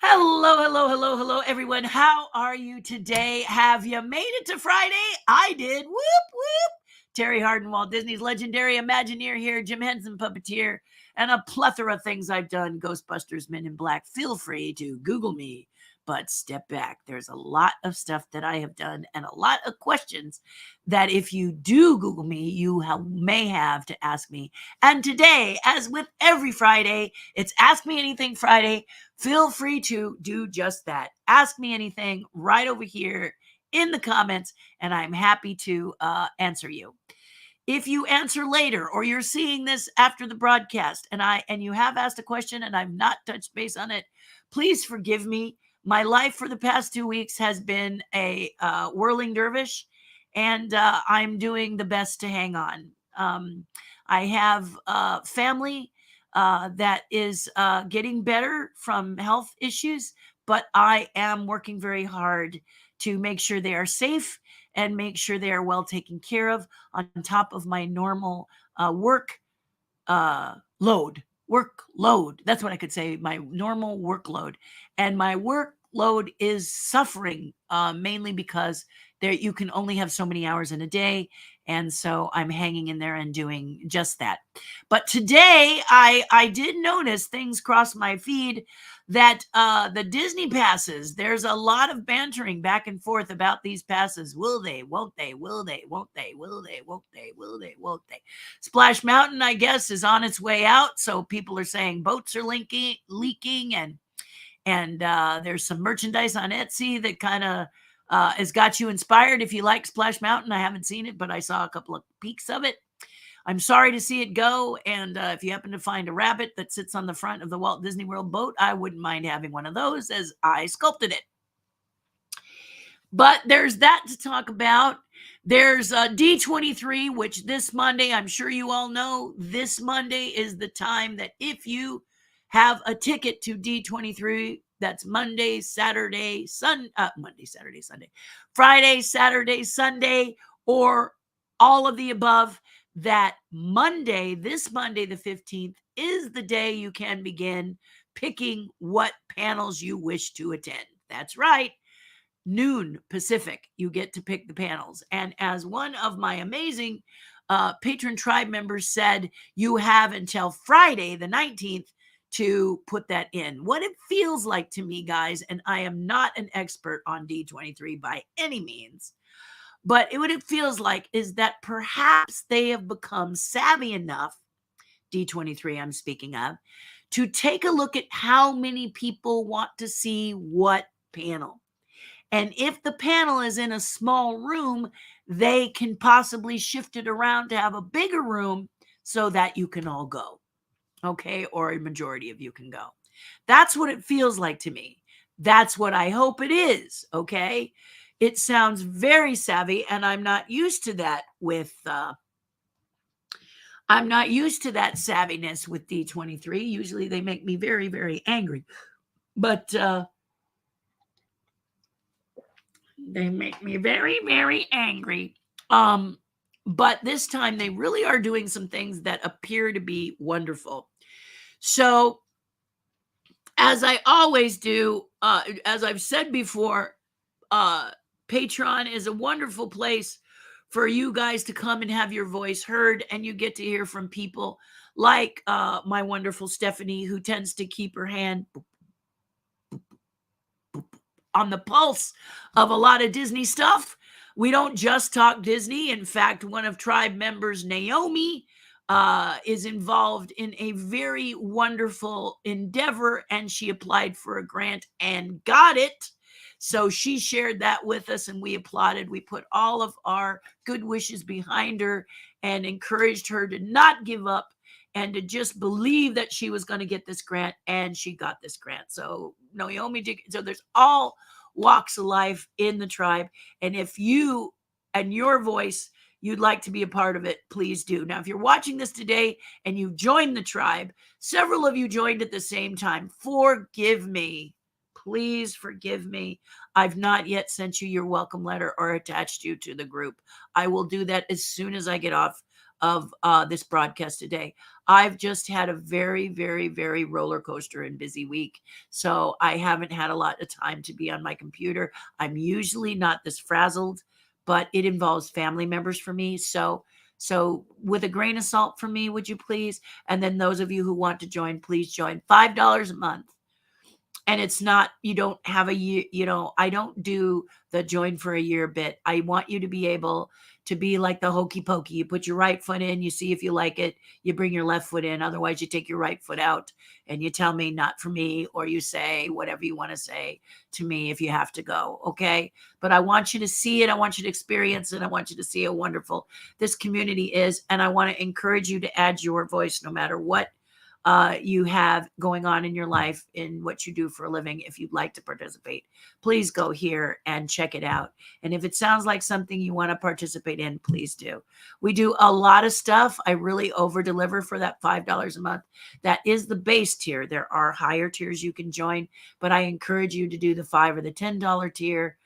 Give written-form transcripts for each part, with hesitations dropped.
Hello, hello, hello, hello, everyone. How are you today? Have you made it to Friday? I did. Whoop, whoop. Terry Hardin, Walt Disney's legendary Imagineer here, Jim Henson puppeteer, and a plethora of things I've done. Ghostbusters, Men in Black. Feel free to Google me, but step back. There's a lot of stuff that I have done and a lot of questions that if you do Google me, you may have to ask me. And today, as with every Friday, it's Ask Me Anything Friday. Feel free to do just that. Ask me anything right over here in the comments, and I'm happy to answer you. If you answer later or you're seeing this after the broadcast and you have asked a question and I've not touched base on it, please forgive me. My life for the past 2 weeks has been a whirling dervish, and I'm doing the best to hang on. I have family that is getting better from health issues, but I am working very hard to make sure they are safe and make sure they are well taken care of on top of my normal work load. Workload. That's what I could say. My normal workload. And my workload is suffering mainly because you can only have so many hours in a day. And so I'm hanging in there and doing just that. But today I did notice things cross my feed that the Disney passes, there's a lot of bantering back and forth about these passes. Will they, won't they, will they, won't they, will they, won't they, will they, won't they. Splash Mountain, I guess, is on its way out. So people are saying boats are leaking and there's some merchandise on Etsy that kind of has got you inspired. If you like Splash Mountain, I haven't seen it, but I saw a couple of peeks of it. I'm sorry to see it go. And if you happen to find a rabbit that sits on the front of the Walt Disney World boat, I wouldn't mind having one of those as I sculpted it. But there's that to talk about. There's D23, which this Monday, I'm sure you all know, this Monday is the time that if you have a ticket to D23, that's Monday, Saturday, Sunday, Friday, Saturday, Sunday, or all of the above, that Monday, this Monday, the 15th, is the day you can begin picking what panels you wish to attend. That's right. Noon Pacific, you get to pick the panels. And as one of my amazing patron tribe members said, you have until Friday, the 19th, to put that in. What it feels like to me, guys, and I am not an expert on D23 by any means, but what it feels like is that perhaps they have become savvy enough, D23 I'm speaking of, to take a look at how many people want to see what panel. And if the panel is in a small room, they can possibly shift it around to have a bigger room so that you can all go. Okay, or a majority of you can go. That's what it feels like to me. That's what I hope it is. Okay, it sounds very savvy, and I'm not used to that with I'm not used to that savviness with D23. Usually they make me very, very angry, but they make me very, very angry. But this time they really are doing some things that appear to be wonderful. So, as I always do, as I've said before, Patreon is a wonderful place for you guys to come and have your voice heard, and you get to hear from people like my wonderful Stephanie, who tends to keep her hand on the pulse of a lot of Disney stuff. We don't just talk Disney. In fact, one of tribe members, Naomi, is involved in a very wonderful endeavor, and she applied for a grant and got it. So she shared that with us, and we applauded. We put all of our good wishes behind her and encouraged her to not give up and to just believe that she was going to get this grant, and she got this grant. So Naomi did. So there's all walks of life in the tribe, and if you and your voice, you'd like to be a part of it, please do. Now, if you're watching this today and you joined the tribe, several of you joined at the same time. Forgive me. Please forgive me. I've not yet sent you your welcome letter or attached you to the group. I will do that as soon as I get off of this broadcast today. I've just had a very, very, very roller coaster and busy week. So I haven't had a lot of time to be on my computer. I'm usually not this frazzled, but it involves family members for me. So with a grain of salt for me, would you please? And then those of you who want to join, please join. $5 a month. And it's not, you don't have a year, I don't do the join for a year bit. I want you to be able to be like the hokey pokey. You put your right foot in, you see if you like it, you bring your left foot in. Otherwise, you take your right foot out and you tell me not for me, or you say whatever you want to say to me if you have to go. Okay. But I want you to see it. I want you to experience it. I want you to see how wonderful this community is. And I want to encourage you to add your voice no matter what you have going on in your life, in what you do for a living. If you'd like to participate, please go here and check it out. And if it sounds like something you want to participate in, please do. We do a lot of stuff. I really over deliver for that $5 a month. That is the base tier. There are higher tiers you can join, but I encourage you to do the $5 or the $10 tier.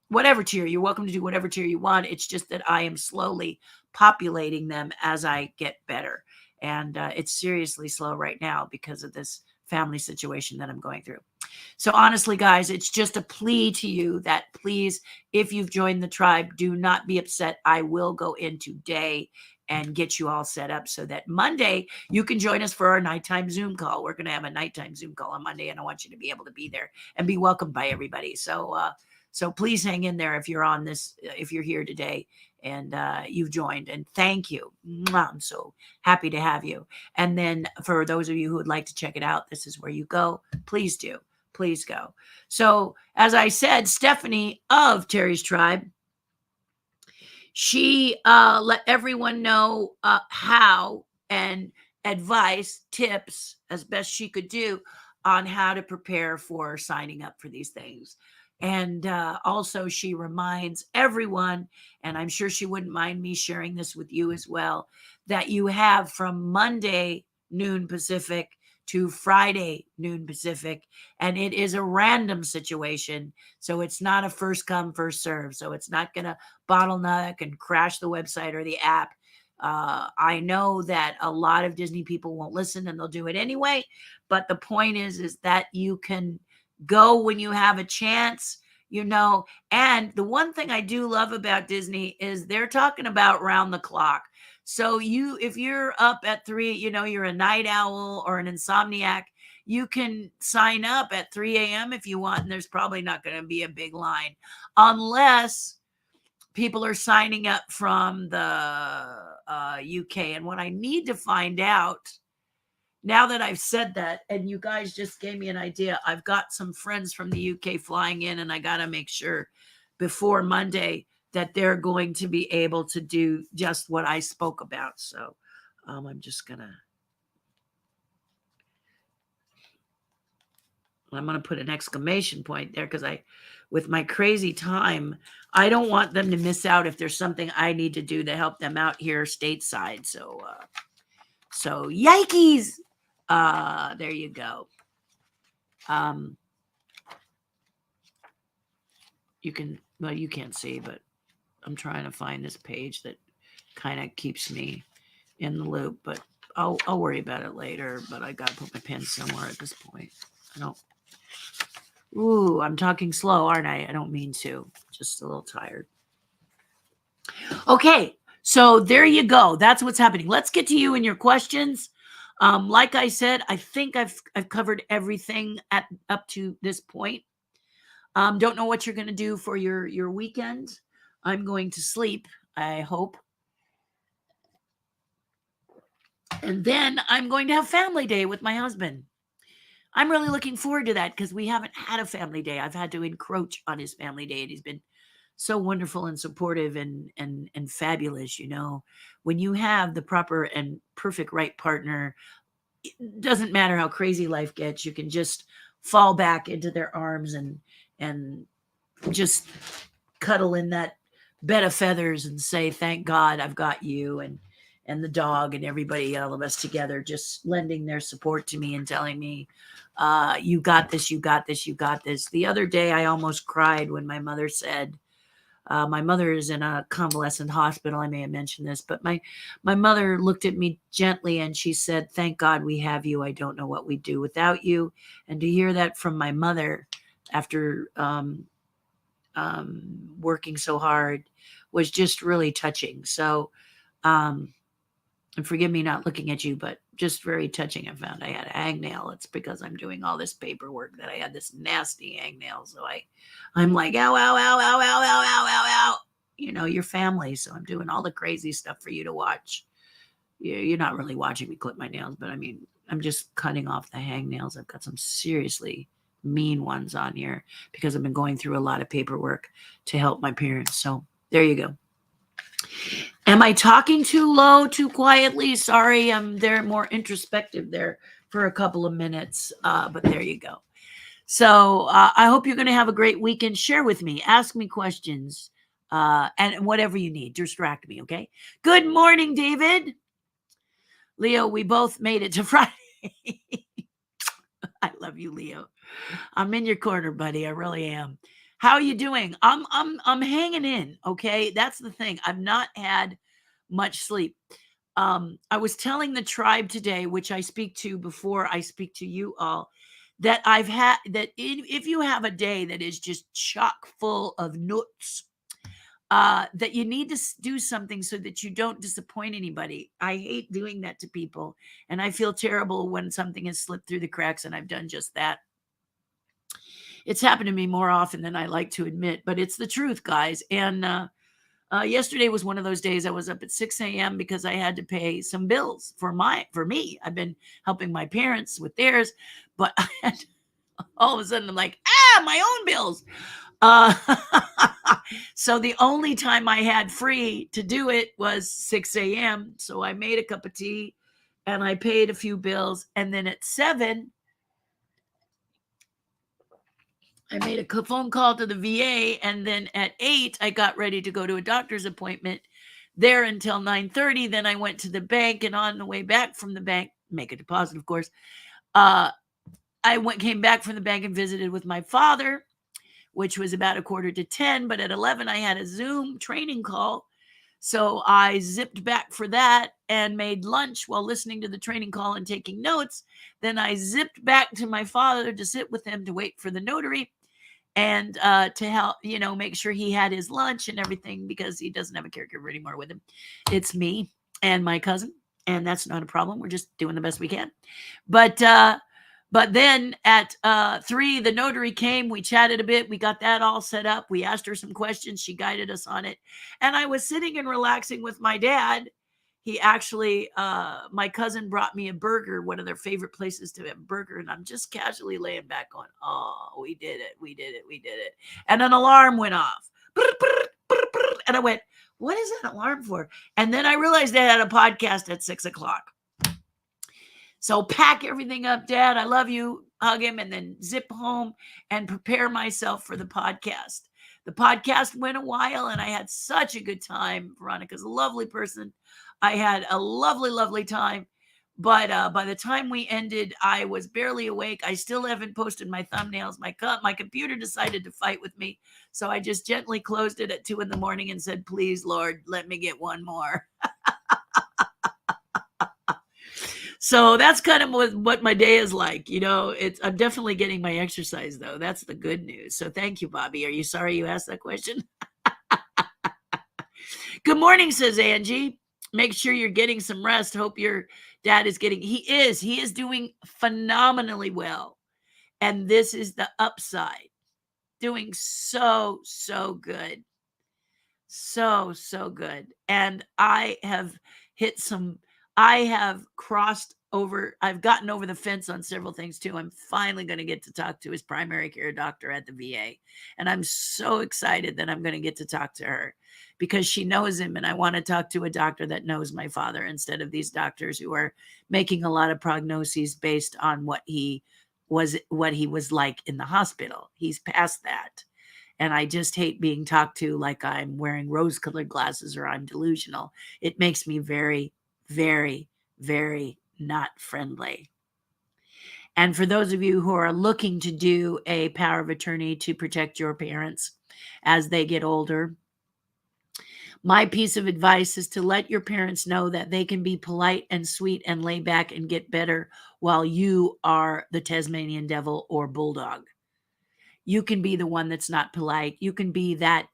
Whatever tier, you're welcome to do whatever tier you want. It's just that I am slowly populating them as I get better. And it's seriously slow right now because of this family situation that I'm going through. So honestly, guys, it's just a plea to you that please, if you've joined the tribe, do not be upset. I will go in today and get you all set up so that Monday you can join us for our nighttime Zoom call. We're going to have a nighttime Zoom call on Monday, and I want you to be able to be there and be welcomed by everybody. So please hang in there if you're on this, if you're here today and you've joined, and thank you. I'm so happy to have you. And then for those of you who would like to check it out, this is where you go. Please do. Please go. So as I said, Stephanie of Terry's Tribe, she let everyone know how, and advice, tips as best she could do on how to prepare for signing up for these things. And also she reminds everyone, and I'm sure she wouldn't mind me sharing this with you as well, that you have from Monday noon Pacific to Friday noon Pacific, and it is a random situation. So it's not a first come, first serve. So it's not going to bottleneck and crash the website or the app. I know that a lot of Disney people won't listen and they'll do it anyway. But the point is that you can go when you have a chance, and the one thing I do love about Disney is they're talking about round the clock. So if you're up at 3, you're a night owl or an insomniac, you can sign up at 3 a.m. if you want, and there's probably not going to be a big line unless people are signing up from the UK. And what I need to find out, now that I've said that, and you guys just gave me an idea, I've got some friends from the UK flying in, and I got to make sure before Monday that they're going to be able to do just what I spoke about. So I'm just going to, I'm going to put an exclamation point there because with my crazy time, I don't want them to miss out if there's something I need to do to help them out here stateside. So yikes. There you go. You can't see, but I'm trying to find this page that kind of keeps me in the loop, but I'll worry about it later. But I got to put my pen somewhere at this point. I'm talking slow, aren't I? I don't mean to, just a little tired. Okay. So there you go. That's what's happening. Let's get to you and your questions. Like I said, I think I've covered everything up to this point. Don't know what you're going to do for your weekend. I'm going to sleep, I hope. And then I'm going to have family day with my husband. I'm really looking forward to that because we haven't had a family day. I've had to encroach on his family day, and he's been so wonderful and supportive and fabulous. When you have the proper and perfect right partner, it doesn't matter how crazy life gets. You can just fall back into their arms and just cuddle in that bed of feathers and say, thank God I've got you and the dog and everybody, all of us together, just lending their support to me and telling me, you got this, you got this, you got this. The other day, I almost cried when my mother said, My mother is in a convalescent hospital. I may have mentioned this, but my mother looked at me gently and she said, "Thank God we have you. I don't know what we'd do without you." And to hear that from my mother after working so hard was just really touching. So, and forgive me not looking at you, but just very touching. I found I had a hangnail. It's because I'm doing all this paperwork that I had this nasty hangnail. So I'm like, ow, ow, ow, ow, ow, ow, ow, ow, ow. You know, your family. So I'm doing all the crazy stuff for you to watch. You're not really watching me clip my nails, but I mean, I'm just cutting off the hangnails. I've got some seriously mean ones on here because I've been going through a lot of paperwork to help my parents. So there you go. Am I talking too low, too quietly? Sorry, I'm there more introspective there for a couple of minutes, but there you go. So I hope you're going to have a great weekend. Share with me, ask me questions, and whatever you need. Distract me, okay? Good morning, David. Leo, we both made it to Friday. I love you, Leo. I'm in your corner, buddy. I really am. How are you doing? I'm hanging in, okay? That's the thing. I've not had much sleep. I was telling the tribe today, which I speak to before I speak to you all, that I've had that if you have a day that is just chock full of nuts, that you need to do something so that you don't disappoint anybody. I hate doing that to people, and I feel terrible when something has slipped through the cracks, and I've done just that. It's happened to me more often than I like to admit, but it's the truth, guys. And yesterday was one of those days I was up at 6 a.m. because I had to pay some bills for me. I've been helping my parents with theirs, but I had, all of a sudden I'm like, my own bills. So the only time I had free to do it was 6 a.m. So I made a cup of tea and I paid a few bills. And then at 7, I made a phone call to the VA. And then at 8, I got ready to go to a doctor's appointment there until 9:30. Then I went to the bank, and on the way back from the bank, make a deposit, of course. I came back from the bank and visited with my father, which was about 9:45. But at 11, I had a Zoom training call. So I zipped back for that and made lunch while listening to the training call and taking notes. Then I zipped back to my father to sit with him to wait for the notary and to help, make sure he had his lunch and everything, because he doesn't have a caregiver anymore with him. It's me and my cousin, and that's not a problem. We're just doing the best we can. But then at 3, the notary came. We chatted a bit. We got that all set up. We asked her some questions. She guided us on it. And I was sitting and relaxing with my dad. He actually, my cousin brought me a burger, one of their favorite places to have a burger. And I'm just casually laying back going, oh, we did it. We did it. We did it. And an alarm went off. And I went, what is that alarm for? And then I realized they had a podcast at 6 o'clock. So pack everything up, Dad. I love you. Hug him, and then zip home and prepare myself for the podcast. The podcast went a while, and I had such a good time. Veronica's a lovely person. I had a lovely, lovely time. But by the time we ended, I was barely awake. I still haven't posted my thumbnails. My computer decided to fight with me. So I just gently closed it at 2 a.m. and said, please, Lord, let me get one more. So that's kind of what my day is like. I'm definitely getting my exercise, though. That's the good news. So thank you, Bobby. Are you sorry you asked that question? Good morning, says Angie. Make sure you're getting some rest. Hope your dad is he is doing phenomenally well. And this is the upside. Doing so, so good. So, so good. And I have crossed over, I've gotten over the fence on several things too. I'm finally going to get to talk to his primary care doctor at the VA. And I'm so excited that I'm going to get to talk to her because she knows him. And I want to talk to a doctor that knows my father instead of these doctors who are making a lot of prognoses based on what he was like in the hospital. He's past that. And I just hate being talked to like I'm wearing rose-colored glasses or I'm delusional. It makes me very, very, very not friendly. And for those of you who are looking to do a power of attorney to protect your parents as they get older, My piece of advice is to let your parents know that they can be polite and sweet and lay back and get better while you are the Tasmanian devil or bulldog. You can be the one that's not polite. You can be that,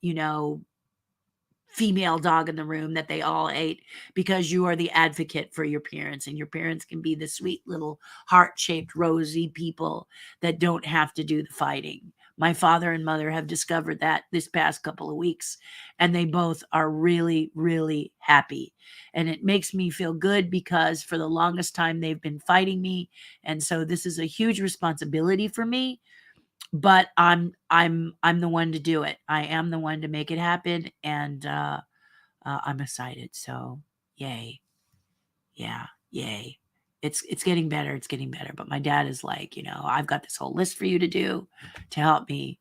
female dog in the room that they all hate because you are the advocate for your parents, and your parents can be the sweet little heart-shaped rosy people that don't have to do the fighting. My father and mother have discovered that this past couple of weeks, and they both are really, really happy. And it makes me feel good because for the longest time they've been fighting me. And so this is a huge responsibility for me, but I'm the one to do it. I am the one to make it happen, and I'm excited. So yay. Yeah, yay. It's getting better. It's getting better. But my dad is like, I've got this whole list for you to do to help me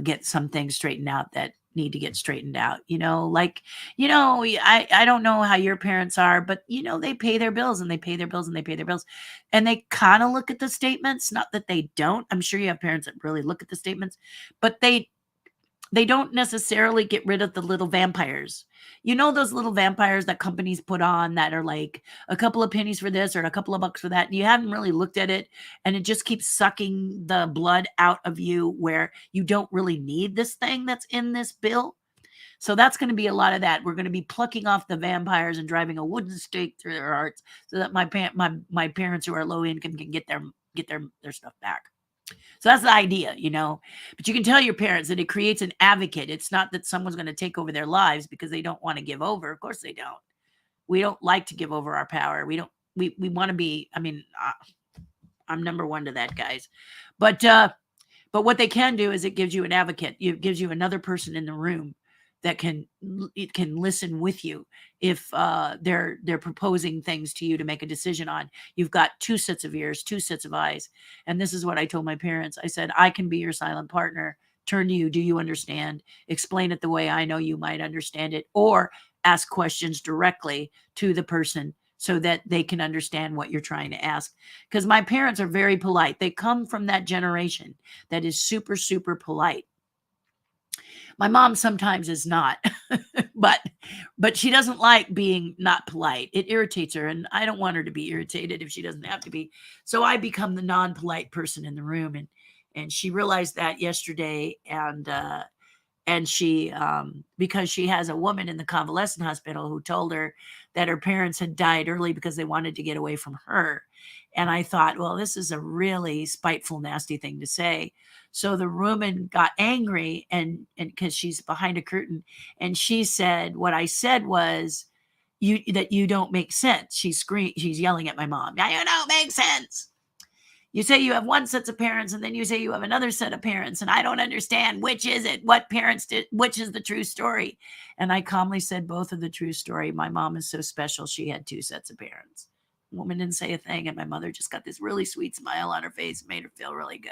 get some things straightened out that need to get straightened out. I don't know how your parents are, but they pay their bills and they pay their bills and they pay their bills. And they kind of look at the statements. Not that they don't. I'm sure you have parents that really look at the statements, but they don't necessarily get rid of the little vampires. Those little vampires that companies put on that are like a couple of pennies for this or a couple of bucks for that. And you haven't really looked at it, and it just keeps sucking the blood out of you where you don't really need this thing that's in this bill. So that's going to be a lot of that. We're going to be plucking off the vampires and driving a wooden stake through their hearts so that my parents who are low income can get their stuff back. So that's the idea, but you can tell your parents that it creates an advocate. It's not that someone's going to take over their lives because they don't want to give over. Of course they don't. We don't like to give over our power. We want to be, I'm number one to that, guys. But what they can do is it gives you an advocate. It gives you another person in the room that can listen with you if they're proposing things to you to make a decision on. You've got two sets of ears, two sets of eyes. And this is what I told my parents. I said, I can be your silent partner. Turn to you. Do you understand? Explain it the way I know you might understand it, or ask questions directly to the person so that they can understand what you're trying to ask. Because my parents are very polite. They come from that generation that is super, super polite. My mom sometimes is not, but she doesn't like being not polite. It irritates her, and I don't want her to be irritated if she doesn't have to be. So I become the non-polite person in the room, and she realized that yesterday, and she because she has a woman in the convalescent hospital who told her that her parents had died early because they wanted to get away from her. And I thought, well, this is a really spiteful, nasty thing to say. So the woman got angry, and because she's behind a curtain, and she said, what I said was, you don't make sense. She's yelling at my mom. Now you don't make sense. You say you have one set of parents, and then you say you have another set of parents, and I don't understand which is it, what parents did, which is the true story. And I calmly said both are the true story. My mom is so special. She had two sets of parents. The woman didn't say a thing, and my mother just got this really sweet smile on her face. It made her feel really good.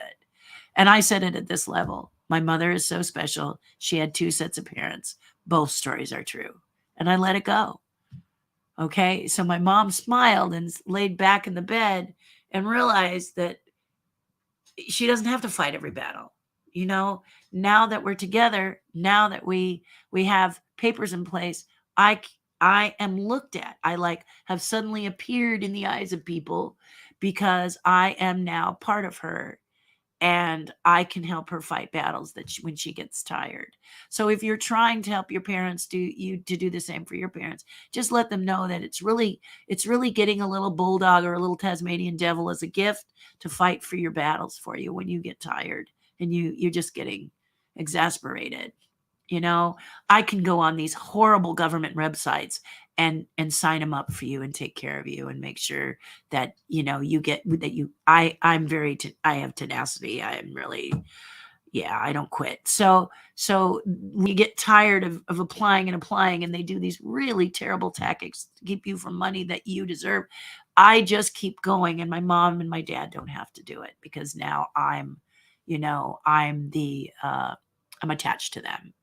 And I said it at this level. My mother is so special. She had two sets of parents. Both stories are true. And I let it go. Okay. So my mom smiled and laid back in the bed and realized that she doesn't have to fight every battle. Now that we're together, now that we have papers in place, I am looked at. I have suddenly appeared in the eyes of people because I am now part of her, and I can help her fight battles when she gets tired. So if you're trying to help your parents to do the same for your parents, just let them know that it's really getting a little bulldog or a little Tasmanian devil as a gift to fight for your battles for you when you get tired and you're just getting exasperated. I can go on these horrible government websites and sign them up for you and take care of you and make sure that you get that I have tenacity. I am really, I don't quit. So when you get tired of applying and they do these really terrible tactics to keep you from money that you deserve, I just keep going, and my mom and my dad don't have to do it because now I'm attached to them.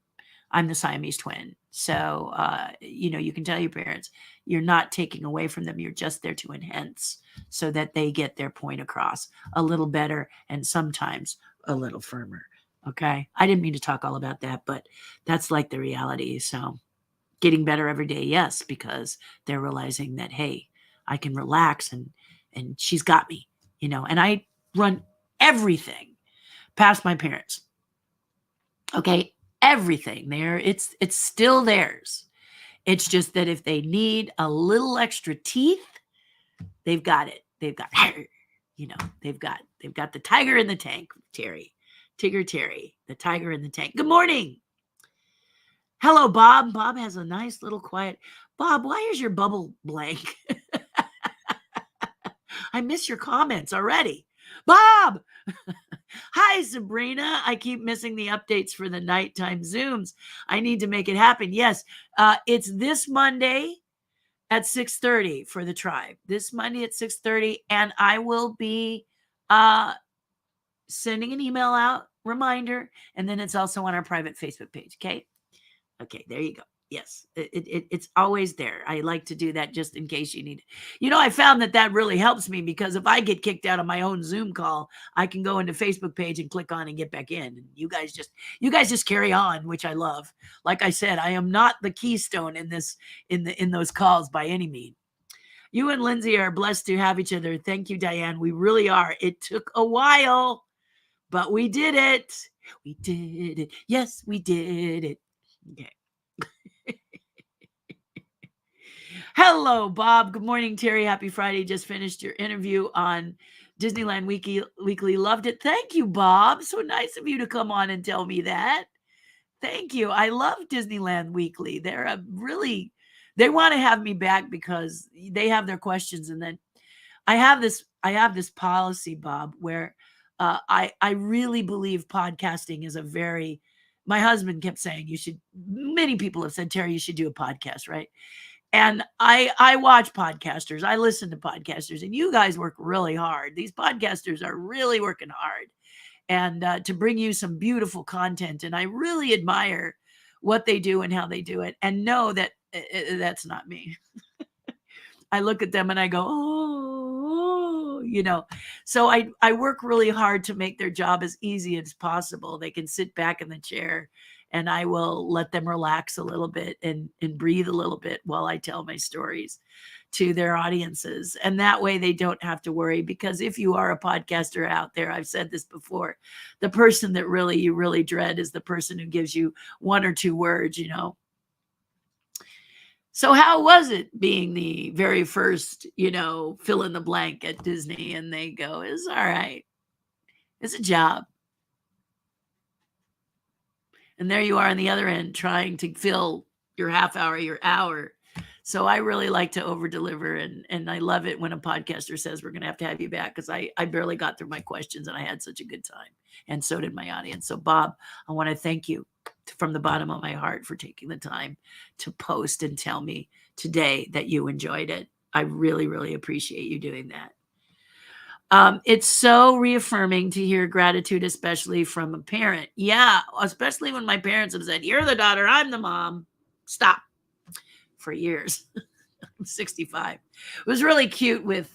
I'm the Siamese twin. So, you can tell your parents you're not taking away from them. You're just there to enhance so that they get their point across a little better and sometimes a little firmer. Okay. I didn't mean to talk all about that, but that's like the reality. So Getting better every day, yes, because they're realizing that, hey, I can relax and she's got me, and I run everything past my parents. Okay, everything there, it's still theirs. It's just that if they need a little extra teeth, they've got it. They've got, they've got the tiger in the tank, Terry. Terry, the tiger in the tank. Good morning. Hello, Bob. Bob has a nice little quiet. Bob, why is your bubble blank? I miss your comments already. Bob! Hi, Sabrina. I keep missing the updates for the nighttime Zooms. I need to make it happen. Yes, it's this Monday at 6:30 for the tribe. This Monday at 6:30, and I will be sending an email out, reminder, and then it's also on our private Facebook page, okay? Okay, there you go. Yes, it's always there. I like to do that just in case you need it. I found that really helps me, because if I get kicked out of my own Zoom call, I can go into Facebook page and click on and get back in. And you guys just carry on, which I love. Like I said, I am not the keystone in those calls by any means. You and Lindsay are blessed to have each other. Thank you, Diane. We really are. It took a while, but we did it. We did it. Yes, we did it. Okay. Hello, Bob. Good morning, Terry. Happy Friday. Just finished your interview on Disneyland Weekly. Loved it. Thank you, Bob. So nice of you to come on and tell me that. Thank you. I love Disneyland Weekly. They want to have me back because they have their questions. And then I have this policy, Bob, where I really believe podcasting is my husband kept saying, many people have said, Terry, you should do a podcast, right? And I watch podcasters. I listen to podcasters, and you guys work really hard. These podcasters are really working hard, and to bring you some beautiful content. And I really admire what they do and how they do it, and know that that's not me. I look at them and I go, oh, so I work really hard to make their job as easy as possible. They can sit back in the chair, and I will let them relax a little bit and breathe a little bit while I tell my stories to their audiences. And that way they don't have to worry, because if you are a podcaster out there, I've said this before, the person that you really dread is the person who gives you one or two words, So how was it being the very first, fill in the blank at Disney? And they go, it's all right. It's a job. And there you are on the other end trying to fill your half hour, your hour. So I really like to over deliver. And I love it when a podcaster says, we're going to have you back, because I barely got through my questions and I had such a good time. And so did my audience. So Bob, I want to thank you from the bottom of my heart for taking the time to post and tell me today that you enjoyed it. I really, really appreciate you doing that. It's so reaffirming to hear gratitude, especially from a parent. Yeah, especially when my parents have said, you're the daughter, I'm the mom. Stop. For years. I'm 65. It was really cute with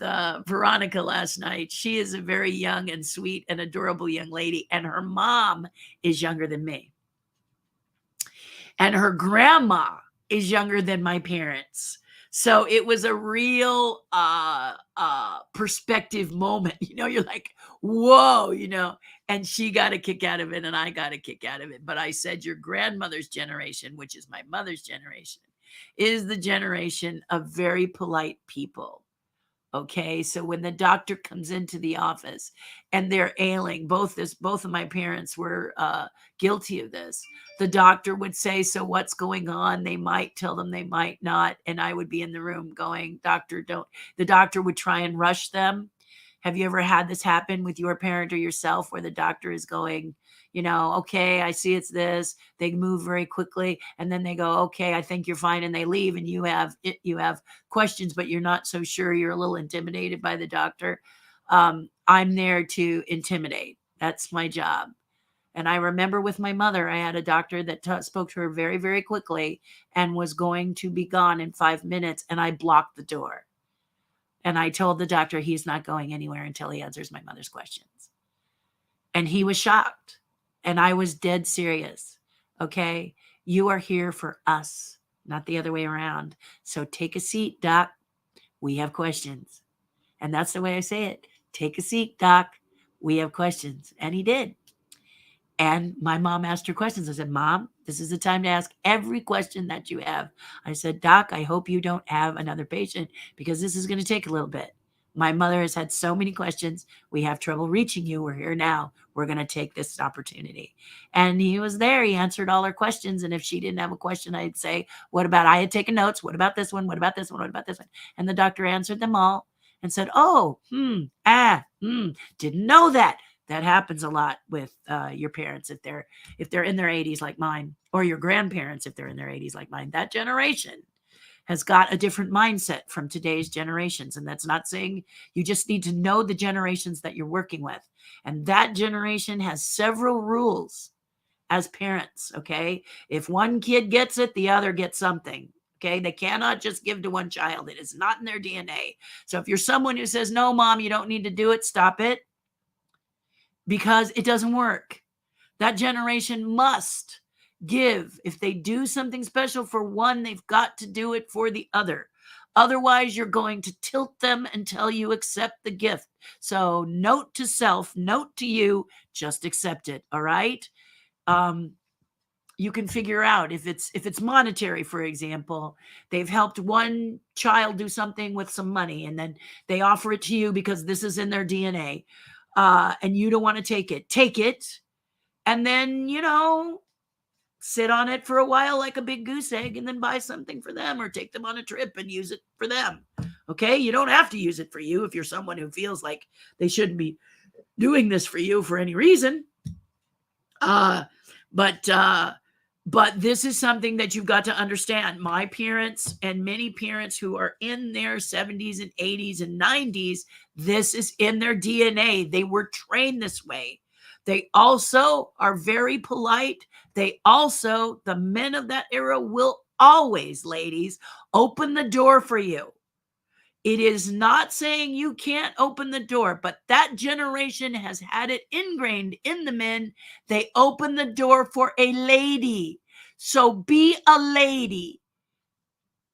Veronica last night. She is a very young and sweet and adorable young lady, and her mom is younger than me. And her grandma is younger than my parents. So it was a real perspective moment. You're like, whoa, and she got a kick out of it and I got a kick out of it. But I said, your grandmother's generation, which is my mother's generation, is the generation of very polite people. Okay, so when the doctor comes into the office and they're ailing, both of my parents were guilty of this. The doctor would say, so what's going on? They might tell them, they might not. And I would be in the room going, doctor, don't. The doctor would try and rush them. Have you ever had this happen with your parent or yourself, where the doctor is going, okay, I see it's this. They move very quickly, and then they go, okay, I think you're fine, and they leave, and you have questions, but you're not so sure. You're a little intimidated by the doctor. I'm there to intimidate. That's my job. And I remember with my mother, I had a doctor that spoke to her very, very quickly and was going to be gone in 5 minutes, and I blocked the door. And I told the doctor he's not going anywhere until he answers my mother's questions. And he was shocked. And I was dead serious. Okay, you are here for us. not the other way around. So take a seat, Doc. We have questions. And that's the way I say it. Take a seat, Doc. We have questions. And he did. And my mom asked her questions. I said, Mom, this is the time to ask every question that you have. I said, Doc, I hope you don't have another patient because this is going to take a little bit. My mother has had so many questions. We have trouble reaching you. We're here now. We're going to take this opportunity. And he was there. He answered all her questions. And if she didn't have a question, I'd say, what about, I had taken notes. What about this one? What about this one? What about this one? And the doctor answered them all and said, oh, didn't know that. That happens a lot with your parents if they're in their 80s like mine, or your grandparents if they're in their 80s like mine. That generation has got a different mindset from today's generations. And that's not saying, you just need to know the generations that you're working with. And that generation has several rules as parents, okay? If one kid gets it, the other gets something. Okay, they cannot just give to one child. It is not in their DNA. So if you're someone who says, no, Mom, you don't need to do it, stop it. Because it doesn't work. That generation must give. If they do something special for one, they've got to do it for the other. Otherwise, you're going to tilt them until you accept the gift. So note to self, note to you, just accept it. All right. You can figure out if it's monetary, for example, they've helped one child do something with some money and then they offer it to you because this is in their DNA. And you don't want to take it, and then, sit on it for a while like a big goose egg and then buy something for them or take them on a trip and use it for them. Okay. You don't have to use it for you if you're someone who feels like they shouldn't be doing this for you for any reason. But this is something that you've got to understand. My parents and many parents who are in their 70s and 80s and 90s, this is in their DNA. They were trained this way. They also are very polite. The men of that era will always, ladies, open the door for you. It is not saying you can't open the door, but that generation has had it ingrained in the men. They open the door for a lady. So be a lady.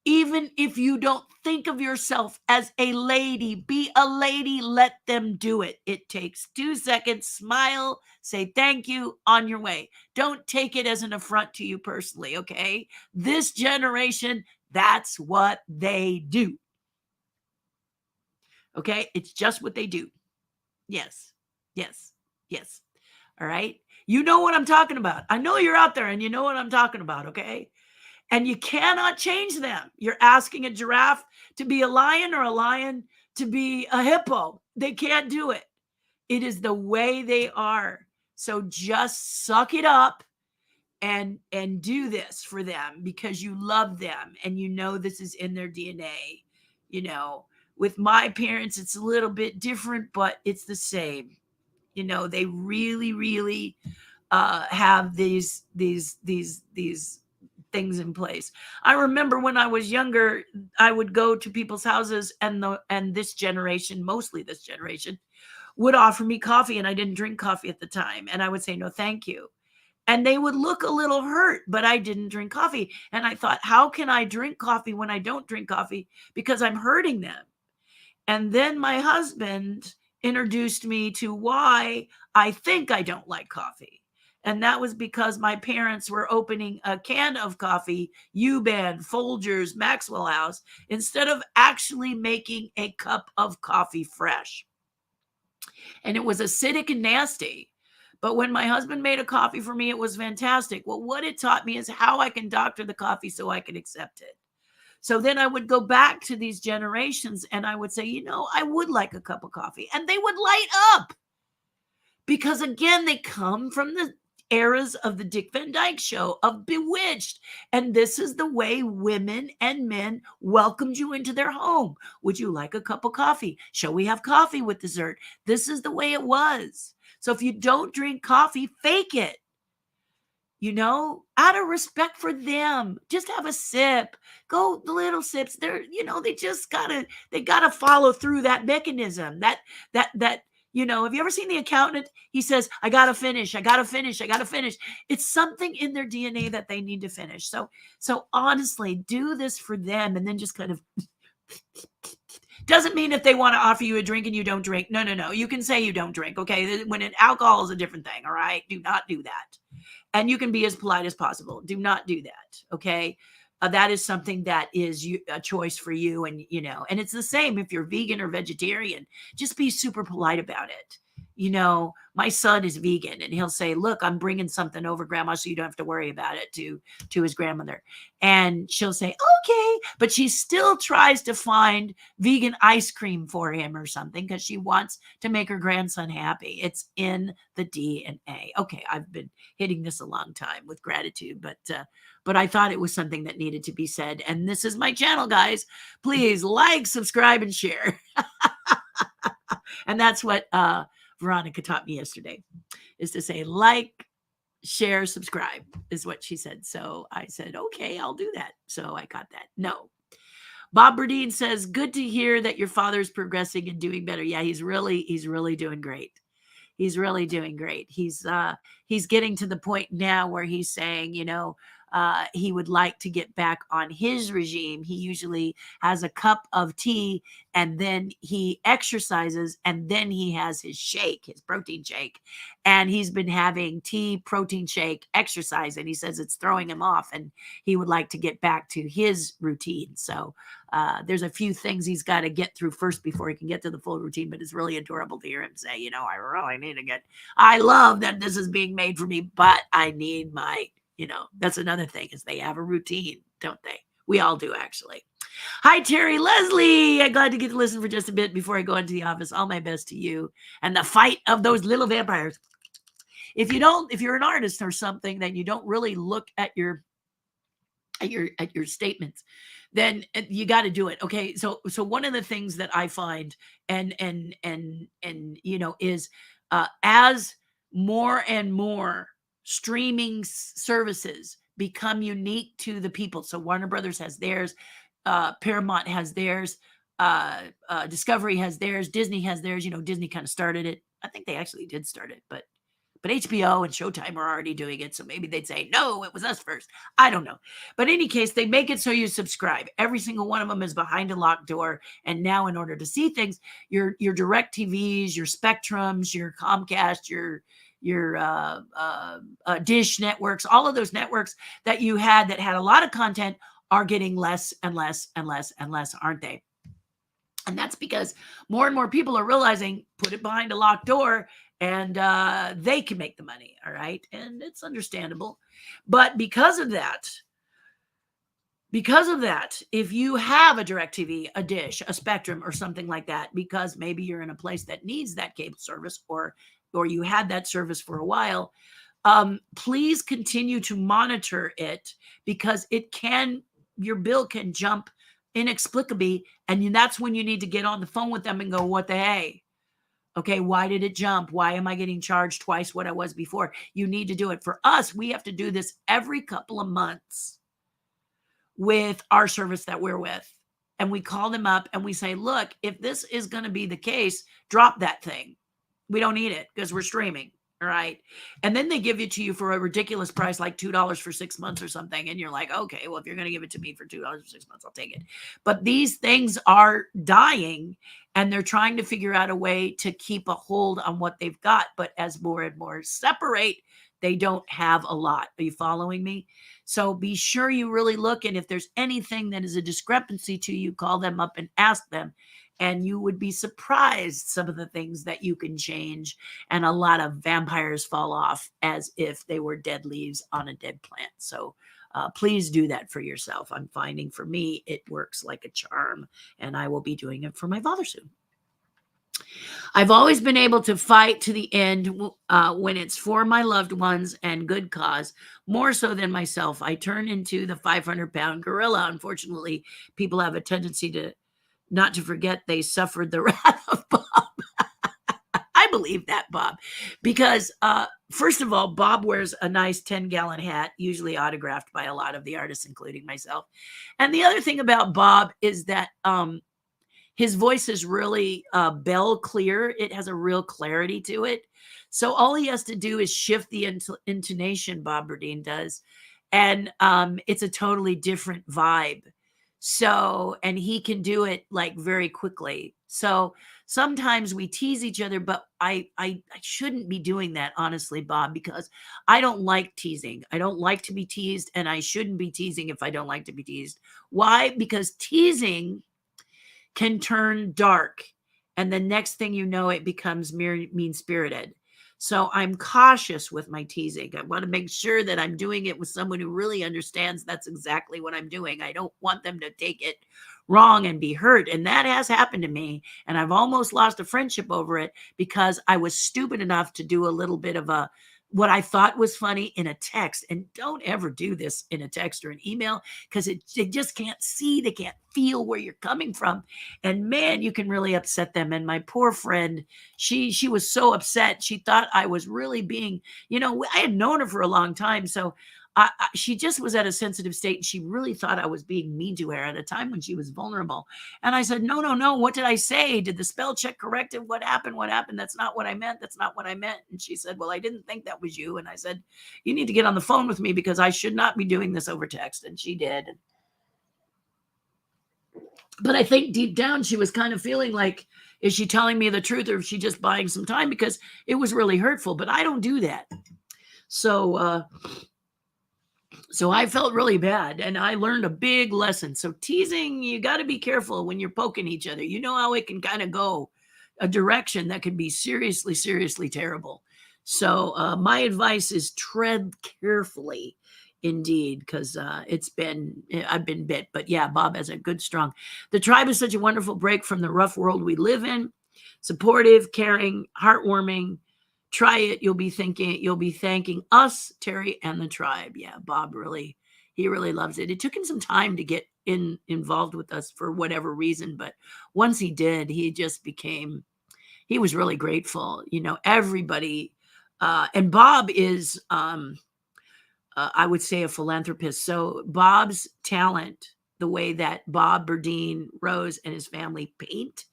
Even if you don't think of yourself as a lady, be a lady. Let them do it. It takes 2 seconds. Smile, say thank you, on your way. Don't take it as an affront to you personally, okay? This generation, that's what they do. Okay, it's just what they do. Yes. All right. You know what I'm talking about. I know you're out there and you know what I'm talking about. Okay. And you cannot change them. You're asking a giraffe to be a lion or a lion to be a hippo. They can't do it. It is the way they are. So just suck it up and do this for them because you love them and you know this is in their DNA. With my parents, it's a little bit different, but it's the same. They really, really have these things in place. I remember when I was younger, I would go to people's houses and this generation, mostly this generation, would offer me coffee, and I didn't drink coffee at the time. And I would say, no, thank you. And they would look a little hurt, but I didn't drink coffee. And I thought, how can I drink coffee when I don't drink coffee? Because I'm hurting them. And then my husband introduced me to why I think I don't like coffee. And that was because my parents were opening a can of coffee, U-Band, Folgers, Maxwell House, instead of actually making a cup of coffee fresh. And it was acidic and nasty. But when my husband made a coffee for me, it was fantastic. Well, what it taught me is how I can doctor the coffee so I can accept it. So then I would go back to these generations and I would say, I would like a cup of coffee. And they would light up. Because again, they come from the eras of the Dick Van Dyke Show, of Bewitched. And this is the way women and men welcomed you into their home. Would you like a cup of coffee? Shall we have coffee with dessert? This is the way it was. So if you don't drink coffee, fake it. Out of respect for them, just have a sip. Go the little sips. They're, they just gotta follow through that mechanism, that You know, have you ever seen The Accountant? He says, I got to finish. I got to finish. I got to finish. It's something in their DNA that they need to finish. So honestly, do this for them and then just kind of doesn't mean if they want to offer you a drink and you don't drink. No, no, no. You can say you don't drink. Okay. When alcohol is a different thing. All right. Do not do that. And you can be as polite as possible. Do not do that. Okay. That is something that is a choice for you. And, you know, and it's the same if you're vegan or vegetarian, just be super polite about it. You know, my son is vegan and he'll say, look, I'm bringing something over, grandma, so you don't have to worry about it, to his grandmother. And she'll say, okay, but she still tries to find vegan ice cream for him or something because she wants to make her grandson happy. It's in the DNA. Okay, I've been hitting this a long time with gratitude, but I thought it was something that needed to be said. And this is my channel, guys. Please like, subscribe, and share. And that's what Veronica taught me yesterday, is to say like, share, subscribe is what she said. So I said, okay, I'll do that. So I got that. No. Bob Burdine says, good to hear that your father's progressing and doing better. Yeah, he's really doing great. He's really doing great. He's getting to the point now where he's saying, you know, he would like to get back on his regime. He usually has a cup of tea and then he exercises and then he has his shake, his protein shake. And he's been having tea, protein shake, exercise. And he says it's throwing him off and he would like to get back to his routine. So there's a few things he's got to get through first before he can get to the full routine. But it's really adorable to hear him say, you know, I really need to I love that this is being made for me, but I need my, you know, that's another thing is they have a routine, don't they? We all do, actually. Hi, Terry Leslie. I'm glad to get to listen for just a bit before I go into the office. All my best to you and the fight of those little vampires. If you're an artist or something, then you don't really look at your statements, then you got to do it. Okay. So one of the things that I find and you know, is as more and more streaming services become unique to the people. So Warner Brothers has theirs, Paramount has theirs, Discovery has theirs, Disney has theirs. You know, Disney kind of started it. I think they actually did start it, but HBO and Showtime are already doing it. So maybe they'd say, no, it was us first. I don't know. But in any case, they make it so you subscribe. Every single one of them is behind a locked door. And now in order to see things, your direct TVs, your Spectrums, your Comcast, your Dish networks, all of those networks that you had that had a lot of content are getting less and less and less and less, aren't they? And that's because more and more people are realizing, put it behind a locked door and they can make the money. All right. And it's understandable. But because of that, if you have a DirecTV, a Dish, a Spectrum, or something like that, because maybe you're in a place that needs that cable service or you had that service for a while, please continue to monitor it, because your bill can jump inexplicably. And that's when you need to get on the phone with them and go, what the hey? Okay, why did it jump? Why am I getting charged twice what I was before? You need to do it. For us, we have to do this every couple of months with our service that we're with. And we call them up and we say, look, if this is going to be the case, drop that thing. We don't need it because we're streaming. All right. And then they give it to you for a ridiculous price, like $2 for 6 months or something. And you're like, okay, well, if you're going to give it to me for $2 for 6 months, I'll take it. But these things are dying and they're trying to figure out a way to keep a hold on what they've got. But as more and more separate, they don't have a lot. Are you following me? So be sure you really look. And if there's anything that is a discrepancy to you, call them up and ask them. And you would be surprised some of the things that you can change. And a lot of vampires fall off as if they were dead leaves on a dead plant. So please do that for yourself. I'm finding for me, it works like a charm. And I will be doing it for my father soon. I've always been able to fight to the end when it's for my loved ones and good cause, more so than myself. I turn into the 500-pound gorilla. Unfortunately, people have a tendency to not to forget they suffered the wrath of Bob. I believe that, Bob, because first of all, Bob wears a nice 10-gallon hat, usually autographed by a lot of the artists, including myself. And the other thing about Bob is that his voice is really bell clear. It has a real clarity to it. So all he has to do is shift the intonation, Bob Burdine does, and it's a totally different vibe. So, and he can do it like very quickly. So sometimes we tease each other, but I shouldn't be doing that, honestly, Bob, because I don't like teasing. I don't like to be teased, and I shouldn't be teasing if I don't like to be teased. Why? Because teasing can turn dark, and the next thing you know, it becomes mean spirited. So I'm cautious with my teasing. I want to make sure that I'm doing it with someone who really understands that's exactly what I'm doing. I don't want them to take it wrong and be hurt. And that has happened to me. And I've almost lost a friendship over it because I was stupid enough to do a little bit of what I thought was funny in a text. And don't ever do this in a text or an email, because they just can't see, they can't feel where you're coming from. And man, you can really upset them. And my poor friend, she was so upset. She thought I was really being, I had known her for a long time. So she just was at a sensitive state. And she really thought I was being mean to her at a time when she was vulnerable. And I said, no, no, no. What did I say? Did the spell check correct it? What happened? What happened? That's not what I meant. That's not what I meant. And she said, well, I didn't think that was you. And I said, you need to get on the phone with me because I should not be doing this over text. And she did. But I think deep down, she was kind of feeling like, is she telling me the truth, or is she just buying some time? Because it was really hurtful, but I don't do that. So I felt really bad, and I learned a big lesson. So teasing, you got to be careful when you're poking each other. You know how it can kind of go a direction that can be seriously, seriously terrible. So my advice is tread carefully indeed, because I've been bit. But yeah, Bob has a good, strong. The tribe is such a wonderful break from the rough world we live in. Supportive, caring, heartwarming. Try it. You'll be thanking us, Terri, and the tribe. Yeah, Bob he really loves it. It took him some time to get involved with us for whatever reason, but once he did, he was really grateful. Everybody, and Bob is, I would say, a philanthropist. So Bob's talent, the way that Bob Burdine, Rose, and his family paint,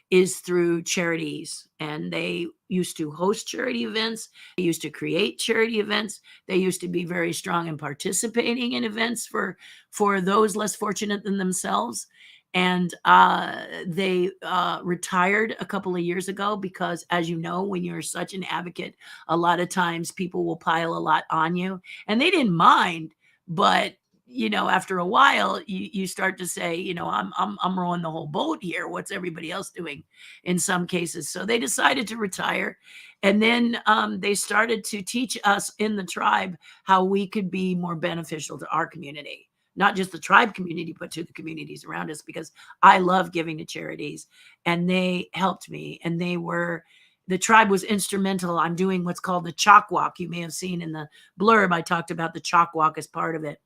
is through charities. And they used to host charity events. They used to create charity events. They used to be very strong in participating in events for those less fortunate than themselves. And they retired a couple of years ago because, as you know, when you're such an advocate, a lot of times people will pile a lot on you. And they didn't mind, but after a while, you start to say, I'm rowing the whole boat here. What's everybody else doing in some cases? So they decided to retire. And then they started to teach us in the tribe how we could be more beneficial to our community, not just the tribe community, but to the communities around us, because I love giving to charities, and they helped me. And the tribe was instrumental. I'm doing what's called the Chalk Walk. You may have seen in the blurb, I talked about the Chalk Walk as part of it.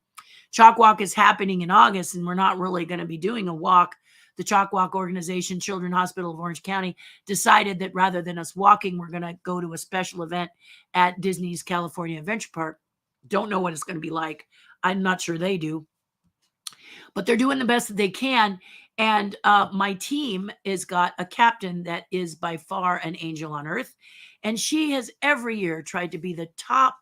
Chalk Walk is happening in August, and we're not really going to be doing a walk. The Chalk Walk organization, Children's Hospital of Orange County, decided that rather than us walking, we're going to go to a special event at Disney's California Adventure Park. Don't know what it's going to be like. I'm not sure they do, but they're doing the best that they can. And my team has got a captain that is by far an angel on earth. And she has every year tried to be the top.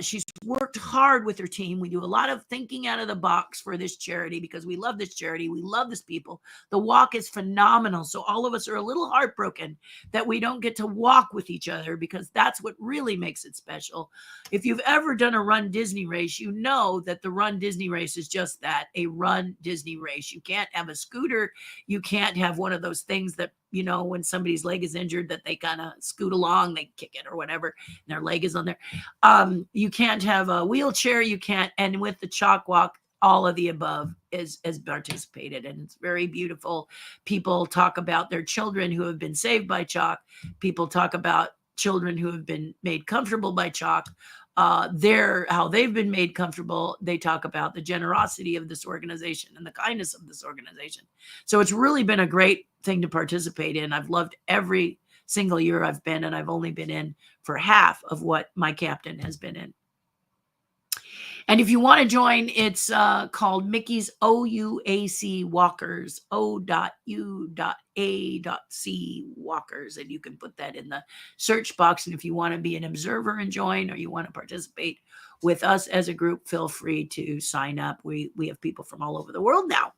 She's worked hard with her team. We do a lot of thinking out of the box for this charity because we love this charity. We love this people. The walk is phenomenal. So all of us are a little heartbroken that we don't get to walk with each other, because that's what really makes it special. If you've ever done a Run Disney race, you know that the Run Disney race is just that, a Run Disney race. You can't have a scooter. You can't have one of those things that, when somebody's leg is injured, that they kind of scoot along, they kick it or whatever, and their leg is on there. You can't have a wheelchair. You can't. And with the Chalk Walk, all of the above is participated, and it's very beautiful. People talk about their children who have been saved by chalk. People talk about children who have been made comfortable by chalk. How they've been made comfortable. They talk about the generosity of this organization and the kindness of this organization. So it's really been a great thing to participate in. I've loved every single year I've been, and I've only been in for half of what my captain has been in. And if you want to join, it's called Mickey's OUAC Walkers, O.U.A.C Walkers. And you can put that in the search box. And if you want to be an observer and join, or you want to participate with us as a group, feel free to sign up. We have people from all over the world now.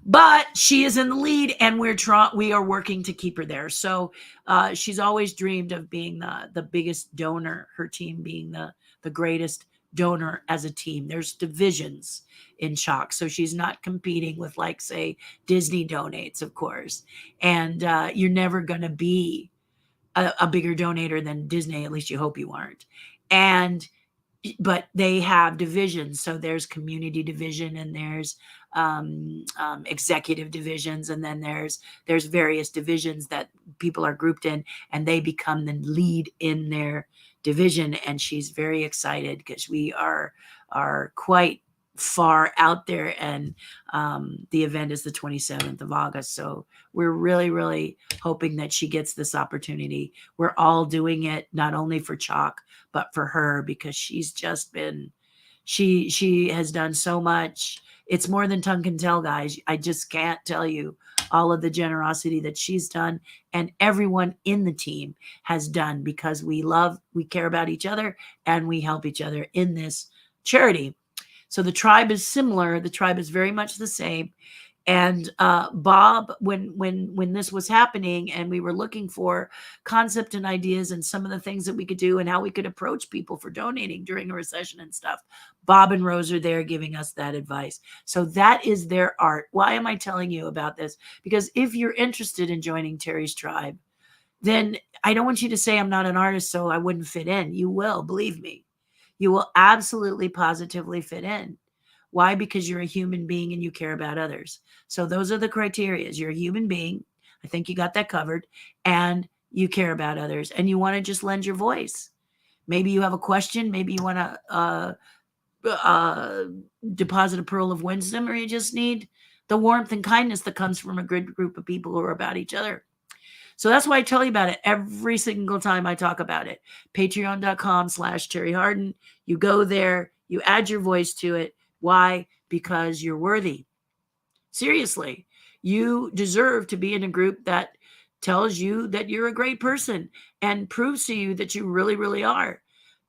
But she is in the lead, and we are working to keep her there. So she's always dreamed of being the biggest donor, her team being the greatest donor as a team. There's divisions in CHOC, so she's not competing with, like, say, Disney donates, of course. And you're never going to be a bigger donator than Disney. At least you hope you aren't. But they have divisions. So there's community division, and there's executive divisions, and then there's various divisions that people are grouped in, and they become the lead in their division. And she's very excited because we are quite far out there, and the event is the 27th of August. So we're really, really hoping that she gets this opportunity. We're all doing it not only for CHOC, but for her, because she's just been, she has done so much. It's more than tongue can tell, guys. I just can't tell you all of the generosity that she's done, and everyone in the team has done, because we care about each other, and we help each other in this charity. So the tribe is similar. The tribe is very much the same. And Bob, when this was happening, and we were looking for concept and ideas and some of the things that we could do and how we could approach people for donating during a recession and stuff, Bob and Rose are there giving us that advice. So that is their art. Why am I telling you about this? Because if you're interested in joining Terri's tribe, then I don't want you to say I'm not an artist, so I wouldn't fit in. You will, believe me. You will absolutely, positively fit in. Why? Because you're a human being and you care about others. So those are the criteria. You're a human being. I think you got that covered. And you care about others, and you want to just lend your voice. Maybe you have a question. Maybe you want to deposit a pearl of wisdom, or you just need the warmth and kindness that comes from a good group of people who are about each other. So that's why I tell you about it every single time I talk about it. Patreon.com/Terri Hardin. You go there, you add your voice to it. Why? Because you're worthy. Seriously, you deserve to be in a group that tells you that you're a great person and proves to you that you really, really are.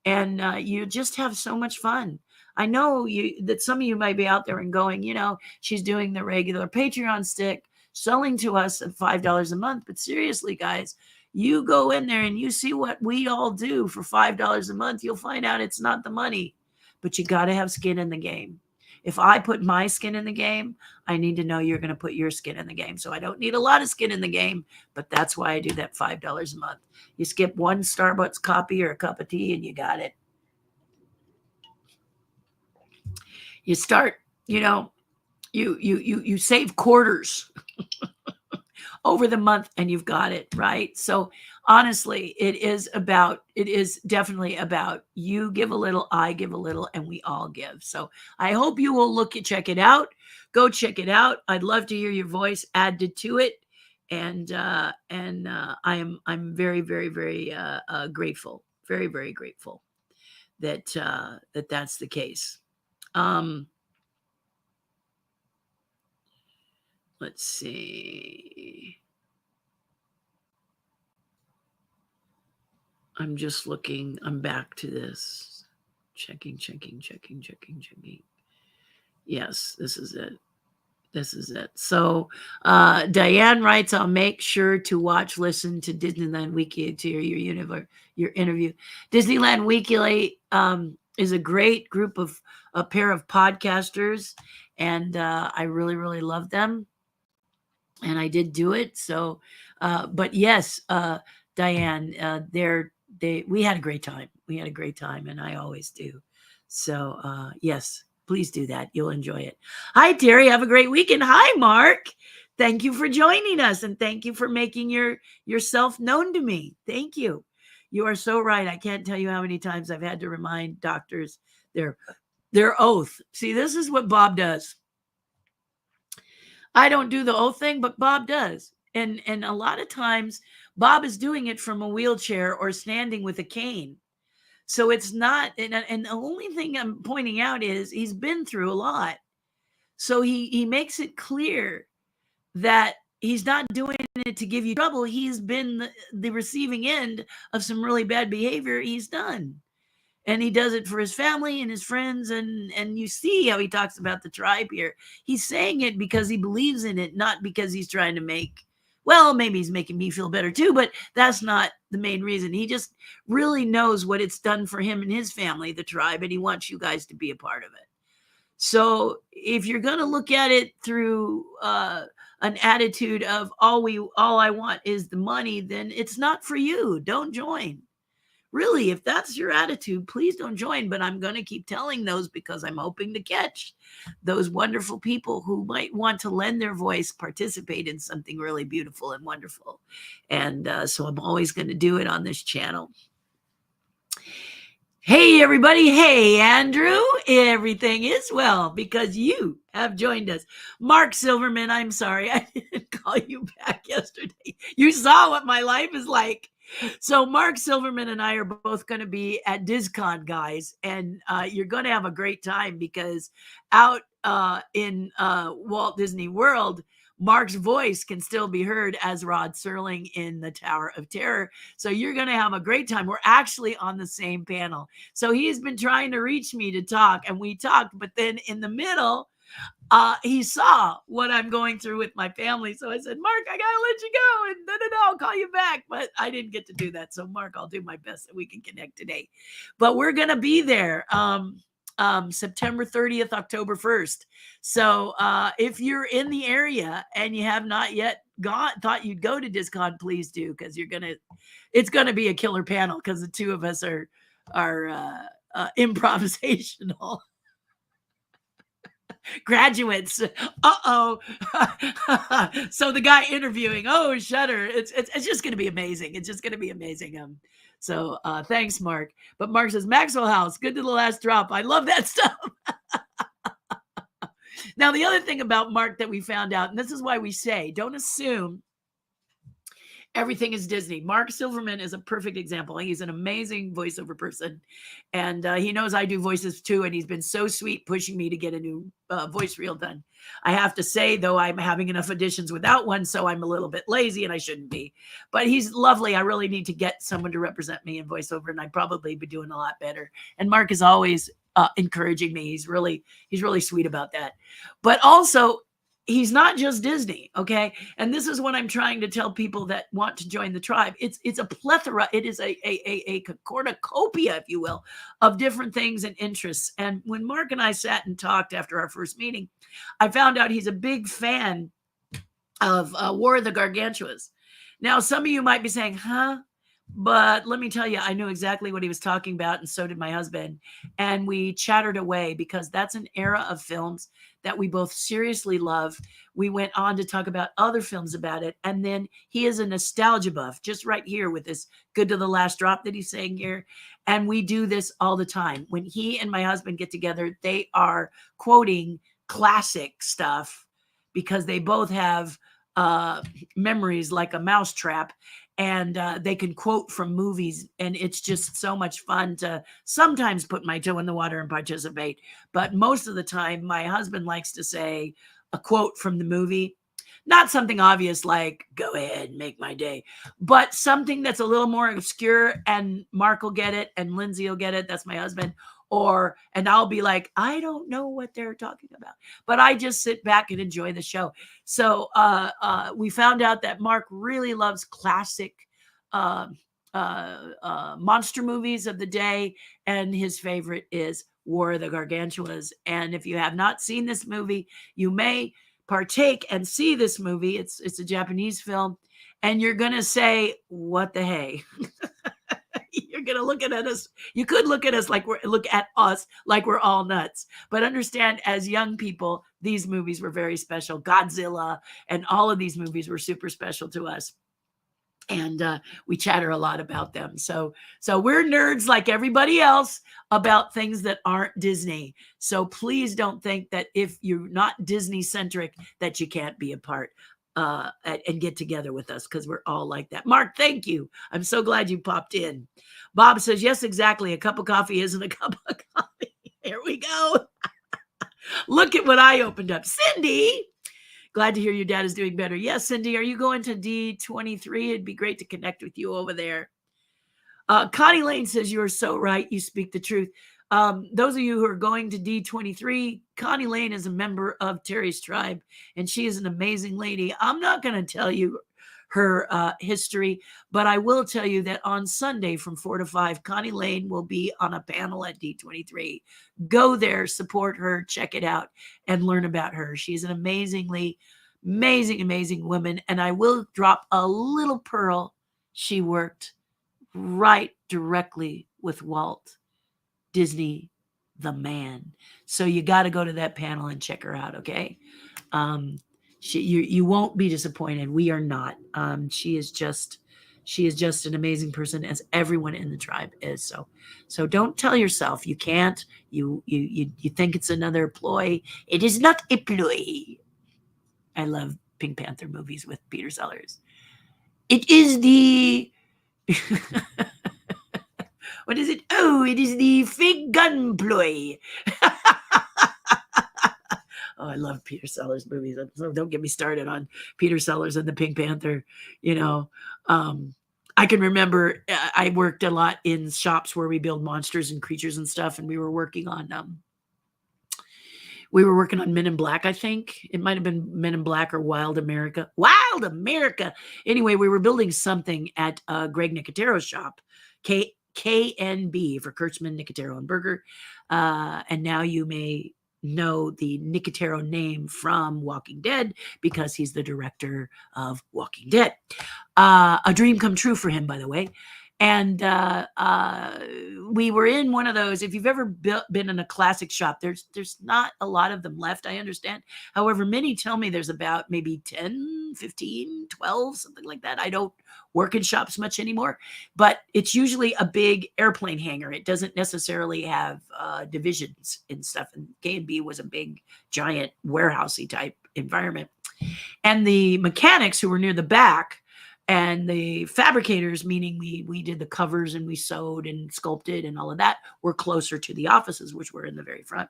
And you just have so much fun. I know that some of you might be out there and going, she's doing the regular Patreon stick, selling to us at $5 a month. But seriously, guys, you go in there and you see what we all do for $5 a month. You'll find out it's not the money, but you got to have skin in the game. If I put my skin in the game, I need to know you're going to put your skin in the game. So I don't need a lot of skin in the game, but that's why I do that $5 a month. You skip one Starbucks coffee or a cup of tea and you got it. You start, you save quarters over the month and you've got it, right? So honestly, it is definitely about you give a little, I give a little, and we all give. So I hope you will check it out. Go check it out. I'd love to hear your voice added to it. And I'm very, very, very grateful, very, very grateful that that's the case. Let's see. I'm just looking. I'm back to this. Checking. Yes, this is it. So Diane writes, I'll make sure to listen to Disneyland Weekly to your interview. Disneyland Weekly is a great group of a pair of podcasters, and I really, really love them. And I did do it. So, but yes, Diane, we had a great time. We had a great time, and I always do. So, yes, please do that. You'll enjoy it. Hi, Terri. Have a great weekend. Hi, Mark. Thank you for joining us, and thank you for making yourself known to me. Thank you. You are so right. I can't tell you how many times I've had to remind doctors their oath. See, this is what Bob does. I don't do the oath thing, but Bob does. And a lot of times Bob is doing it from a wheelchair or standing with a cane. So it's not, and the only thing I'm pointing out is he's been through a lot. So he makes it clear that he's not doing it to give you trouble. He's been the receiving end of some really bad behavior he's done. And he does it for his family and his friends. And you see how he talks about the tribe here. He's saying it because he believes in it, not because he's trying to make, well, maybe he's making me feel better too, but that's not the main reason. He just really knows what it's done for him and his family, the tribe, and he wants you guys to be a part of it. So if you're going to look at it through an attitude of all I want is the money, then it's not for you. Don't join. Really, if that's your attitude, please don't join. But I'm going to keep telling those because I'm hoping to catch those wonderful people who might want to lend their voice, participate in something really beautiful and wonderful. And so I'm always going to do it on this channel. Hey, everybody. Hey, Andrew. Everything is well because you have joined us. Mark Silverman, I'm sorry. I didn't call you back yesterday. You saw what my life is like. So Mark Silverman and I are both going to be at DizCon, guys. And you're going to have a great time because out in Walt Disney World, Mark's voice can still be heard as Rod Serling in the Tower of Terror. So you're going to have a great time. We're actually on the same panel. So he's been trying to reach me to talk, and we talked, but then in the middle, he saw what I'm going through with my family. So I said, Mark, I got to let you go. And no, I'll call you back. But I didn't get to do that. So Mark, I'll do my best that we can connect today. But we're going to be there. September 30th, October 1st. So if you're in the area and you have not yet thought you'd go to DizCon, please do, because it's gonna be a killer panel because the two of us are improvisational graduates. So the guy interviewing, oh, shudder. It's just gonna be amazing. It's just gonna be amazing. So thanks, Mark. But Mark says, Maxwell House, good to the last drop. I love that stuff. Now, the other thing about Mark that we found out, and this is why we say, don't assume everything is Disney. Mark Silverman is a perfect example. He's an amazing voiceover person. And he knows I do voices too. And he's been so sweet pushing me to get a new voice reel done. I have to say, though, I'm having enough auditions without one, so I'm a little bit lazy and I shouldn't be. But he's lovely. I really need to get someone to represent me in voiceover, and I'd probably be doing a lot better. And Mark is always encouraging me. He's really sweet about that. But also, he's not just Disney, okay? And this is what I'm trying to tell people that want to join the tribe. It's a plethora. It is a cornucopia, if you will, of different things and interests. And when Mark and I sat and talked after our first meeting, I found out he's a big fan of War of the Gargantuas. Now, some of you might be saying, huh? But let me tell you, I knew exactly what he was talking about, and so did my husband. And we chattered away because that's an era of films that we both seriously love. We went on to talk about other films about it. And then he is a nostalgia buff, just right here with this good to the last drop that he's saying here. And we do this all the time. When he and my husband get together, they are quoting classic stuff because they both have memories like a mousetrap. And they can quote from movies, and it's just so much fun to sometimes put my toe in the water and participate. But most of the time, my husband likes to say a quote from the movie, not something obvious like, go ahead, make my day, but something that's a little more obscure, and Mark will get it, and Lindsay will get it. That's my husband. And I'll be like, I don't know what they're talking about, but I just sit back and enjoy the show. So we found out that Mark really loves classic monster movies of the day, and his favorite is War of the Gargantuas. And if you have not seen this movie, you may partake and see this movie. It's a Japanese film, and you're gonna say, what the hey? You're going to look at us. You could look at us like we're all nuts. But understand, as young people, these movies were very special. Godzilla and all of these movies were super special to us. And we chatter a lot about them. So we're nerds like everybody else about things that aren't Disney. So please don't think that if you're not Disney centric that you can't be a part. and get together with us, because we're all like that. Mark, thank you. I'm so glad you popped in. Bob says, yes, exactly. A cup of coffee isn't a cup of coffee. Here we go. Look at what I opened up. Cindy, glad to hear your dad is doing better. Yes, Cindy, are you going to D23? It'd be great to connect with you over there. Connie Lane says, you are so right. You speak the truth. Those of you who are going to D23, Connie Lane is a member of Terry's tribe, and she is an amazing lady. I'm not going to tell you her history, but I will tell you that on Sunday from 4 to 5, Connie Lane will be on a panel at D23. Go there, support her, check it out, and learn about her. She's an amazing woman. And I will drop a little pearl. She worked right directly with Walt Disney, the man. So you got to go to that panel and check her out. Okay. You won't be disappointed. We are not. She is just an amazing person, as everyone in the tribe is. So don't tell yourself you can't. You think it's another ploy. It is not a ploy. I love Pink Panther movies with Peter Sellers. It is the what is it? Oh, it is the fake gun ploy. Oh, I love Peter Sellers movies. So don't get me started on Peter Sellers and the Pink Panther. I can remember I worked a lot in shops where we build monsters and creatures and stuff, and we were working on Men in Black. I think it might have been Men in Black or Wild America. Wild America. Anyway, we were building something at Greg Nicotero's shop, KNB for Kurtzman, Nicotero, and Berger. And now you may know the Nicotero name from Walking Dead, because he's the director of Walking Dead. A dream come true for him, by the way. And we were in one of those. If you've ever been in a classic shop, there's not a lot of them left, I understand. However, many tell me there's about maybe 10, 15, 12, something like that. I don't work in shops much anymore, but it's usually a big airplane hangar. It doesn't necessarily have divisions and stuff. And K&B was a big, giant, warehousey type environment. And the mechanics who were near the back, and the fabricators, meaning we did the covers and we sewed and sculpted and all of that, were closer to the offices, which were in the very front.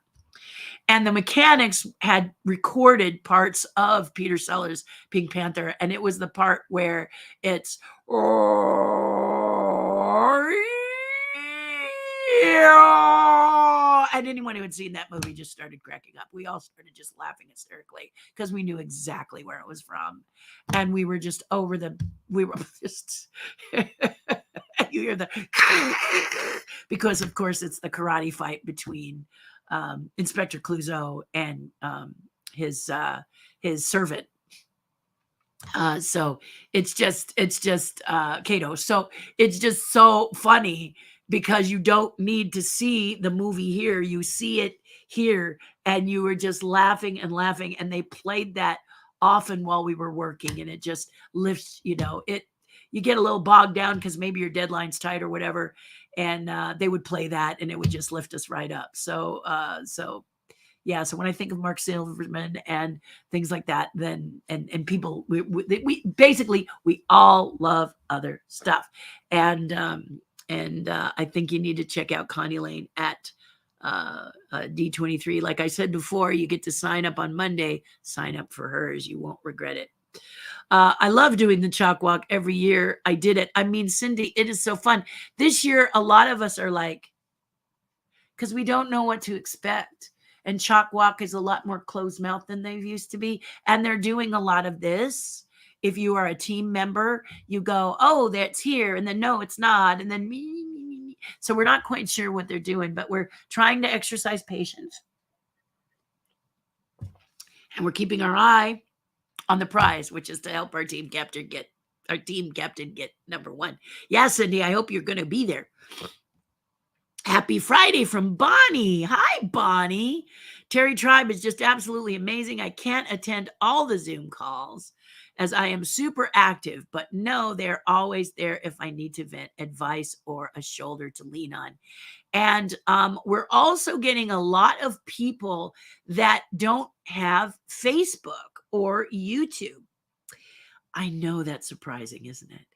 And the mechanics had recorded parts of Peter Sellers' Pink Panther, and it was the part where it's and anyone who had seen that movie just started cracking up. We all started just laughing hysterically because we knew exactly where it was from. And we were just you hear the, because of course it's the karate fight between Inspector Clouseau and his servant. So it's just Kato. So it's just so funny, because you don't need to see the movie here. You see it here, and you were just laughing and laughing. And they played that often while we were working, and it just lifts, you get a little bogged down because maybe your deadline's tight or whatever. And they would play that, and it would just lift us right up. So yeah. So when I think of Mark Silverman and things like that, then and people, we basically all love other stuff, and I think you need to check out Connie Lane at D23. Like I said before, you get to sign up on Monday. Sign up for hers; you won't regret it. I love doing the chalk walk every year. I did it. I mean, Cindy, it is so fun. This year, a lot of us are like, because we don't know what to expect. And Chalk Walk is a lot more closed mouth than they used to be. And they're doing a lot of this. If you are a team member, you go, oh, that's here. And then, no, it's not. And then, me. So we're not quite sure what they're doing, but we're trying to exercise patience. And we're keeping our eye on the prize, which is to help our team captain get number one. Yeah, Cindy, I hope you're going to be there. Happy Friday from Bonnie. Hi, Bonnie. Terry Tribe is just absolutely amazing. I can't attend all the Zoom calls as I am super active, but no, they're always there if I need to vent advice or a shoulder to lean on. And we're also getting a lot of people that don't have Facebook or YouTube. I know that's surprising, isn't it?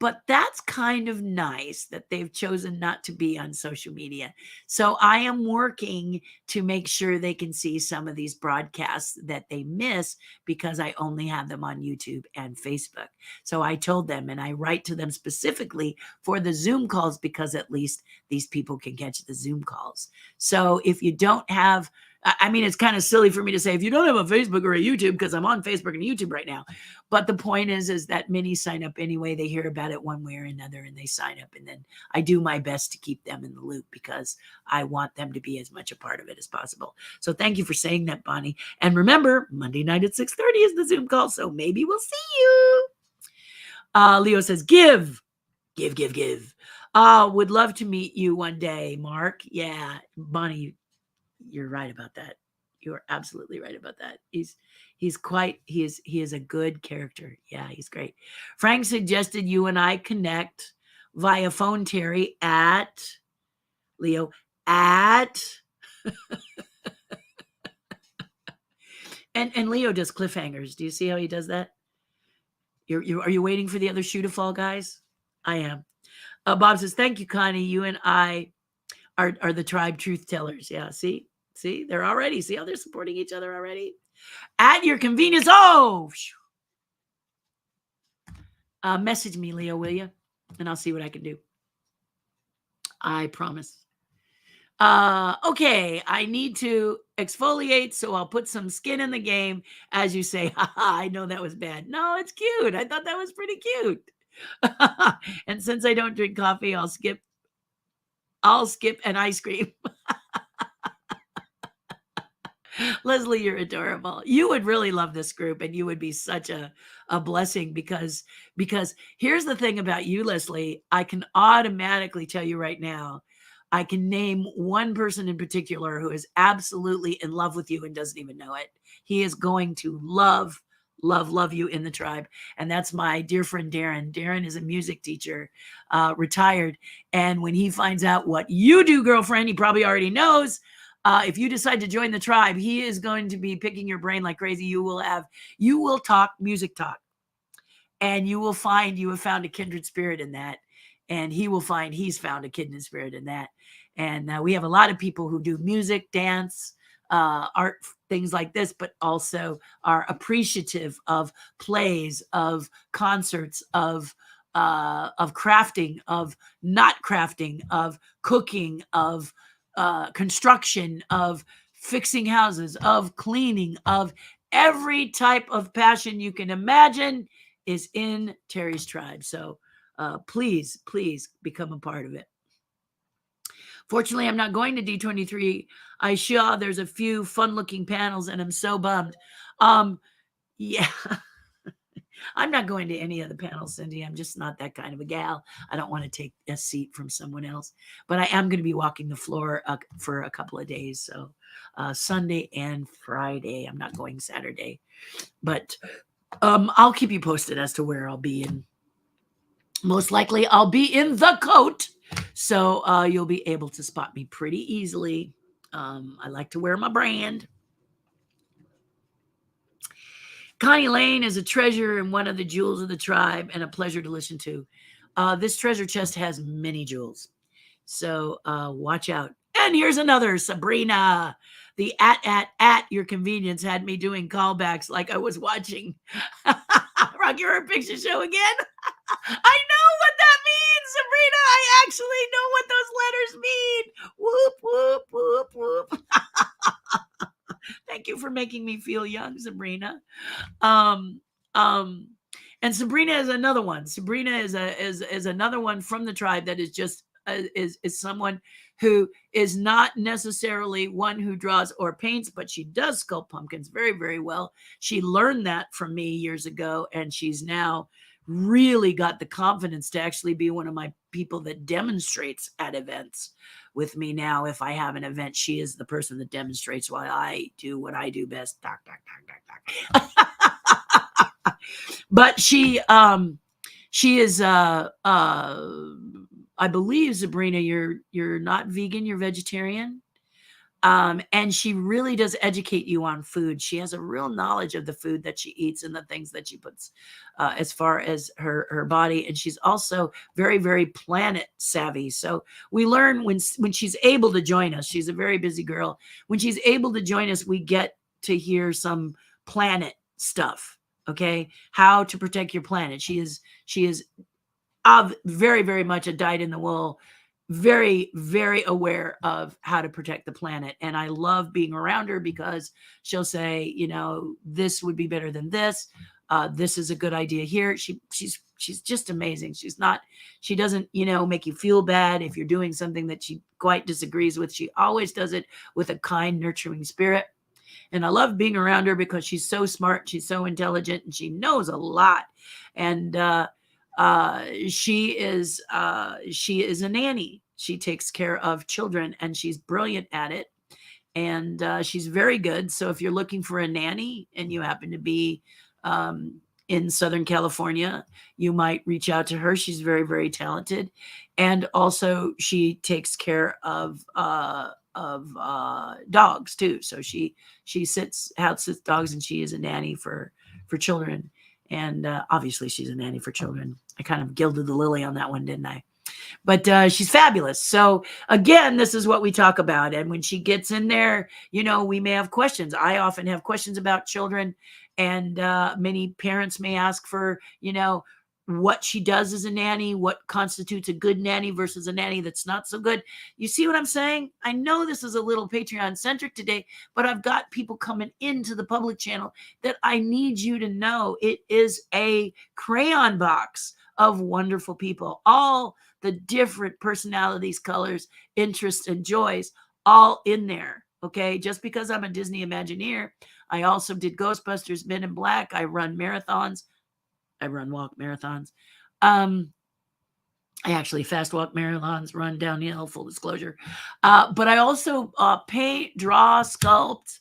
But that's kind of nice that they've chosen not to be on social media. So I am working to make sure they can see some of these broadcasts that they miss because I only have them on YouTube and Facebook. So I told them, and I write to them specifically for the Zoom calls because at least these people can catch the Zoom calls. So if you don't have, I mean, it's kind of silly for me to say if you don't have a Facebook or a YouTube, because I'm on Facebook and YouTube right now. But the point is that many sign up anyway. They hear about it one way or another and they sign up. And then I do my best to keep them in the loop because I want them to be as much a part of it as possible. So thank you for saying that, Bonnie. And remember, Monday night at 6:30 is the Zoom call. So maybe we'll see you. Leo says, give. Would love to meet you one day, Mark. Yeah, Bonnie, you're right about that. You are absolutely right about that. He is a good character. Yeah, he's great. Frank suggested you and I connect via phone, Terry, at Leo at and Leo does cliffhangers. Do you see how he does that? Are you waiting for the other shoe to fall, guys? I am. Bob says, thank you, Connie. You and I are the tribe truth tellers. Yeah, see, they're already. See how they're supporting each other already? At your convenience. Oh, message me, Leo, will you? And I'll see what I can do. I promise. Okay, I need to exfoliate, so I'll put some skin in the game. As you say, haha, I know that was bad. No, it's cute. I thought that was pretty cute. And since I don't drink coffee, I'll skip an ice cream. Leslie, you're adorable. You would really love this group and you would be such a blessing because here's the thing about you, Leslie. I can automatically tell you right now, I can name one person in particular who is absolutely in love with you and doesn't even know it. He is going to love you in the tribe. And that's my dear friend, Darren. Darren is a music teacher, retired. And when he finds out what you do, girlfriend, he probably already knows. If you decide to join the tribe, he is going to be picking your brain like crazy. You will talk music talk, and you will find you have found a kindred spirit in that, and he will find he's found a kindred spirit in that. And we have a lot of people who do music, dance, art, things like this, but also are appreciative of plays, of concerts, of crafting, of not crafting, of cooking, of construction, of fixing houses, of cleaning, of every type of passion you can imagine is in Terry's tribe. So please become a part of it. Fortunately, I'm not going to D23. I saw there's a few fun looking panels and I'm so bummed. Yeah. I'm not going to any of the panels, Cindy. I'm just not that kind of a gal. I don't want to take a seat from someone else. But I am going to be walking the floor for a couple of days. So Sunday and Friday. I'm not going Saturday. But I'll keep you posted as to where I'll be. And most likely I'll be in the coat. So you'll be able to spot me pretty easily. I like to wear my brand. Connie Lane is a treasure and one of the jewels of the tribe and a pleasure to listen to. This treasure chest has many jewels. So watch out. And here's another, Sabrina. The at your convenience had me doing callbacks like I was watching Rocky Horror Picture Show again. I know what that means, Sabrina. I actually know what those letters mean. Whoop, whoop, whoop, whoop. Thank you for making me feel young, Sabrina. And Sabrina is another one. Sabrina is another one from the tribe that is just is someone who is not necessarily one who draws or paints, but she does sculpt pumpkins very, very well. She learned that from me years ago, and she's now really got the confidence to actually be one of my people that demonstrates at events with me now. If I have an event, she is the person that demonstrates while I do what I do best. But she is I believe, Sabrina, you're not vegan, you're vegetarian. And she really does educate you on food. She has a real knowledge of the food that she eats and the things that she puts as far as her body. And she's also very, very planet savvy. So we learn when she's able to join us. She's a very busy girl. When she's able to join us, we get to hear some planet stuff. Okay, how to protect your planet. She is very, very much a dyed in the wool, very, very aware of how to protect the planet. And I love being around her because she'll say, this would be better than this. This is a good idea here. She's just amazing. She doesn't, make you feel bad if you're doing something that she quite disagrees with. She always does it with a kind, nurturing spirit. And I love being around her because she's so smart, she's so intelligent, and she knows a lot. And she is a nanny. She takes care of children, and she's brilliant at it. And she's very good. So if you're looking for a nanny and you happen to be in Southern California, you might reach out to her. She's very, very talented. And also she takes care of dogs too. So she house sits dogs, and she is a nanny for children. And obviously she's a nanny for children. I kind of gilded the lily on that one, didn't I? But she's fabulous. So again, this is what we talk about. And when she gets in there, we may have questions. I often have questions about children, and many parents may ask for, what she does as a nanny, what constitutes a good nanny versus a nanny that's not so good. You see what I'm saying? I know this is a little Patreon centric today, but I've got people coming into the public channel that I need you to know it is a crayon box of wonderful people, all the different personalities, colors, interests, and joys, all in there. Okay. Just because I'm a Disney Imagineer, I also did Ghostbusters, Men in Black. I run marathons. I walk marathons. I actually fast walk marathons, run downhill, full disclosure. But I also paint, draw, sculpt,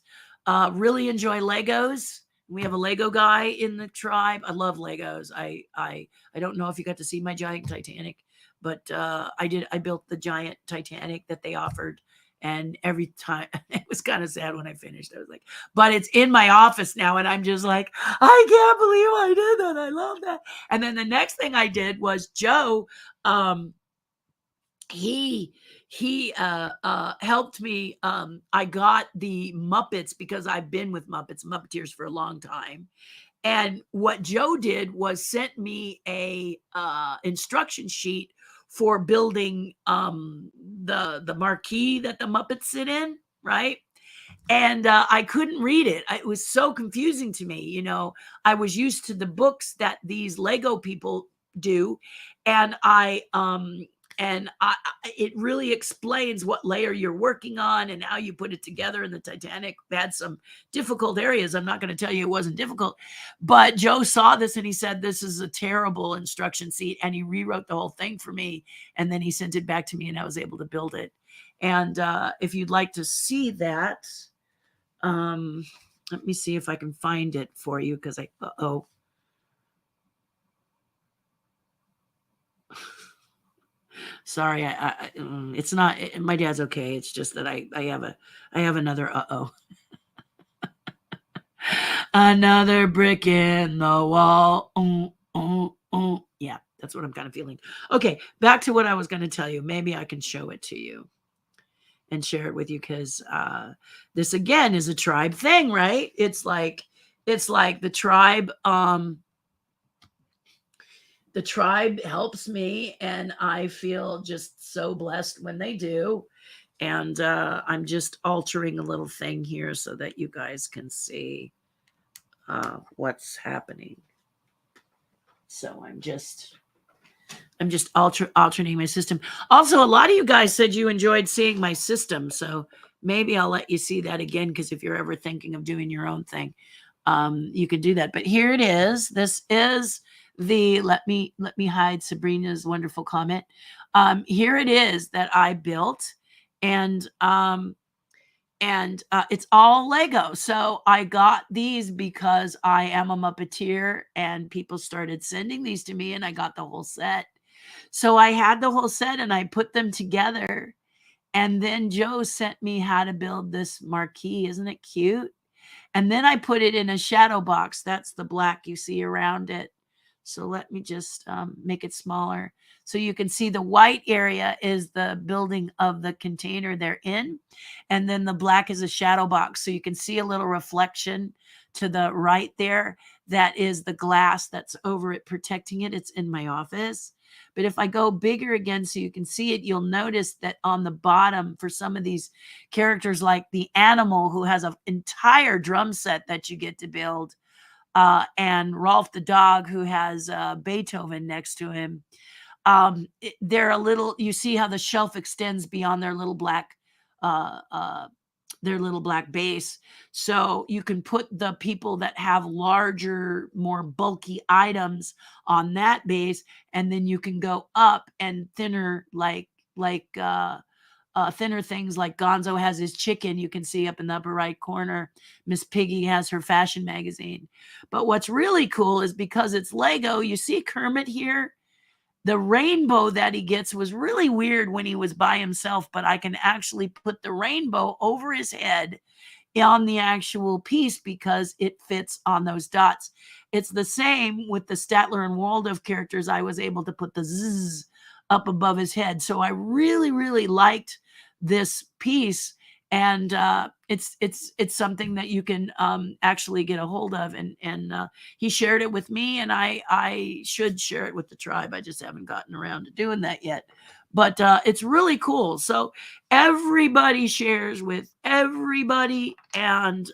really enjoy Legos. We have a Lego guy in the tribe. I love Legos. I don't know if you got to see my giant Titanic, but I did. I built the giant Titanic that they offered. And every time, it was kind of sad when I finished. I was like, but it's in my office now. And I'm just like, I can't believe I did that. I love that. And then the next thing I did was Joe, he helped me. I got the Muppets because I've been with Muppeteers for a long time. And what Joe did was sent me a instruction sheet for building the marquee that the Muppets sit in, right? And I couldn't read it. It was so confusing to me. I was used to the books that these Lego people do, and it really explains what layer you're working on and how you put it together. And the Titanic had some difficult areas. I'm not going to tell you it wasn't difficult, but Joe saw this and he said, this is a terrible instruction sheet. And he rewrote the whole thing for me. And then he sent it back to me and I was able to build it. And if you'd like to see that, let me see if I can find it for you. Cause sorry, it's not. My dad's okay. It's just that I have another another brick in the wall. Yeah, that's what I'm kind of feeling. Okay, back to what I was going to tell you. Maybe I can show it to you and share it with you because this again is a tribe thing, right? It's like the tribe. The tribe helps me, and I feel just so blessed when they do. And I'm just altering a little thing here so that you guys can see what's happening. So I'm just alternating my system. Also, a lot of you guys said you enjoyed seeing my system, so maybe I'll let you see that again, because if you're ever thinking of doing your own thing, you can do that. But here it is. This is let me hide Sabrina's wonderful comment. Here it is that I built, and it's all Lego. So I got these because I am a Muppeteer, and people started sending these to me, and I got the whole set. So I had the whole set, and I put them together, And then Joe sent me how to build this marquee. Isn't it cute? And then I put it in a shadow box. That's the black you see around it. So let me just make it smaller. So you can see the white area is the building of the container they're in. And then the black is a shadow box. So you can see a little reflection to the right there. That is the glass that's over it protecting it. It's in my office. But if I go bigger again so you can see it, you'll notice that on the bottom for some of these characters, like the animal who has an entire drum set that you get to build, and Rolf the dog who has Beethoven next to him. They're a little, you see how the shelf extends beyond uh, uh, their little black base. So you can put the people that have larger, more bulky items on that base, and then you can go up and thinner, thinner things like Gonzo has his chicken, you can see up in the upper right corner. Miss Piggy has her fashion magazine. But what's really cool is because it's Lego, you see Kermit here? The rainbow that he gets was really weird when he was by himself, but I can actually put the rainbow over his head on the actual piece because it fits on those dots. It's the same with the Statler and Waldorf characters. I was able to put the zzz up above his head. So I really, really liked this piece. And it's something that you can actually get a hold of. And he shared it with me, and I should share it with the tribe. I just haven't gotten around to doing that yet. But it's really cool. So everybody shares with everybody, and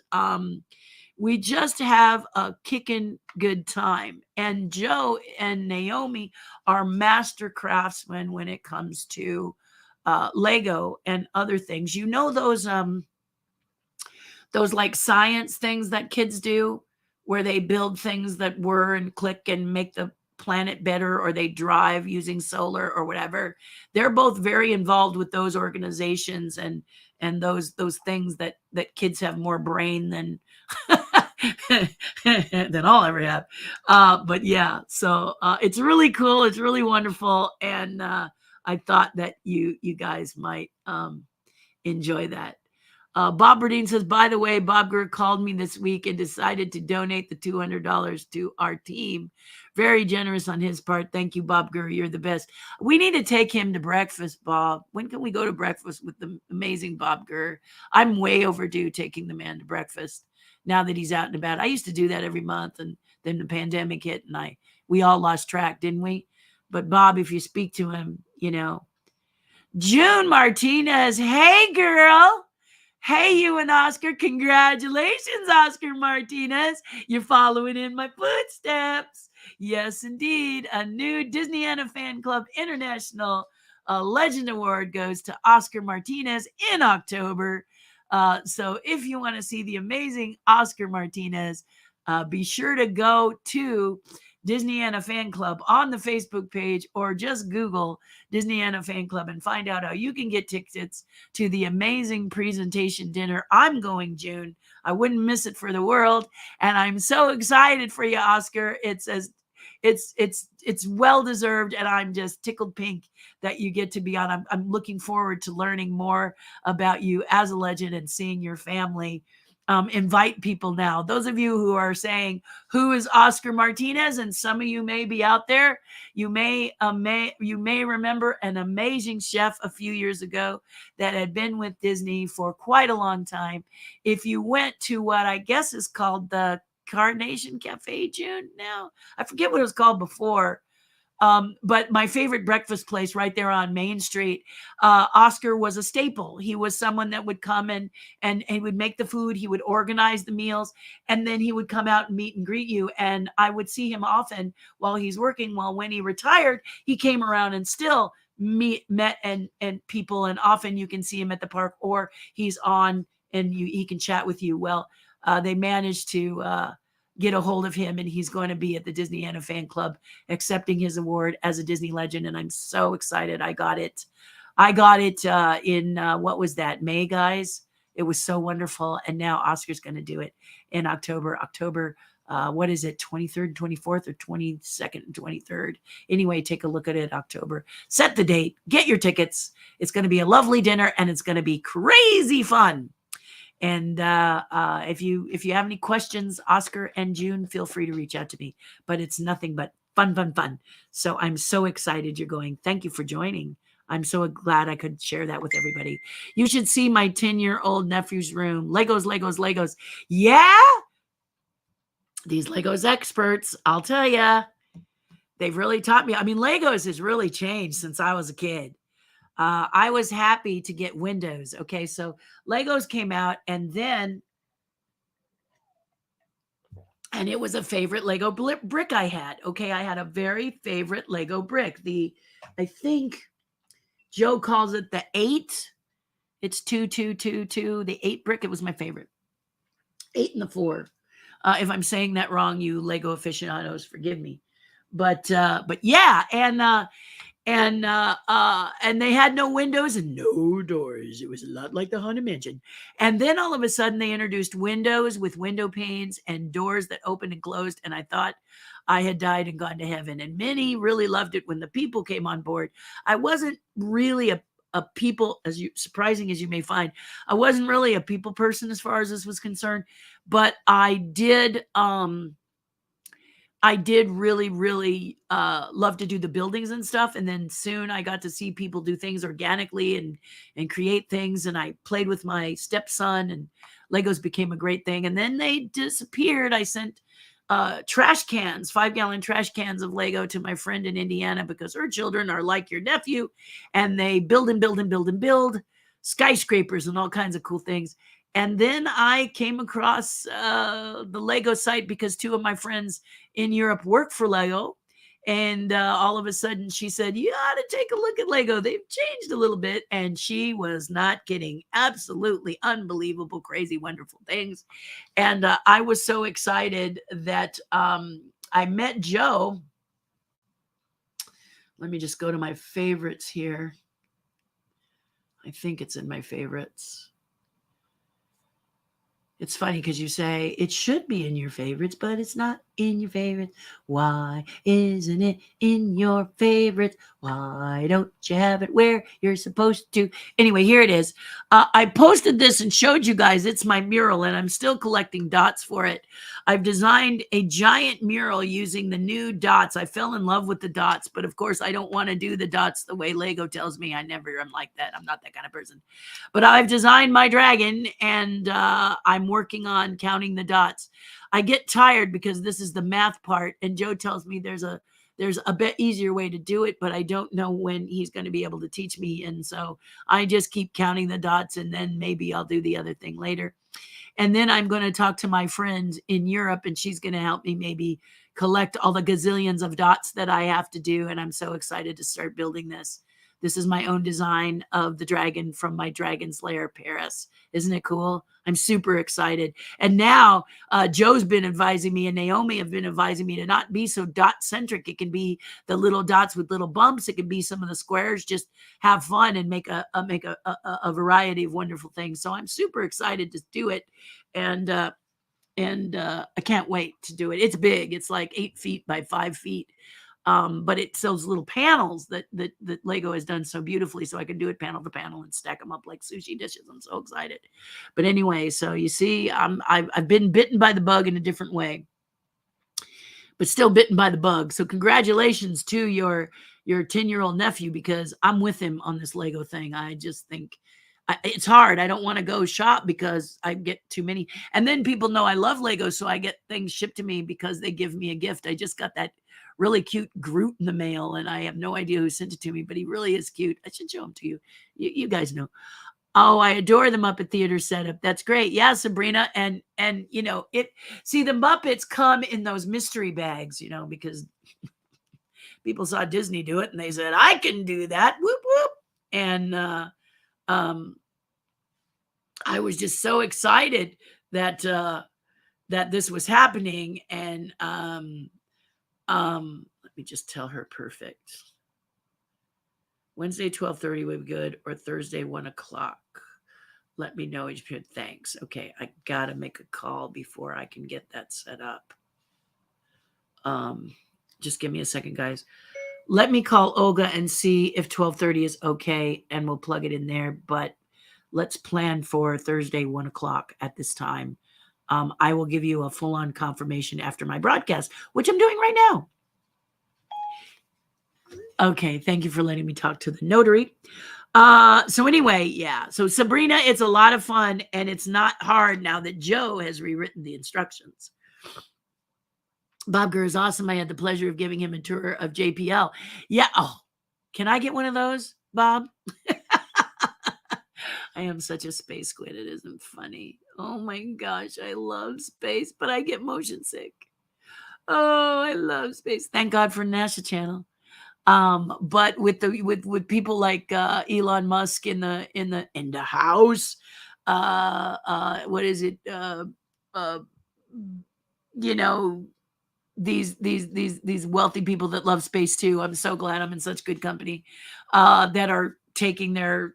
we just have a kicking good time. And Joe and Naomi are master craftsmen when it comes to Lego and other things. You know those like science things that kids do where they build things that whir and click and make the planet better, or they drive using solar or whatever. They're both very involved with those organizations and those things that kids have more brain than than I'll ever have. But yeah, so it's really cool. It's really wonderful, and I thought that you guys might enjoy that. Bob Burdine says, by the way, Bob Gurr called me this week and decided to donate the $200 to our team. Very generous on his part. Thank you, Bob Gurr. You're the best. We need to take him to breakfast, Bob. When can we go to breakfast with the amazing Bob Gurr? I'm way overdue taking the man to breakfast now that he's out and about. I used to do that every month, and then the pandemic hit, and we all lost track, didn't we? But Bob, if you speak to him, June Martinez, hey, girl. Hey, you and Oscar. Congratulations, Oscar Martinez. You're following in my footsteps. Yes, indeed. A new Disneyana Fan Club International Legend Award goes to Oscar Martinez in October. So if you want to see the amazing Oscar Martinez, be sure to go to Disneyana Fan Club on the Facebook page, or just Google Disneyana Fan Club and find out how you can get tickets to the amazing presentation dinner. I'm going June. I wouldn't miss it for the world. And I'm so excited for you, Oscar. It's well deserved, and I'm just tickled pink that you get to be on. I'm looking forward to learning more about you as a legend and seeing your family. Invite people now. Those of you who are saying, who is Oscar Martinez? And some of you may be out there. You may remember an amazing chef a few years ago that had been with Disney for quite a long time. If you went to what I guess is called the Carnation Cafe, June now, I forget what it was called before. But my favorite breakfast place right there on Main Street, Oscar was a staple. He was someone that would come and he would make the food. He would organize the meals, and then he would come out and meet and greet you. And I would see him often while he's working. Well, when he retired, he came around and still met and people. And often you can see him at the park, or he's on and he can chat with you. Well, they managed to get a hold of him, and he's going to be at the Disneyana Fan Club accepting his award as a Disney legend. And I'm so excited. I got it in what was that, May, guys? It was so wonderful. And now Oscar's going to do it in October what is it, 23rd and 24th or 22nd and 23rd? Anyway, take a look at it, October. Set the date, get your tickets. It's going to be a lovely dinner and it's going to be crazy fun. And if you have any questions, Oscar and June, feel free to reach out to me. But it's nothing but fun, fun, fun. So I'm so excited you're going. Thank you for joining. I'm so glad I could share that with everybody. You should see my 10-year-old nephew's room. Legos, Legos, Legos. Yeah? These Legos experts, I'll tell you, they've really taught me. I mean, Legos has really changed since I was a kid. I was happy to get Windows. Okay, so Legos came out, and it was a favorite Lego brick I had. Okay, I had a very favorite Lego brick. I think Joe calls it the 8. It's 2, 2, 2, 2. The 8 brick. It was my favorite. 8 and the 4. If I'm saying that wrong, you Lego aficionados, forgive me. But yeah, and they had no windows and no doors. It was a lot like the Haunted Mansion. And then all of a sudden they introduced windows with window panes and doors that opened and closed. And I thought I had died and gone to heaven. And many really loved it when the people came on board. I wasn't really a people, surprising as you may find, I wasn't really a people person as far as this was concerned, but I did really, really love to do the buildings and stuff. And then soon I got to see people do things organically and create things. And I played with my stepson, and Legos became a great thing. And then they disappeared. I sent trash cans, 5-gallon trash cans of Lego to my friend in Indiana because her children are like your nephew, and they build and build and build and build skyscrapers and all kinds of cool things. And then I came across the Lego site because 2 of my friends in Europe work for Lego. And all of a sudden she said, you ought to take a look at Lego. They've changed a little bit. And she was not kidding. Absolutely unbelievable, crazy, wonderful things. And I was so excited that I met Joe. Let me just go to my favorites here. I think it's in my favorites. It's funny because you say it should be in your favorites, but it's not in your favorites. Why isn't it in your favorites? Why don't you have it where you're supposed to? Anyway, here it is. I posted this and showed you guys. It's my mural, and I'm still collecting dots for it. I've designed a giant mural using the new dots. I fell in love with the dots, but of course, I don't want to do the dots the way Lego tells me. I never am like that. I'm not that kind of person. But I've designed my dragon, and I'm working on counting the dots. I get tired because this is the math part, and Joe tells me there's a bit easier way to do it, but I don't know when he's going to be able to teach me. And so I just keep counting the dots, and then maybe I'll do the other thing later. And then I'm going to talk to my friend in Europe, and she's going to help me maybe collect all the gazillions of dots that I have to do. And I'm so excited to start building this. This is my own design of the dragon from my Dragon's Lair, Paris. Isn't it cool? I'm super excited. And now Joe's been advising me, and Naomi have been advising me to not be so dot centric. It can be the little dots with little bumps. It can be some of the squares. Just have fun and make a variety of wonderful things. So I'm super excited to do it. And I can't wait to do it. It's big. It's like 8 feet by 5 feet. But it's those little panels that Lego has done so beautifully, so I can do it panel to panel and stack them up like sushi dishes. I'm so excited. But anyway, so you see, I've been bitten by the bug in a different way, but still bitten by the bug. So congratulations to your 10-year-old nephew, because I'm with him on this Lego thing. I just think it's hard. I don't want to go shop because I get too many. And then people know I love Lego, so I get things shipped to me because they give me a gift. I just got that really cute Groot in the mail, and I have no idea who sent it to me, but he really is cute. I should show him to you. You guys know. Oh, I adore the Muppet Theater setup. That's great. Yeah, Sabrina. And you know, the Muppets come in those mystery bags, because people saw Disney do it and they said, I can do that. Whoop, whoop. And I was just so excited that this was happening. And let me just tell her perfect. Wednesday, 12:30 would be good, or Thursday, 1 o'clock. Let me know. Thanks. Okay, I got to make a call before I can get that set up. Just give me a second, guys. Let me call Olga and see if 12:30 is okay, and we'll plug it in there. But let's plan for Thursday, 1 o'clock at this time. I will give you a full-on confirmation after my broadcast, which I'm doing right now. Okay, thank you for letting me talk to the notary. So anyway, yeah. So Sabrina, it's a lot of fun, and it's not hard now that Joe has rewritten the instructions. Bob Gurr is awesome. I had the pleasure of giving him a tour of JPL. Yeah. Oh, can I get one of those, Bob? I am such a space squid. It isn't funny. Oh my gosh, I love space, but I get motion sick. Oh, I love space. Thank God for NASA Channel. But with people like Elon Musk in the house, what is it? You know, these wealthy people that love space too. I'm so glad I'm in such good company that are taking their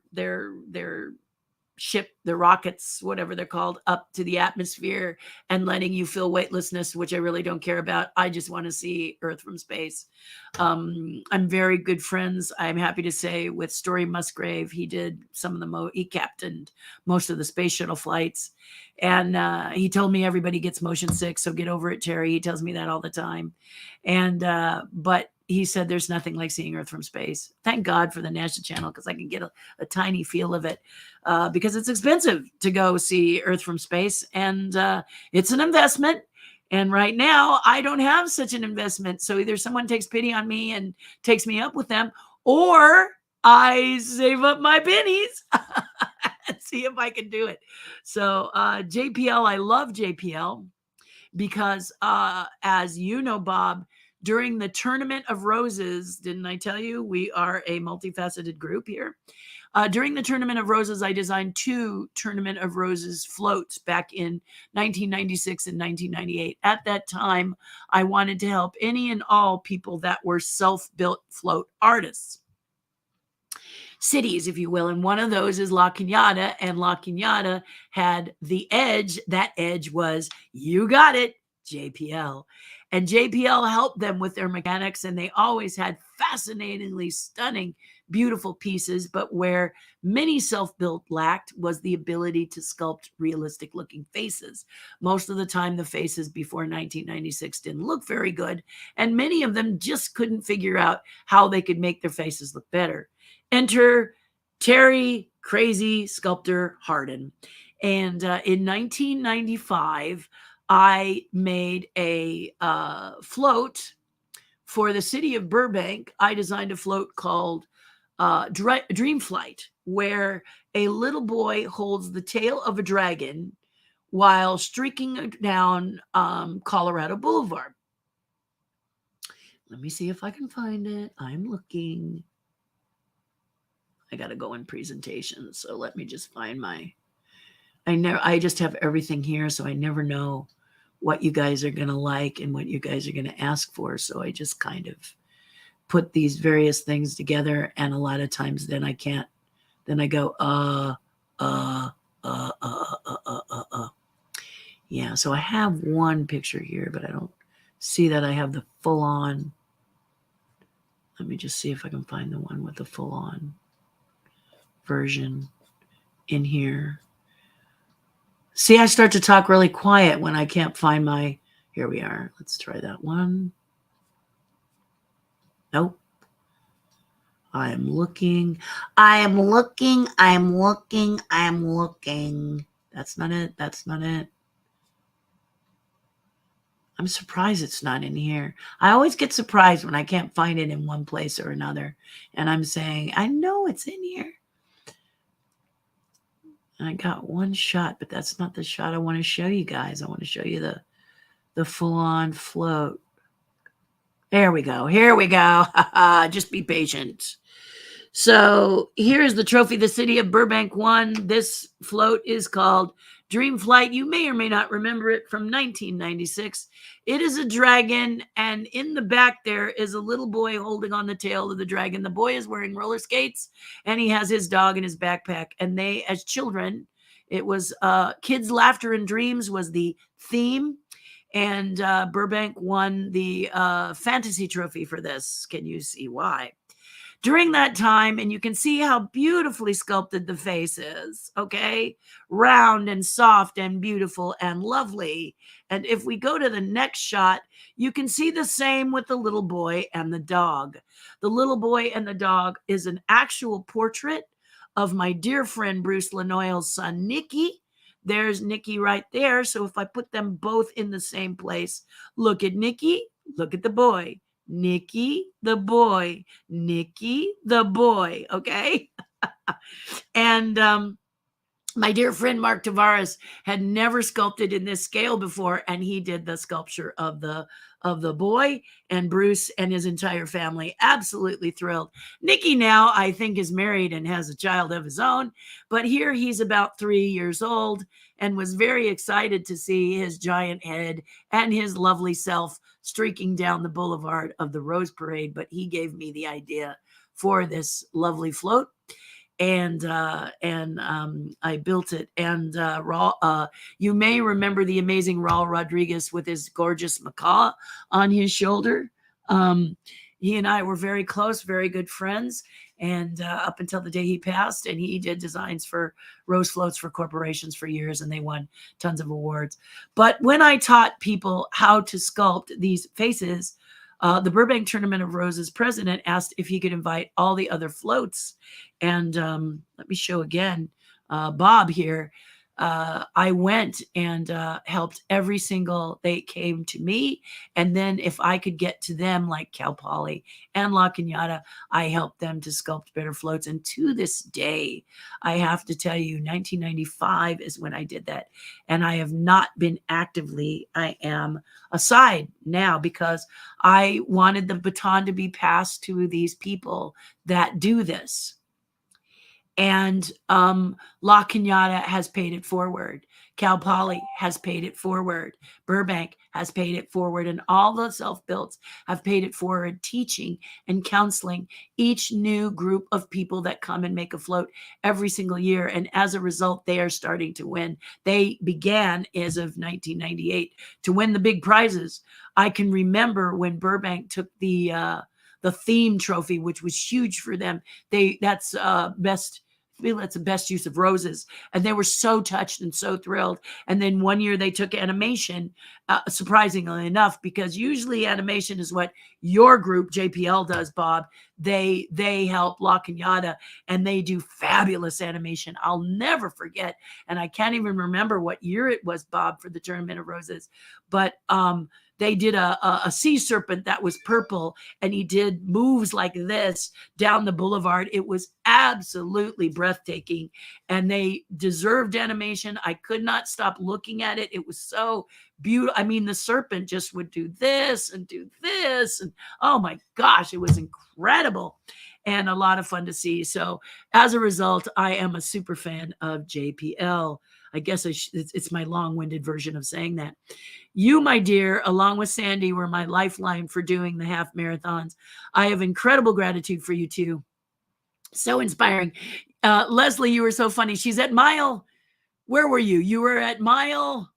ship, the rockets, whatever they're called, up to the atmosphere and letting you feel weightlessness, which I really don't care about. I just want to see Earth from space. I'm very good friends, I'm happy to say, with Story Musgrave. He did some of the he captained most of the space shuttle flights. And he told me everybody gets motion sick, so get over it, Terry. He tells me that all the time. And but he said there's nothing like seeing Earth from space. Thank God for the NASA Channel, because I can get a tiny feel of it, because it's expensive to go see Earth from space, and it's an investment. And right now, I don't have such an investment. So either someone takes pity on me and takes me up with them, or I save up my pennies and see if I can do it. So JPL, I love JPL because, as you know, Bob, during the Tournament of Roses, didn't I tell you we are a multifaceted group here? During the Tournament of Roses, I designed 2 Tournament of Roses floats back in 1996 and 1998. At that time, I wanted to help any and all people that were self-built float artists. Cities, if you will. And one of those is La Cañada, and La Cañada had the edge. That edge was, you got it, JPL. And JPL helped them with their mechanics, and they always had fascinatingly stunning, beautiful pieces. But where many self-built lacked was the ability to sculpt realistic looking faces. Most of the time, the faces before 1996 didn't look very good, and many of them just couldn't figure out how they could make their faces look better. Enter TERRI Crazy Sculptor Hardin. And in 1995, I made a float for the city of Burbank. I designed a float called Dream Flight, where a little boy holds the tail of a dragon while streaking down Colorado Boulevard. Let me see if I can find it. I'm looking. I got to go in presentations. So let me just find I just have everything here. So I never know what you guys are going to like and what you guys are going to ask for. So I just kind of put these various things together. And a lot of times then I go, yeah. So I have one picture here, but I don't see that I have the full on. Let me just see if I can find the one with the full on version in here. See, I start to talk really quiet when I can't find here we are. Let's try that one. Nope. I'm looking. That's not it. I'm surprised it's not in here. I always get surprised when I can't find it in one place or another. And I'm saying, I know it's in here. And I got one shot, but that's not the shot I want to show you guys. I want to show you the full-on float. There we go. Here we go. Just be patient. So here's the trophy the city of Burbank won. This float is called Dream Flight. You may or may not remember it from 1996. It is a dragon, and in the back there is a little boy holding on the tail of the dragon. The boy is wearing roller skates, and he has his dog in his backpack. And they, as children, it was kids' laughter and dreams was the theme. And Burbank won the fantasy trophy for this. Can you see why? During that time, and you can see how beautifully sculpted the face is, okay? Round and soft and beautiful and lovely. And if we go to the next shot, you can see the same with the little boy and the dog. The little boy and the dog is an actual portrait of my dear friend Bruce Lanoyle's son, Nicky. There's Nicky right there. So if I put them both in the same place, look at Nicky, look at the boy. Nicky the boy, Nicky the boy, okay? And my dear friend Mark Tavares had never sculpted in this scale before, and he did the sculpture of the boy, and Bruce and his entire family absolutely thrilled. Nicky now, I think, is married and has a child of his own, but here he's about 3 years old and was very excited to see his giant head and his lovely self streaking down the boulevard of the Rose Parade. But he gave me the idea for this lovely float, and I built it. And you may remember the amazing Raul Rodriguez with his gorgeous macaw on his shoulder. He and I were very close, very good friends, and up until the day he passed. And he did designs for rose floats for corporations for years, and they won tons of awards. But when I taught people how to sculpt these faces, the Burbank Tournament of Roses president asked if he could invite all the other floats. And let me show again, Bob here. I went and helped every single, they came to me. And then if I could get to them, like Cal Poly and La Cañada, I helped them to sculpt better floats. And to this day, I have to tell you, 1995 is when I did that. And I have not been actively, I am aside now because I wanted the baton to be passed to these people that do this. And La Cañada has paid it forward. Cal Poly has paid it forward. Burbank has paid it forward. And all the self-builts have paid it forward, teaching and counseling each new group of people that come and make a float every single year. And as a result, they are starting to win. They began as of 1998 to win the big prizes. I can remember when Burbank took the theme trophy, which was huge for them. That's the best use of roses. And they were so touched and so thrilled. And then one year they took animation, surprisingly enough, because usually animation is what your group, JPL, does, Bob. They help La Cañada, and they do fabulous animation. I'll never forget. And I can't even remember what year it was, Bob, for the Tournament of Roses. But they did a sea serpent that was purple, and he did moves like this down the boulevard. It was absolutely breathtaking, and they deserved animation. I could not stop looking at it. It was so beautiful. I mean, the serpent just would do this and do this, and oh my gosh, it was incredible and a lot of fun to see. So as a result, I am a super fan of JPL. I guess it's my long-winded version of saying that. You, my dear, along with Sandy, were my lifeline for doing the half marathons. I have incredible gratitude for you too. So inspiring. Leslie, you were so funny. She's at mile, where were you? You were at mile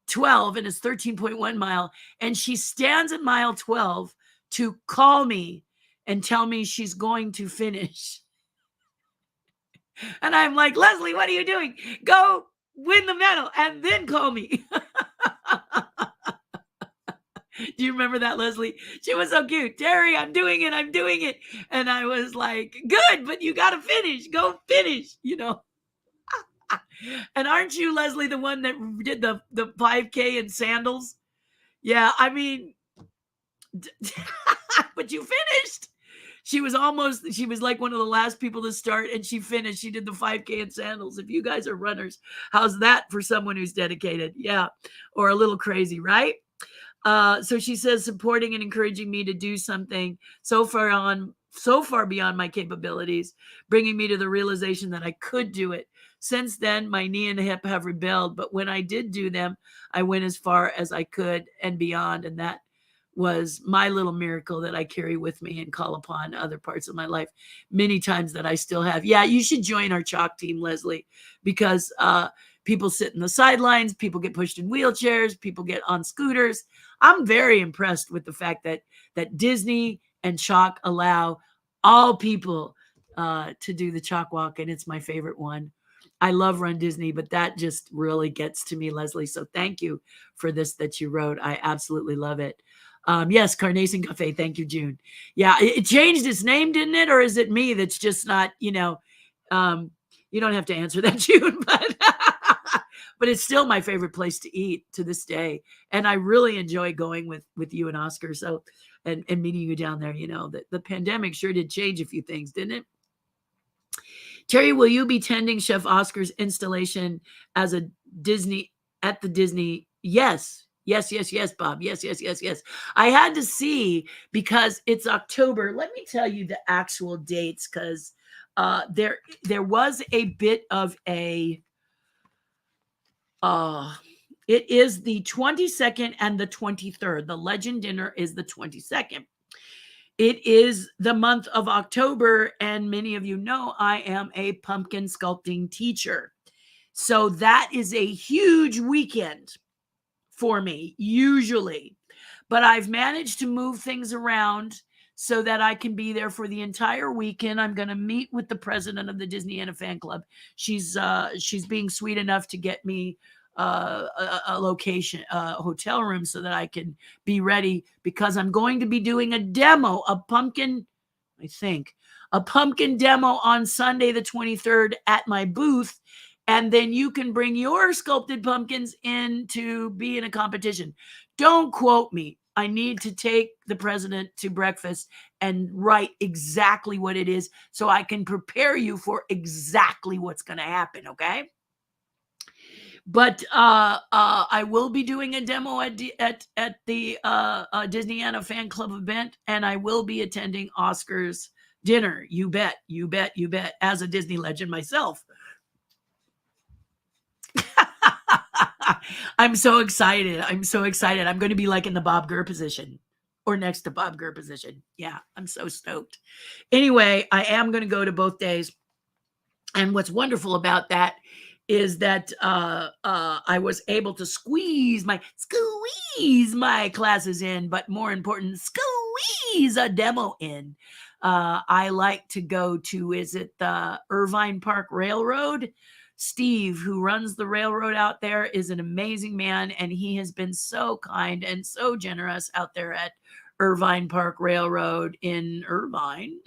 12, and it's 13.1 mile. And she stands at mile 12 to call me and tell me she's going to finish. And I'm like, Leslie, what are you doing? Go win the medal and then call me. Do you remember that, Leslie? She was so cute. Terry, I'm doing it. I'm doing it. And I was like, good, but you got to finish. Go finish, you know. And aren't you, Leslie, the one that did the 5K in sandals? Yeah, I mean, but you finished. She was like one of the last people to start, and she finished. She did the 5K in sandals. If you guys are runners, how's that for someone who's dedicated? Yeah, or a little crazy, right? So she says, supporting and encouraging me to do something so far beyond my capabilities, bringing me to the realization that I could do it. Since then, my knee and hip have rebelled, but when I did do them, I went as far as I could and beyond, and that was my little miracle that I carry with me and call upon other parts of my life many times that I still have. Yeah, you should join our chalk team, Leslie, because people sit in the sidelines, people get pushed in wheelchairs, people get on scooters. I'm very impressed with the fact that Disney and chalk allow all people to do the chalk walk, and it's my favorite one. I love Run Disney, but that just really gets to me, Leslie. So thank you for this that you wrote. I absolutely love it. Yes, Carnation Cafe. Thank you, June. Yeah, it changed its name, didn't it? Or is it me that's just not, you don't have to answer that, June, but it's still my favorite place to eat to this day. And I really enjoy going with you and Oscar. So, and meeting you down there, the pandemic sure did change a few things, didn't it? Terry, will you be tending Chef Oscar's installation as a Disney at the Disney? Yes. Yes, yes, yes, Bob. Yes, yes, yes, yes. I had to see because it's October. Let me tell you the actual dates because there was a bit of a it is the 22nd and the 23rd. The Legend Dinner is the 22nd. It is the month of October, and many of you know I am a pumpkin sculpting teacher. So that is a huge weekend for me, usually. But I've managed to move things around so that I can be there for the entire weekend. I'm going to meet with the president of the Disney Fan Club. She's being sweet enough to get me a location, a hotel room, so that I can be ready because I'm going to be doing a demo, a pumpkin demo on Sunday the 23rd at my booth. And then you can bring your sculpted pumpkins in to be in a competition. Don't quote me. I need to take the president to breakfast and write exactly what it is so I can prepare you for exactly what's going to happen, okay? But I will be doing a demo at the Disneyana Fan Club event, and I will be attending Oscar's dinner. You bet, you bet, you bet, as a Disney legend myself. I'm so excited. I'm so excited. I'm going to be like in the Bob Gurr position or next to Bob Gurr position. Yeah, I'm so stoked. Anyway, I am going to go to both days. And what's wonderful about that is that I was able to squeeze my classes in, but more important, squeeze a demo in. I like to go to, is it the Irvine Park Railroad? Steve, who runs the railroad out there, is an amazing man, and he has been so kind and so generous out there at Irvine Park Railroad in Irvine.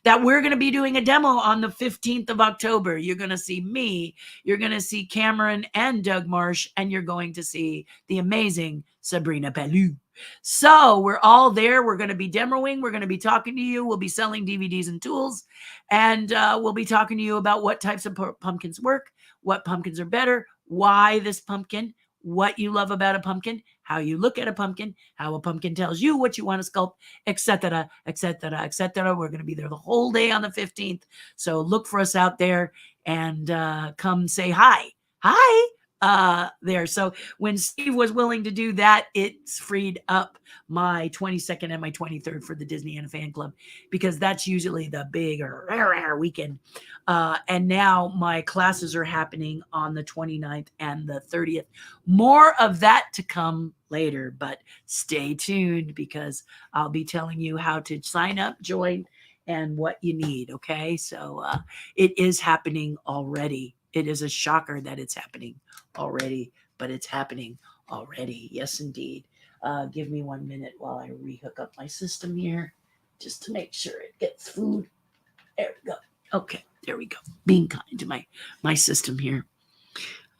That we're going to be doing a demo on the 15th of October. You're going to see me, you're going to see Cameron and Doug Marsh, and you're going to see the amazing Sabrina Pellew. So we're all there. We're going to be demoing. We're going to be talking to you. We'll be selling DVDs and tools, and we'll be talking to you about what types of pumpkins work, what pumpkins are better, why this pumpkin, what you love about a pumpkin, how you look at a pumpkin, how a pumpkin tells you what you want to sculpt, etc., etc., etc. We're going to be there the whole day on the 15th. So look for us out there and come say hi. Hi. There. So when Steve was willing to do that, it's freed up my 22nd and my 23rd for the Disney Fan Club, because that's usually the bigger weekend. And now my classes are happening on the 29th and the 30th. More of that to come later, but stay tuned because I'll be telling you how to sign up, join, and what you need. Okay. So it is happening already. It is a shocker that it's happening already, but it's happening already. Yes, indeed. Give me 1 minute while I rehook up my system here just to make sure it gets food. There we go. Okay, there we go. Being kind to my system here.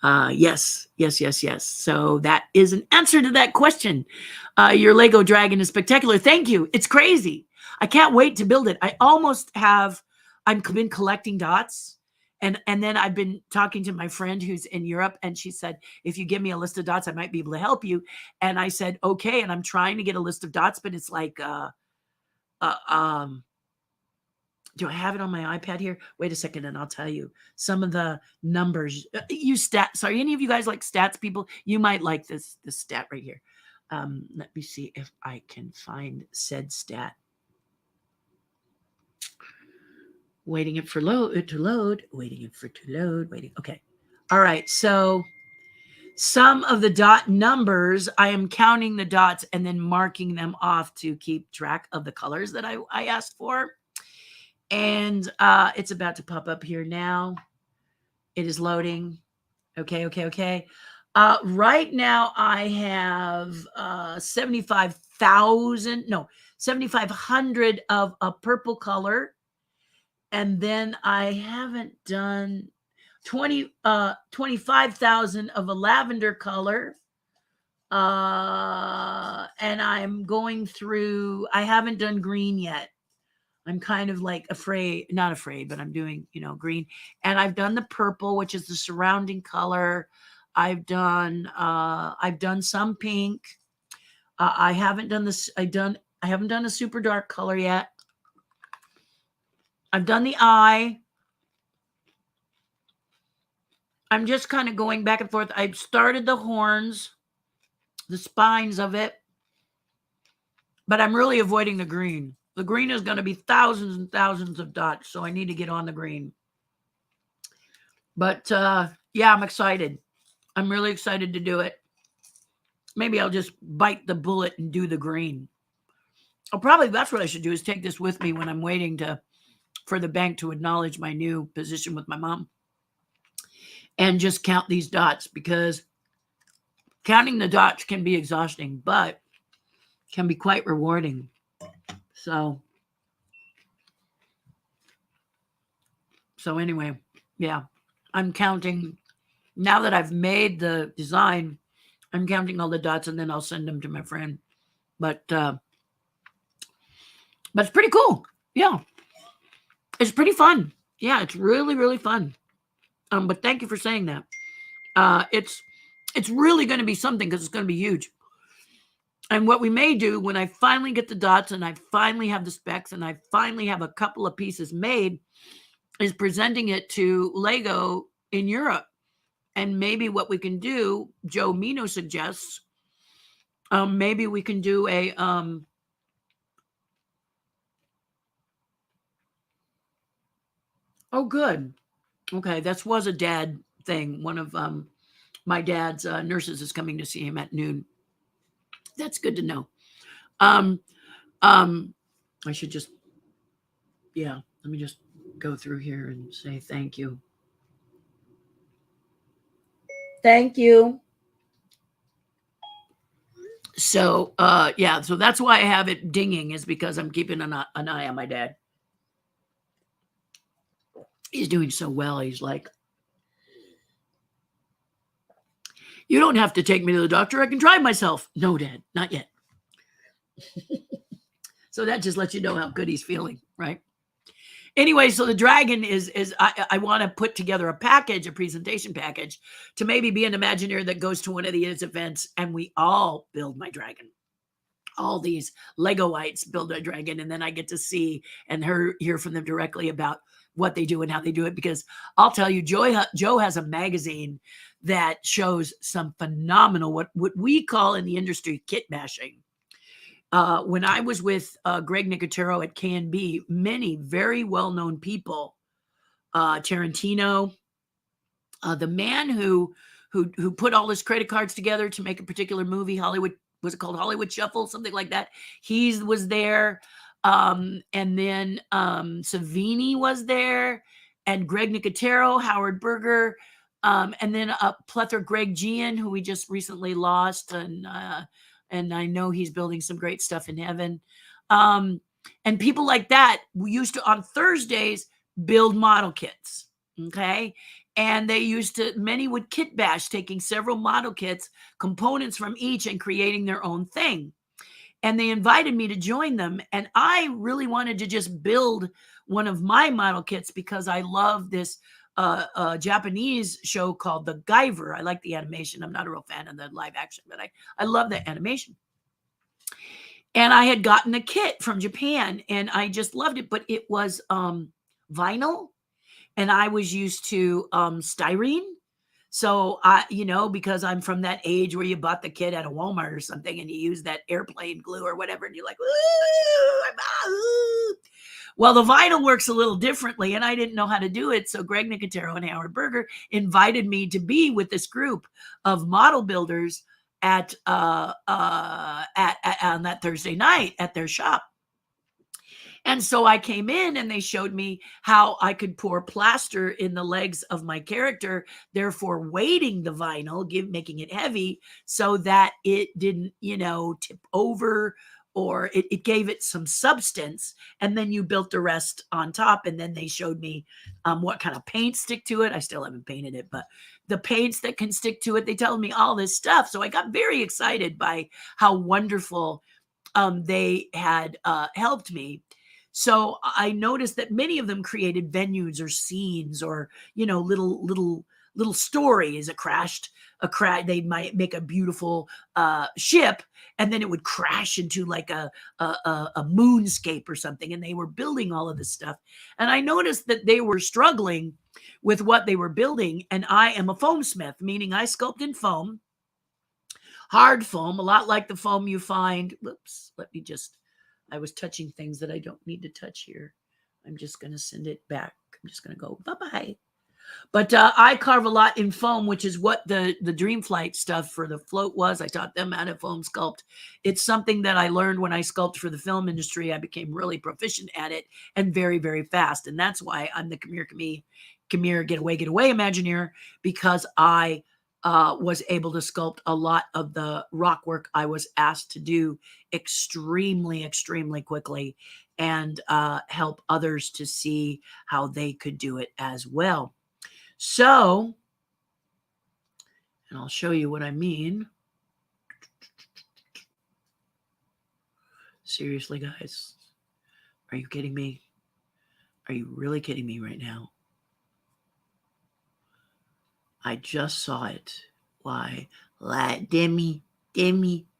Yes. So that is an answer to that question. Your Lego dragon is spectacular. Thank you. It's crazy. I can't wait to build it. I've been collecting dots. And then I've been talking to my friend who's in Europe, and she said, if you give me a list of dots, I might be able to help you. And I said, okay. And I'm trying to get a list of dots, but it's like, do I have it on my iPad here? Wait a second, and I'll tell you some of the numbers. Sorry, any of you guys like stats people? You might like this stat right here. Let me see if I can find said stat. Waiting it for to load, waiting it for to load, waiting. Okay. All right. So some of the dot numbers, I am counting the dots and then marking them off to keep track of the colors that I asked for. And it's about to pop up here now. It is loading. Okay. Right now I have 7,500 of a purple color. And then I haven't done 25,000 of a lavender color. And I'm going through, I haven't done green yet. I'm kind of like not afraid, but I'm doing, green. And I've done the purple, which is the surrounding color. I've done some pink. I haven't done this. I haven't done a super dark color yet. I've done the eye. I'm just kind of going back and forth. I've started the horns, the spines of it, but I'm really avoiding the green. The green is going to be thousands and thousands of dots, so I need to get on the green. But yeah, I'm excited. I'm really excited to do it. Maybe I'll just bite the bullet and do the green. Probably that's what I should do, is take this with me when I'm waiting for the bank to acknowledge my new position with my mom, and just count these dots, because counting the dots can be exhausting, but can be quite rewarding. So anyway, yeah, I'm counting. Now that I've made the design, I'm counting all the dots, and then I'll send them to my friend. But it's pretty cool. Yeah, it's pretty fun. Yeah, it's really, really fun. But thank you for saying that. It's really going to be something, because it's going to be huge. And what we may do when I finally get the dots and I finally have the specs and I finally have a couple of pieces made, is presenting it to Lego in Europe. And maybe what we can do, Joe Mino suggests, maybe we can do a oh, good. Okay, that was a dad thing. One of my dad's nurses is coming to see him at noon. That's good to know. I should just, yeah, let me just go through here and say thank you. Thank you. So, yeah, so that's why I have it dinging, is because I'm keeping an eye on my dad. He's doing so well. He's like, you don't have to take me to the doctor. I can drive myself. No, Dad, not yet. So that just lets you know how good he's feeling, right? Anyway, so the dragon is I want to put together a presentation package, to maybe be an Imagineer that goes to one of these events, and we all build my dragon. All these Legoites build a dragon, and then I get to see and hear from them directly about what they do and how they do it. Because I'll tell you, Joe has a magazine that shows some phenomenal, what we call in the industry, kit bashing. When I was with Greg Nicotero at K&B, many very well-known people, Tarantino, the man who put all his credit cards together to make a particular movie, Hollywood, was it called Hollywood Shuffle, something like that? He was there. And then Savini was there, and Greg Nicotero, Howard Berger, and then a plethora, Greg Gian, who we just recently lost, and I know he's building some great stuff in heaven. And people like that, we used to, on Thursdays, build model kits, okay? And many would kit bash, taking several model kits, components from each, and creating their own thing. And they invited me to join them. And I really wanted to just build one of my model kits, because I love this Japanese show called The Guyver. I like the animation. I'm not a real fan of the live action, but I love that animation. And I had gotten a kit from Japan, and I just loved it, but it was vinyl, and I was used to styrene. So because I'm from that age where you bought the kit at a Walmart or something and you use that airplane glue or whatever, and you're like, ooh. Well, the vinyl works a little differently, and I didn't know how to do it. So Greg Nicotero and Howard Berger invited me to be with this group of model builders at on that Thursday night at their shop. And so I came in and they showed me how I could pour plaster in the legs of my character, therefore weighting the vinyl, making it heavy so that it didn't, tip over, or it gave it some substance. And then you built the rest on top. And then they showed me what kind of paint stick to it. I still haven't painted it, but the paints that can stick to it, they told me all this stuff. So I got very excited by how wonderful they had helped me. So I noticed that many of them created venues or scenes or, little stories. They might make a beautiful ship, and then it would crash into like a moonscape or something. And they were building all of this stuff. And I noticed that they were struggling with what they were building. And I am a foam smith, meaning I sculpt in foam, hard foam, a lot like the foam you find. Whoops, I was touching things that I don't need to touch here. I'm just going to send it back. I'm just going to go bye-bye. But I carve a lot in foam, which is what the Dream Flight stuff for the float was. I taught them how to foam sculpt. It's something that I learned when I sculpted for the film industry. I became really proficient at it and very, very fast. And that's why I'm the come here, get away, Imagineer, because I was able to sculpt a lot of the rock work I was asked to do extremely, extremely quickly, and help others to see how they could do it as well. So, and I'll show you what I mean. Seriously, guys, are you kidding me? Are you really kidding me right now? I just saw it. Why? Demi,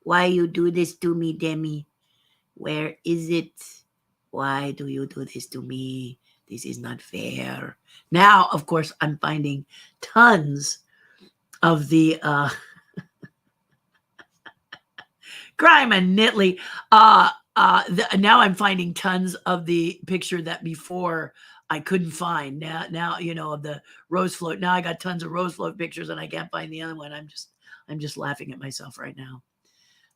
why you do this to me, Demi? Where is it? Why do you do this to me? This is not fair. Now, of course, I'm finding tons of the crime and Nitley. Now I'm finding tons of the picture that before I couldn't find. Now of the rose float. Now I got tons of rose float pictures and I can't find the other one. I'm just laughing at myself right now.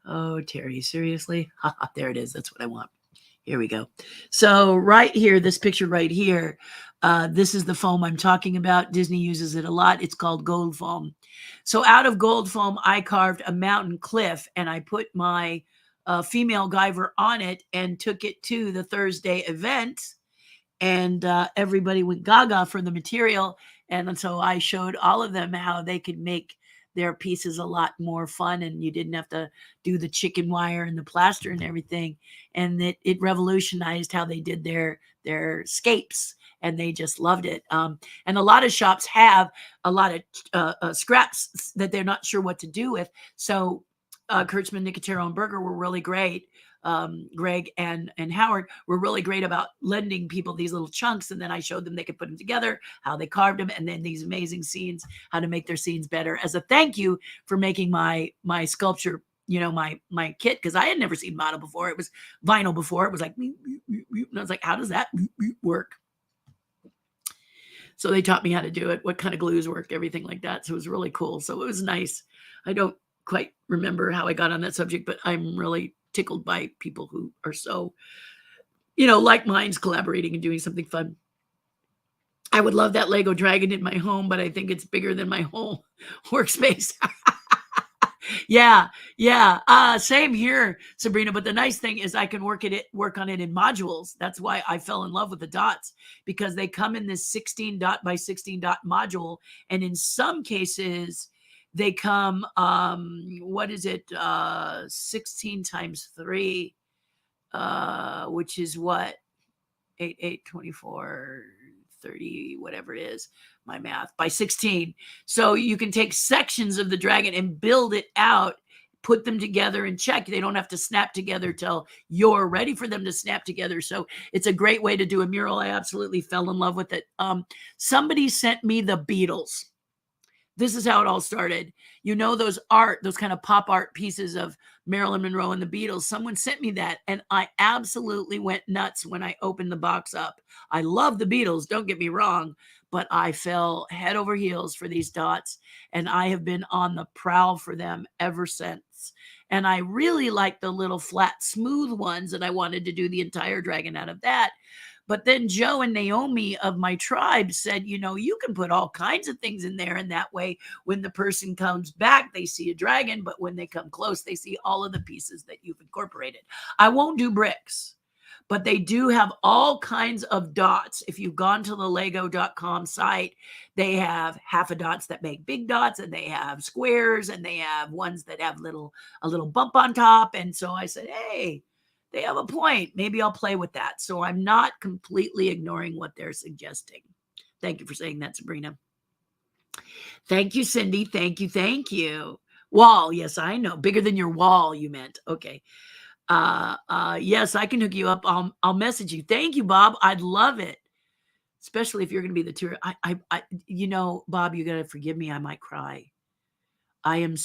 Oh, Terry, seriously? There it is. That's what I want. Here we go. So right here, this picture right here, this is the foam I'm talking about. Disney uses it a lot. It's called gold foam. So out of gold foam, I carved a mountain cliff and I put my female Guyver on it and took it to the Thursday event. And everybody went gaga for the material. And so I showed all of them how they could make their pieces a lot more fun, and you didn't have to do the chicken wire and the plaster and everything. And it revolutionized how they did their scapes, and they just loved it. And a lot of shops have a lot of scraps that they're not sure what to do with. So Kurtzman, Nicotero, and Berger were really great. Greg and Howard were really great about lending people these little chunks, and then I showed them they could put them together, how they carved them, and then these amazing scenes, how to make their scenes better as a thank you for making my sculpture, my kit, because I had never seen model before. It was vinyl before. It was like, and I was like, how does that work? So they taught me how to do it, what kind of glues work, everything like that. So it was really cool. So it was nice. I don't quite remember how I got on that subject, but I'm really tickled by people who are so, like minds collaborating and doing something fun. I would love that Lego dragon in my home, but I think it's bigger than my whole workspace. Yeah. Same here, Sabrina. But the nice thing is I can work on it in modules. That's why I fell in love with the dots, because they come in this 16 dot by 16 dot module. And in some cases, they come, 16 times 3, which is what? 8, 24, 30, whatever it is, my math, by 16. So you can take sections of the dragon and build it out, put them together and check. They don't have to snap together till you're ready for them to snap together. So it's a great way to do a mural. I absolutely fell in love with it. Somebody sent me the Beatles. This is how it all started. You know, those kind of pop art pieces of Marilyn Monroe and the Beatles. Someone sent me that, and I absolutely went nuts when I opened the box up. I love the Beatles, don't get me wrong, but I fell head over heels for these dots, and I have been on the prowl for them ever since. And I really like the little flat, smooth ones, and I wanted to do the entire dragon out of that. But then Joe and Naomi of my tribe said, you know, you can put all kinds of things in there. And that way, when the person comes back, they see a dragon. But when they come close, they see all of the pieces that you've incorporated. I won't do bricks, but they do have all kinds of dots. If you've gone to the lego.com site, they have half a dots that make big dots, and they have squares, and they have ones that have a little bump on top. And so I said, hey, they have a point. Maybe I'll play with that. So I'm not completely ignoring what they're suggesting. Thank you for saying that, Sabrina. Thank you, Cindy. Thank you. Thank you. Wall. Yes, I know. Bigger than your wall, you meant. Okay. Yes, I can hook you up. I'll message you. Thank you, Bob. I'd love it. Especially if you're going to be the tour. You know, Bob, you got to forgive me. I might cry. I am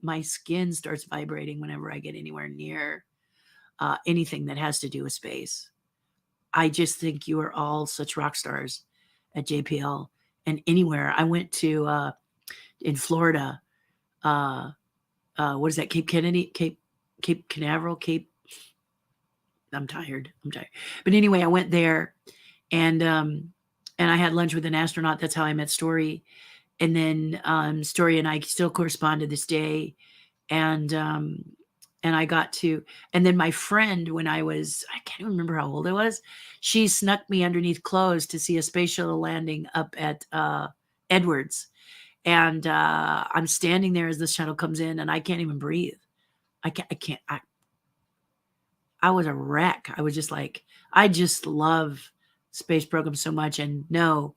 my skin starts vibrating whenever I get anywhere near anything that has to do with space. I just think you are all such rock stars at JPL and anywhere. I went to in Florida. What is that? Cape Kennedy, Cape Canaveral, I'm tired. But anyway, I went there, and I had lunch with an astronaut. That's how I met Story. And then Story and I still correspond to this day. And I got to, and then my friend, when I can't remember how old I was, she snuck me underneath clothes to see a space shuttle landing up at Edwards. And I'm standing there as the shuttle comes in, and I can't even breathe. I was a wreck. I was just like, I just love space programs so much. And no,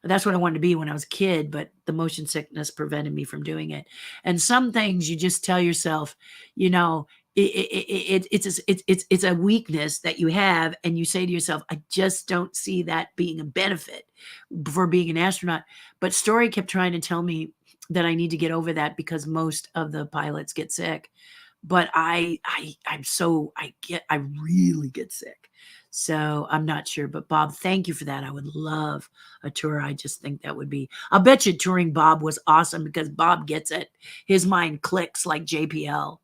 that's what I wanted to be when I was a kid, but the motion sickness prevented me from doing it. And some things you just tell yourself, you know, it's a weakness that you have, and you say to yourself, I just don't see that being a benefit for being an astronaut. But Story kept trying to tell me that I need to get over that because most of the pilots get sick. But I really get sick. So I'm not sure. But Bob, thank you for that. I would love a tour. I just think that would be, I'll bet you touring Bob was awesome because Bob gets it. His mind clicks like JPL.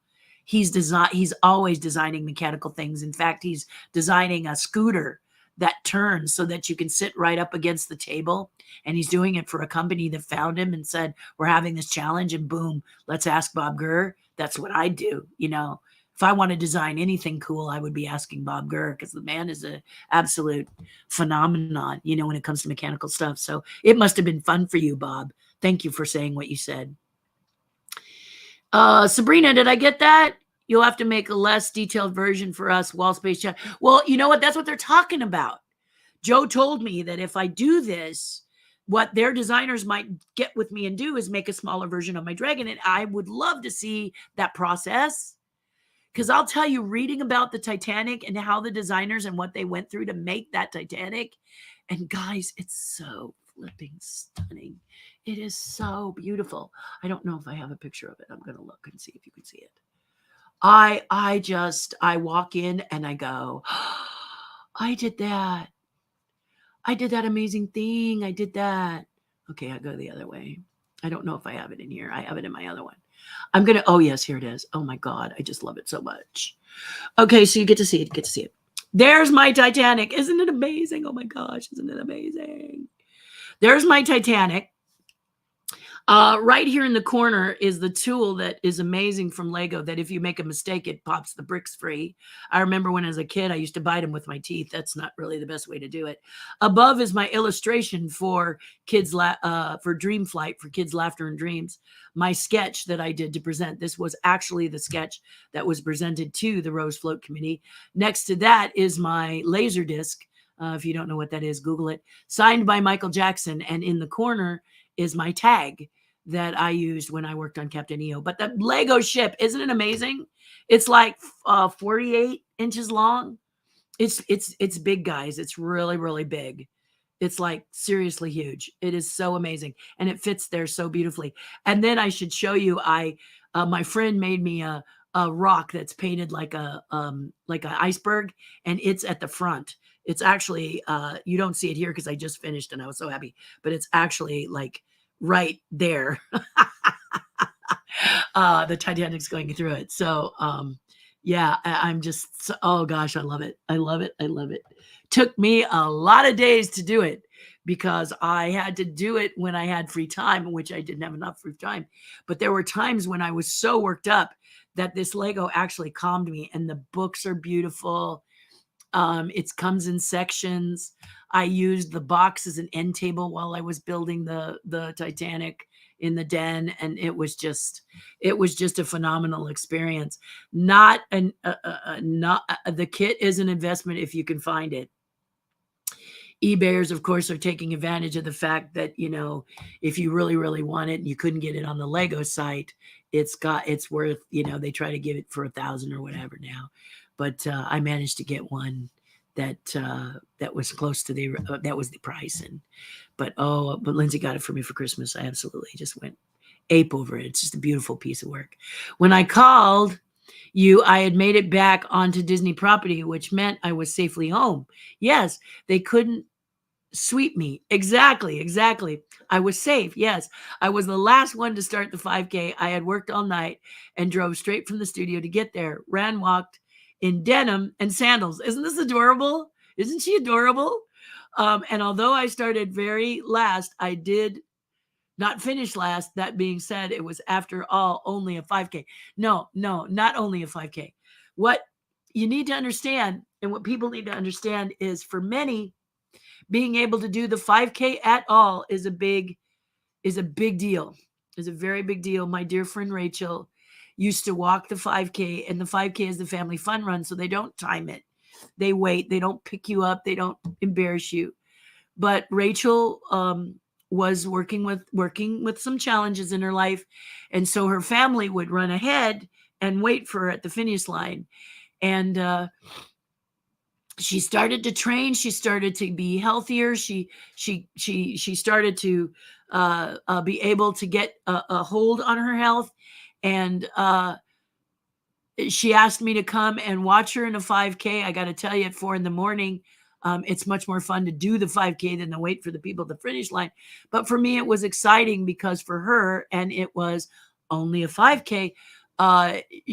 He's always designing mechanical things. In fact, he's designing a scooter that turns so that you can sit right up against the table. And he's doing it for a company that found him and said, we're having this challenge, and boom, let's ask Bob Gurr. That's what I do. You know, if I want to design anything cool, I would be asking Bob Gurr because the man is an absolute phenomenon, you know, when it comes to mechanical stuff. So it must have been fun for you, Bob. Thank you for saying what you said. Sabrina, did I get that? You'll have to make a less detailed version for us, Wall Space Chat. Well, you know what? That's what they're talking about. Joe told me that if I do this, what their designers might get with me and do is make a smaller version of my dragon. And I would love to see that process. Because I'll tell you, reading about the Titanic and how the designers and what they went through to make that Titanic. And guys, it's so flipping stunning. It is so beautiful. I don't know if I have a picture of it. I'm going to look and see if you can see it. I walk in and I go, oh, I did that. I did that amazing thing. I did that. Okay, I go the other way. I don't know if I have it in here. I have it in my other one. Oh yes, here it is. Oh my God, I just love it so much. Okay, so you get to see it. Get to see it. There's my Titanic. Isn't it amazing? Oh my gosh, isn't it amazing? There's my Titanic. Right here in the corner is the tool that is amazing from Lego, that if you make a mistake, it pops the bricks free. I remember when as a kid, I used to bite them with my teeth. That's not really the best way to do it. Above is my illustration for kids, for Dream Flight, for Kids Laughter and Dreams. My sketch that I did to present. This was actually the sketch that was presented to the Rose Float Committee. Next to that is my laser disc. If you don't know what that is, Google it. Signed by Michael Jackson. And in the corner is my tag that I used when I worked on Captain EO. But the Lego ship, isn't it amazing? It's like 48 inches long. It's big, guys. It's really, really big. It's like seriously huge. It is so amazing, and it fits there so beautifully. And then I should show you. My friend made me a rock that's painted like an iceberg, and it's at the front. It's actually you don't see it here because I just finished and I was so happy, but it's actually like right there. The Titanic's going through it. So yeah, I'm just oh gosh, I love it. I love it. I love it. Took me a lot of days to do it because I had to do it when I had free time, which I didn't have enough free time. But there were times when I was so worked up that this Lego actually calmed me. And the books are beautiful. It comes in sections. I used the box as an end table while I was building the Titanic in the den, and it was just a phenomenal experience. Not an not the kit is an investment if you can find it. eBayers, of course, are taking advantage of the fact that, if you really, really want it and you couldn't get it on the Lego site, it's worth, they try to give it for 1,000 or whatever now. But I managed to get one that was close to that was the price. But Lindsay got it for me for Christmas. I absolutely just went ape over it. It's just a beautiful piece of work. When I called you, I had made it back onto Disney property, which meant I was safely home. Yes, they couldn't sweep me. Exactly. I was safe. Yes, I was the last one to start the 5K. I had worked all night and drove straight from the studio to get there. Walked in denim and sandals. Isn't this adorable? Isn't she adorable? And although I started very last, I did not finish last. That being said, it was after all only a 5K. No, not only a 5K. What you need to understand and what people need to understand is for many, being able to do the 5K at all is a big deal. Is a very big deal. My dear friend Rachel used to walk the 5K, and the 5K is the family fun run, so they don't time it. They wait. They don't pick you up. They don't embarrass you. But Rachel was working with some challenges in her life, and so her family would run ahead and wait for her at the finish line. And she started to train. She started to be healthier. She started to be able to get a hold on her health, and she asked me to come and watch her in a 5K. I got to tell you, at 4 a.m, it's much more fun to do the 5K than to wait for the people at the finish line. But for me, it was exciting because for her, and it was only a 5K,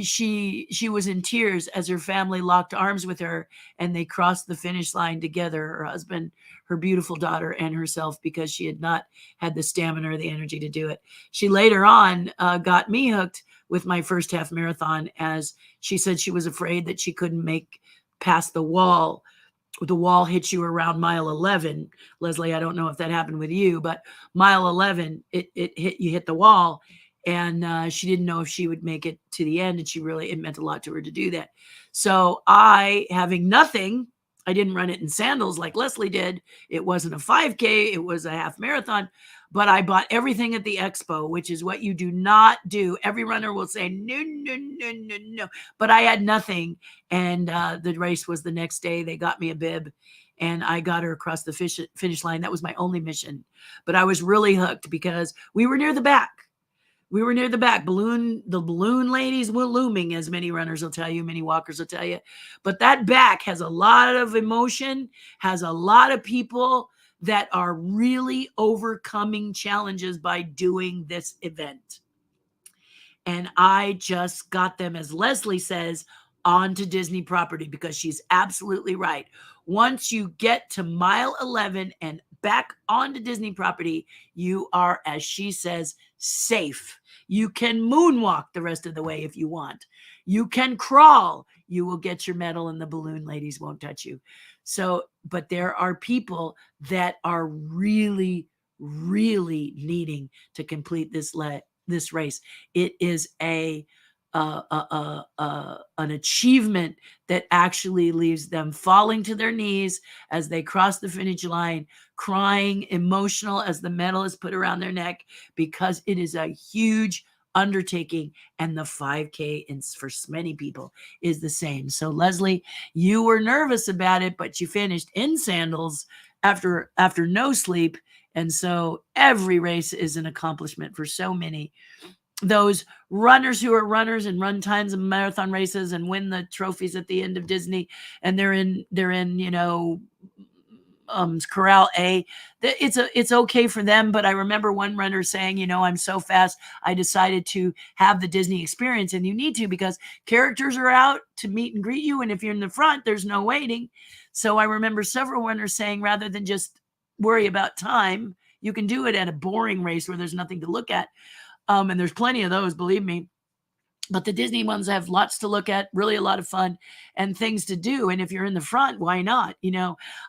she was in tears as her family locked arms with her and they crossed the finish line together, her husband, her beautiful daughter, and herself, because she had not had the stamina or the energy to do it. She later on got me hooked with my first half marathon, as she said she was afraid that she couldn't make past the wall. The wall hits you around mile 11. Leslie, I don't know if that happened with you, but mile 11, you hit the wall. And she didn't know if she would make it to the end. And it meant a lot to her to do that. So I, having nothing, I didn't run it in sandals like Leslie did. It wasn't a 5K. It was a half marathon. But I bought everything at the expo, which is what you do not do. Every runner will say, no. But I had nothing. And the race was the next day. They got me a bib, and I got her across the finish line. That was my only mission. But I was really hooked because we were near the back. The balloon ladies were looming, as many runners will tell you, many walkers will tell you. But that back has a lot of emotion, has a lot of people that are really overcoming challenges by doing this event. And I just got them, as Leslie says, onto Disney property, because she's absolutely right. Once you get to mile 11 and back onto Disney property, you are, as she says, safe. You can moonwalk the rest of the way if you want. You can crawl. You will get your medal and the balloon ladies won't touch you. So, but there are people that are really, really needing to complete this race. It is an achievement that actually leaves them falling to their knees as they cross the finish line, crying, emotional as the medal is put around their neck, because it is a huge undertaking, and the 5K for many people is the same. So Leslie, you were nervous about it, but you finished in sandals after no sleep. And so every race is an accomplishment for so many. Those runners who are runners and run times of marathon races and win the trophies at the end of Disney, and they're in corral A. It's okay for them, but I remember one runner saying, I'm so fast, I decided to have the Disney experience. And you need to, because characters are out to meet and greet you, and if you're in the front, there's no waiting. So I remember several runners saying, rather than just worry about time, you can do it at a boring race where there's nothing to look at. And there's plenty of those, believe me. But the Disney ones have lots to look at, really a lot of fun and things to do. And if you're in the front, why not?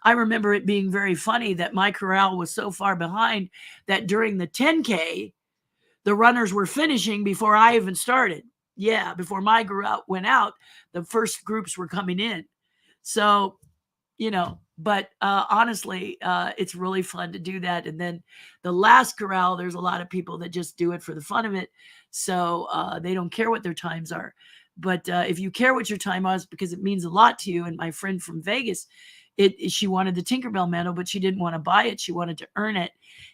I remember it being very funny that my corral was so far behind that during the 10K, the runners were finishing before I even started. Yeah, before my corral went out, the first groups were coming in. So, but honestly, it's really fun to do that. And then the last corral, there's a lot of people that just do it for the fun of it. So they don't care what their times are. But if you care what your time was, because it means a lot to you. And my friend from Vegas, she wanted the Tinkerbell medal, but she didn't want to buy it. She wanted to earn it.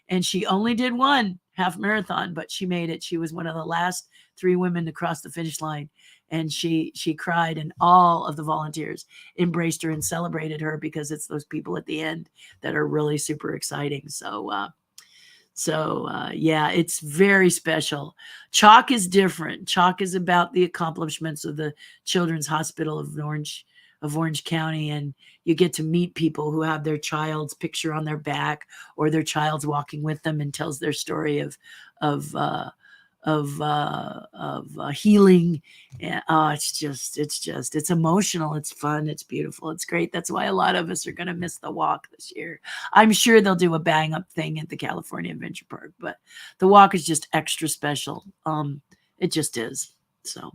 And she only did one half marathon, but she made it. She was one of the last 3 women to cross the finish line. And she cried, and all of the volunteers embraced her and celebrated her, because it's those people at the end that are really super exciting. So yeah, it's very special. Chalk is different. Chalk is about the accomplishments of the Children's Hospital of Orange County, and you get to meet people who have their child's picture on their back, or their child's walking with them and tells their story of healing. It's emotional. It's fun. It's beautiful. It's great. That's why a lot of us are going to miss the walk this year. I'm sure they'll do a bang up thing at the California Adventure Park, but the walk is just extra special. It just is. So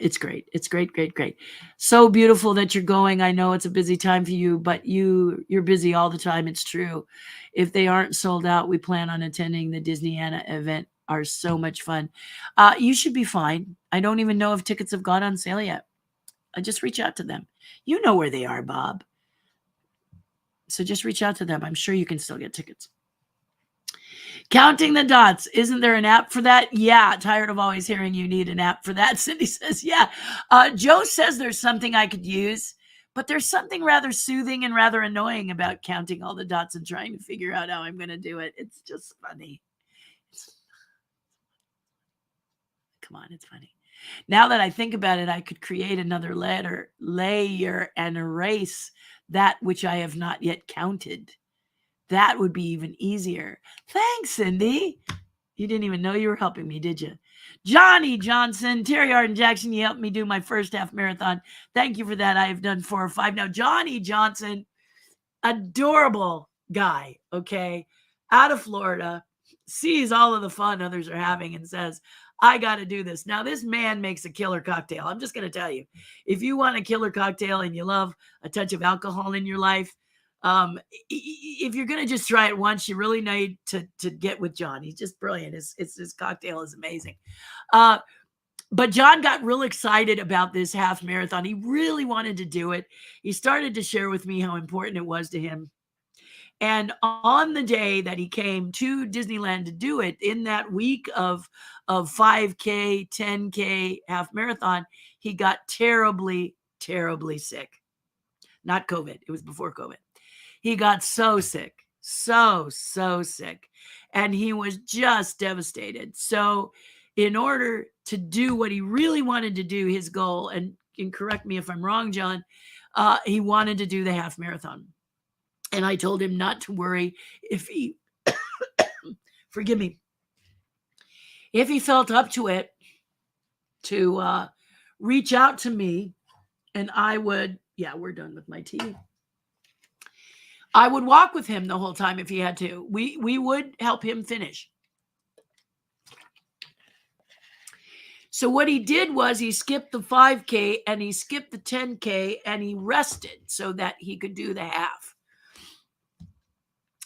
it's great. It's great, great, great. So beautiful that you're going. I know it's a busy time for you, but you're busy all the time. It's true. If they aren't sold out, we plan on attending the Disneyana event. Are so much fun. You should be fine. I don't even know if tickets have gone on sale yet. I just reach out to them. You know where they are, Bob. So just reach out to them. I'm sure you can still get tickets. Counting the dots. Isn't there an app for that? Yeah. Tired of always hearing you need an app for that. Cindy says, yeah. Joe says there's something I could use, but there's something rather soothing and rather annoying about counting all the dots and trying to figure out how I'm going to do it. It's just funny. Come on, it's funny. Now that I think about it, I could create another layer and erase that which I have not yet counted. That would be even easier. Thanks, Cindy. You didn't even know you were helping me, did you? Johnny Johnson, Terri Hardin Jackson, you helped me do my first half marathon. Thank you for that. I have done 4 or 5 now. Johnny Johnson, adorable guy, okay, out of Florida, sees all of the fun others are having and says, I got to do this. Now, this man makes a killer cocktail. I'm just going to tell you, if you want a killer cocktail and you love a touch of alcohol in your life, if you're going to just try it once, you really need to get with John. He's just brilliant. His cocktail is amazing. But John got real excited about this half marathon. He really wanted to do it. He started to share with me how important it was to him. And on the day that he came to Disneyland to do it, in that week of 5K, 10K, half marathon, he got terribly, terribly sick. Not COVID. It was before COVID. He got so sick, so sick. And he was just devastated. So in order to do what he really wanted to do, his goal, and correct me if I'm wrong, John, he wanted to do the half marathon. And I told him not to worry if he, forgive me, if he felt up to it, to reach out to me, and I would, yeah, we're done with my tea. I would walk with him the whole time if he had to. We would help him finish. So what he did was he skipped the 5K and he skipped the 10K and he rested so that he could do the half.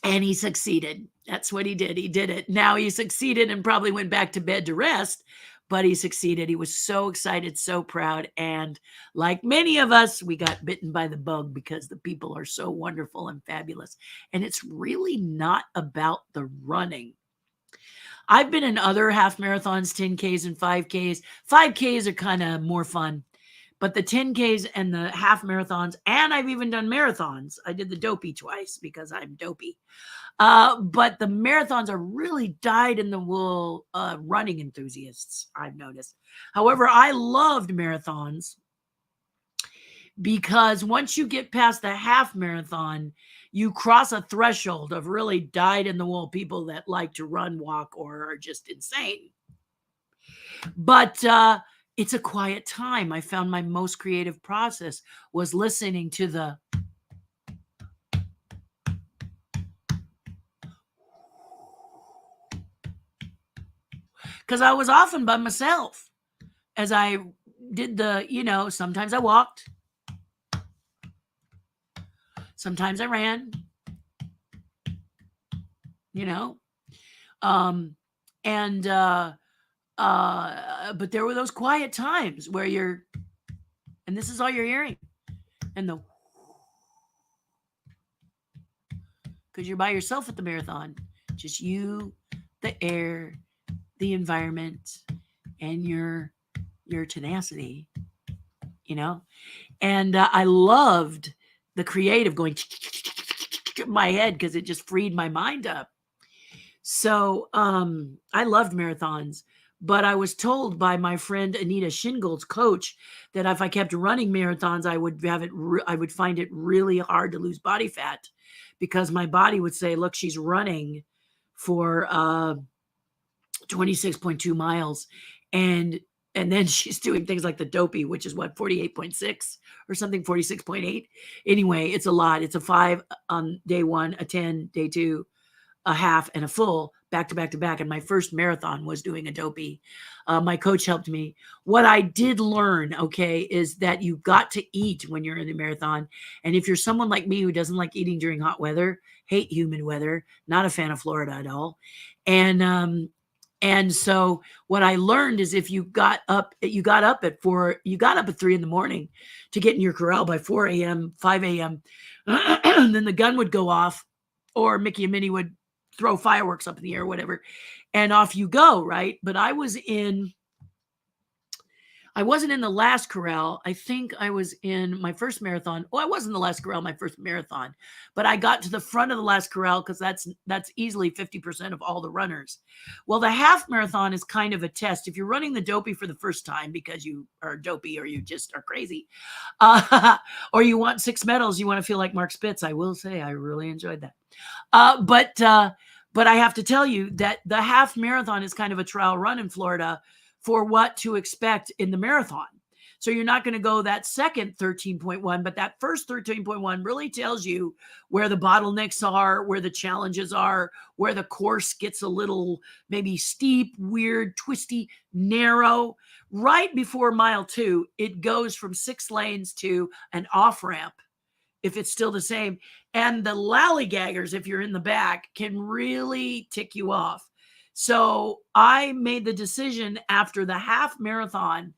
And he succeeded. That's what he did. He did it. Now he succeeded and probably went back to bed to rest. but he succeeded. He was so excited, so proud. And like many of us, we got bitten by the bug because the people are so wonderful and fabulous. And it's really not about the running. I've been in other half marathons, 10Ks and 5Ks. 5Ks are kind of more fun, but the 10Ks and the half marathons, and I've even done marathons. I did the dopey twice because I'm dopey. But the marathons are really dyed in the wool running enthusiasts, I've noticed. However, I loved marathons because once you get past the half marathon, you cross a threshold of really dyed in the wool people that like to run, walk, or are just insane. But it's a quiet time. I found my most creative process was listening to the because I was often by myself as I did the, sometimes I walked, sometimes I ran, and but there were those quiet times where and this is all you're hearing, and because you're by yourself at the marathon, just you, the air, the environment, and your tenacity, and I loved the creative going in my head because it just freed my mind up. So I loved marathons, but I was told by my friend Anita Shingold's coach that if I kept running marathons, I would find it really hard to lose body fat because my body would say, look, she's running for 26.2 miles. And then she's doing things like the dopey, which is what, 48.6 or something, 46.8. Anyway, it's a lot. It's a 5 on day 1, a 10, day 2, a half, and a full, back to back to back. And my first marathon was doing a dopey. My coach helped me. What I did learn, okay, is that you got to eat when you're in the marathon. And if you're someone like me who doesn't like eating during hot weather, hate humid weather, not a fan of Florida at all. And so what I learned is if you got up at 3 in the morning to get in your corral by 4 a.m., 5 a.m., then the gun would go off, or Mickey and Minnie would throw fireworks up in the air, whatever, and off you go, right? But I wasn't in the last corral. I think I was in my first marathon. Oh, I was in the last corral, my first marathon, but I got to the front of the last corral because that's easily 50% of all the runners. Well, the half marathon is kind of a test. If you're running the dopey for the first time because you are dopey or you just are crazy, or you want 6 medals, you want to feel like Mark Spitz. I will say I really enjoyed that. But I have to tell you that the half marathon is kind of a trial run in Florida for what to expect in the marathon. So you're not going to go that second 13.1, but that first 13.1 really tells you where the bottlenecks are, where the challenges are, where the course gets a little maybe steep, weird, twisty, narrow. Right before mile 2, it goes from 6 lanes to an off-ramp, if it's still the same. And the lollygaggers, if you're in the back, can really tick you off. So I made the decision after the half marathon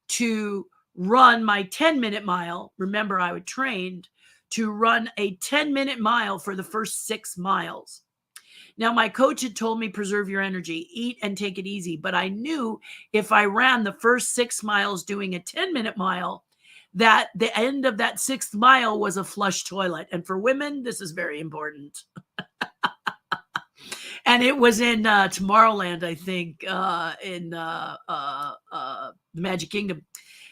to run my 10-minute mile. Remember, I would trained to run a 10-minute mile for the first 6 miles. Now, my coach had told me, preserve your energy, eat and take it easy. But I knew if I ran the first 6 miles doing a 10-minute mile, that the end of that 6th mile was a flush toilet. And for women, this is very important. And it was in Tomorrowland, I think, in the Magic Kingdom.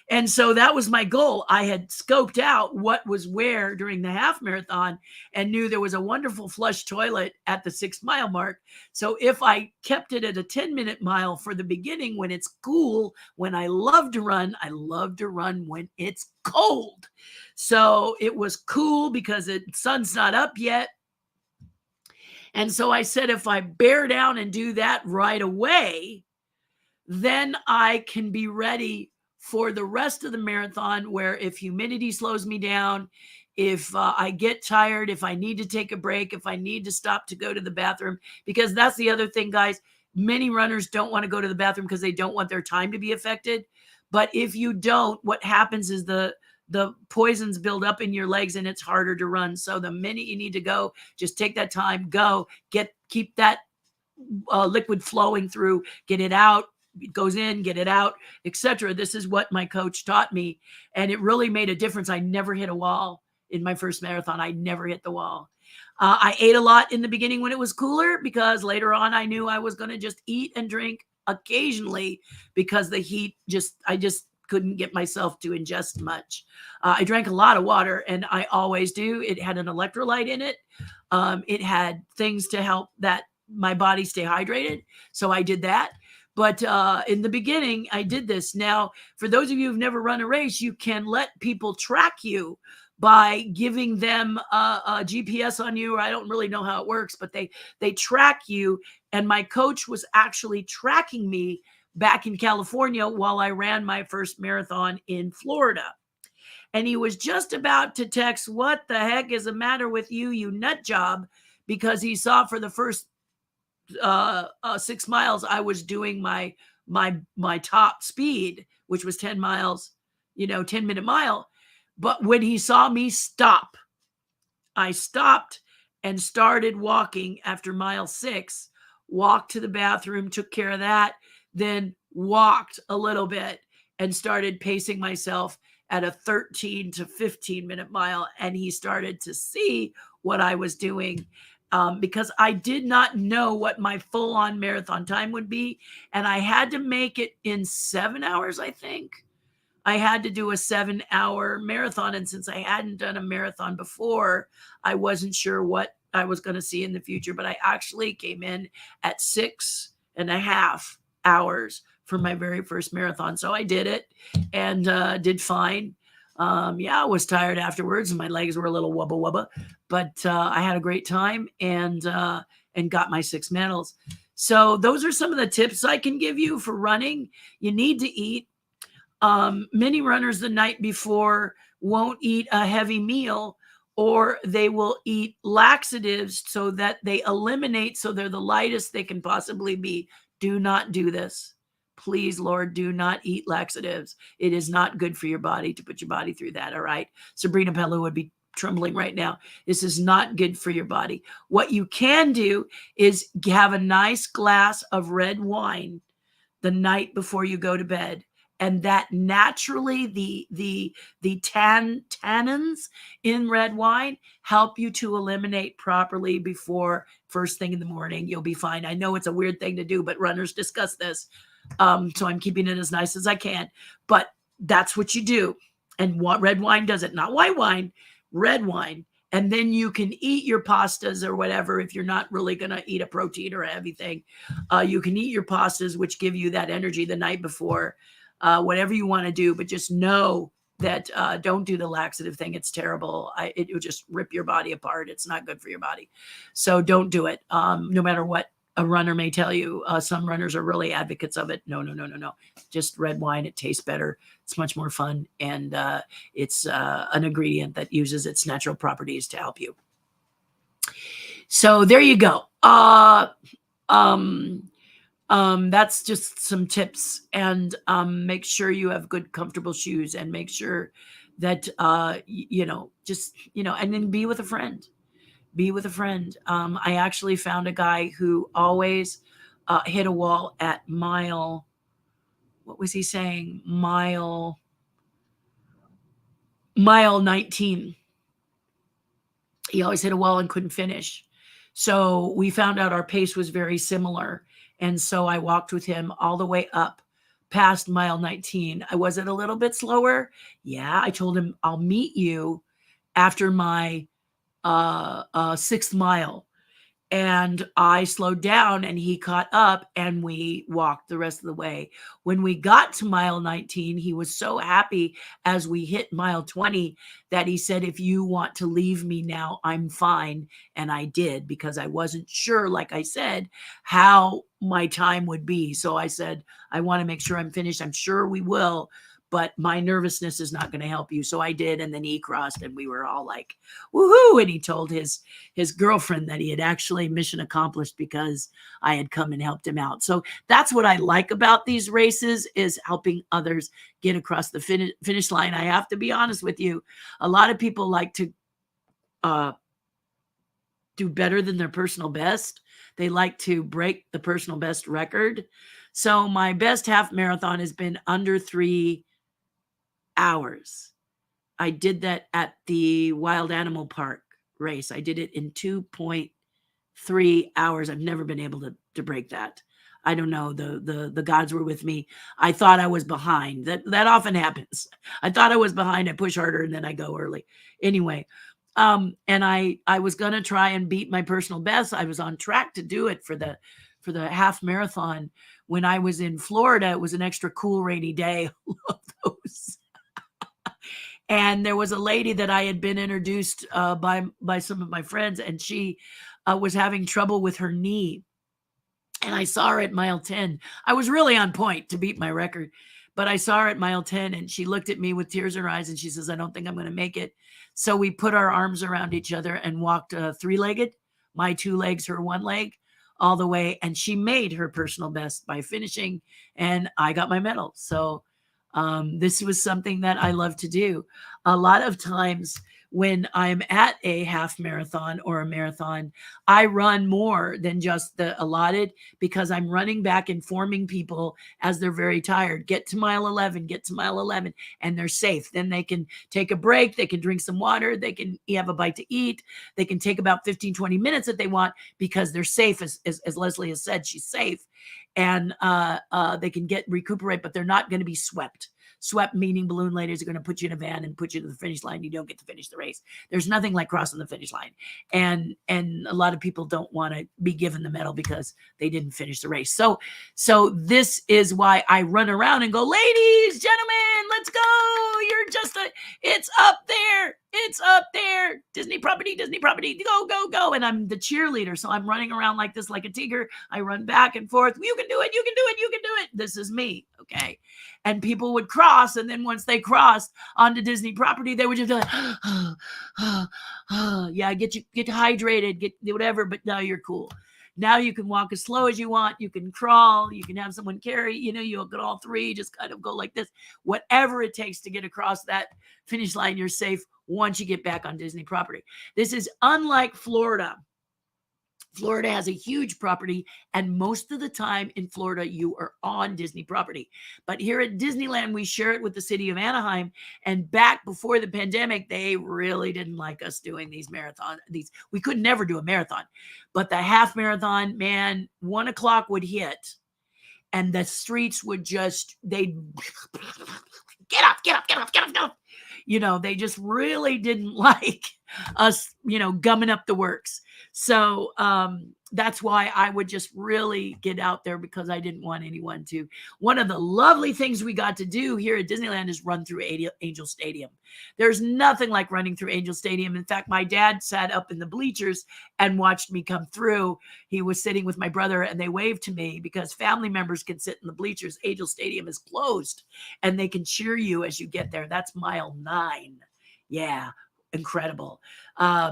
And so that was my goal. I had scoped out what was where during the half marathon and knew there was a wonderful flush toilet at the 6 mile mark. So if I kept it at a 10-minute mile for the beginning when it's cool, when I love to run when it's cold. So it was cool because the sun's not up yet. And so I said, if I bear down and do that right away, then I can be ready for the rest of the marathon, where if humidity slows me down, if I get tired, if I need to take a break, if I need to stop to go to the bathroom, because that's the other thing, guys, many runners don't want to go to the bathroom because they don't want their time to be affected. But if you don't, what happens is the poisons build up in your legs and it's harder to run. So the minute you need to go, just take that time, go, keep that liquid flowing through, get it out, it goes in, get it out, etc. This is what my coach taught me, and it really made a difference. I never hit a wall in my first marathon. I never hit the wall. I ate a lot in the beginning when it was cooler, because later on I knew I was going to just eat and drink occasionally, because the heat I just couldn't get myself to ingest much. I drank a lot of water, and I always do. It had an electrolyte in it. It had things to help that my body stay hydrated. So I did that. But in the beginning, I did this. Now, for those of you who've never run a race, you can let people track you by giving them a GPS on you. Or I don't really know how it works, but they track you. And my coach was actually tracking me back in California while I ran my first marathon in Florida. And he was just about to text, "What the heck is the matter with you, you nut job?" Because he saw for the first 6 miles I was doing my top speed, which was 10 miles, 10-minute mile. But when he saw me stop, I stopped and started walking after mile 6, walked to the bathroom, took care of that, then walked a little bit and started pacing myself at a 13 to 15-minute mile. And he started to see what I was doing, because I did not know what my full-on marathon time would be. And I had to make it in 7 hours, I think. I had to do a 7-hour marathon. And since I hadn't done a marathon before, I wasn't sure what I was going to see in the future. But I actually came in at 6.5 hours for my very first marathon. So I did it and did fine. Yeah, I was tired afterwards and my legs were a little wubba wubba, but I had a great time and got my 6 medals. So those are some of the tips I can give you for running. You need to eat. Many runners the night before won't eat a heavy meal, or they will eat laxatives so that they eliminate, so they're the lightest they can possibly be. Do not do this. Please, Lord, do not eat laxatives. It is not good for your body to put your body through that, all right? Sabrina Pellew would be trembling right now. This is not good for your body. What you can do is have a nice glass of red wine the night before you go to bed. And that naturally, the tannins in red wine help you to eliminate properly before first thing in the morning. You'll be fine. I know it's a weird thing to do, but runners discuss this. So I'm keeping it as nice as I can. But that's what you do. And what red wine does it, not white wine, red wine. And then you can eat your pastas or whatever. If you're not really going to eat a protein or a heavy thing, you can eat your pastas, which give you that energy the night before. Whatever you want to do, but just know that don't do the laxative thing. It's terrible. It will just rip your body apart. It's not good for your body. So don't do it. No matter what a runner may tell you. Some runners are really advocates of it. No. Just red wine. It tastes better. It's much more fun. And it's an ingredient that uses its natural properties to help you. So there you go. That's just some tips, and make sure you have good, comfortable shoes, and make sure that, and then be with a friend. Be with a friend. I actually found a guy who always hit a wall at mile, what was he saying? Mile 19. He always hit a wall and couldn't finish. So we found out our pace was very similar. And so I walked with him all the way up past mile 19. I was it a little bit slower. Yeah. I told him I'll meet you after my 6th mile. And I slowed down and he caught up and we walked the rest of the way. When we got to mile 19, he was so happy as we hit mile 20 that he said, "If you want to leave me now, I'm fine." And I did, because I wasn't sure, like I said, how my time would be. So I said, "I want to make sure I'm finished. I'm sure we will, but my nervousness is not going to help you. So I did. And then he crossed and we were all like, woohoo. And he told his girlfriend that he had actually mission accomplished because I had come and helped him out. So that's what I like about these races, is helping others get across the finish line. I have to be honest with you. A lot of people like to do better than their personal best. They like to break the personal best record. So my best half marathon has been under 3 hours. I did that at the Wild Animal Park race. I did it in 2.3 hours. I've never been able to break that. I don't know. The gods were with me. I thought I was behind. That often happens. I thought I was behind. I push harder and then I go early. Anyway, and I was gonna try and beat my personal best. I was on track to do it for the half marathon. When I was in Florida, it was an extra cool rainy day. I love those. And there was a lady that I had been introduced by some of my friends, and she was having trouble with her knee. And I saw her at mile 10. I was really on point to beat my record, but I saw her at mile 10 and she looked at me with tears in her eyes and she says, I don't think I'm going to make it. So we put our arms around each other and walked 3-legged, my 2 legs, her 1 leg, all the way. And she made her personal best by finishing, and I got my medal. So this was something that I love to do. A lot of times when I'm at a half marathon or a marathon, I run more than just the allotted, because I'm running back, informing people as they're very tired. Get to mile 11, and they're safe. Then they can take a break. They can drink some water. They can have a bite to eat. They can take about 15, 20 minutes if they want, because they're safe. As Leslie has said, she's safe. And they can recuperate, but they're not going to be swept. Swept meaning balloon ladies are going to put you in a van and put you to the finish line. You don't get to finish the race. There's nothing like crossing the finish line. And a lot of people don't want to be given the medal because they didn't finish the race. So this is why I run around and go, ladies, gentlemen, let's go. It's up there. It's up there. Disney property, go, go, go. And I'm the cheerleader. So I'm running around like this, like a tiger. I run back and forth. You can do it. You can do it. You can do it. This is me. Okay. And people would cross. And then once they crossed onto Disney property, they would just be like, yeah, get hydrated, get whatever. But now you're cool. Now you can walk as slow as you want. You can crawl. You can have someone carry. You can all 3 just kind of go like this. Whatever it takes to get across that finish line, you're safe once you get back on Disney property. This is unlike Florida. Florida has a huge property, and most of the time in Florida, you are on Disney property. But here at Disneyland, we share it with the city of Anaheim. And back before the pandemic, they really didn't like us doing these marathons. We could never do a marathon. But the half marathon, man, 1 o'clock would hit, and the streets would they'd get up. They just really didn't like us, gumming up the works. So that's why I would just really get out there, because I didn't want anyone to. One of the lovely things we got to do here at Disneyland is run through Angel Stadium. There's nothing like running through Angel Stadium. In fact, my dad sat up in the bleachers and watched me come through. He was sitting with my brother and they waved to me, because family members can sit in the bleachers. Angel Stadium is closed and they can cheer you as you get there. That's mile 9. Yeah. Incredible.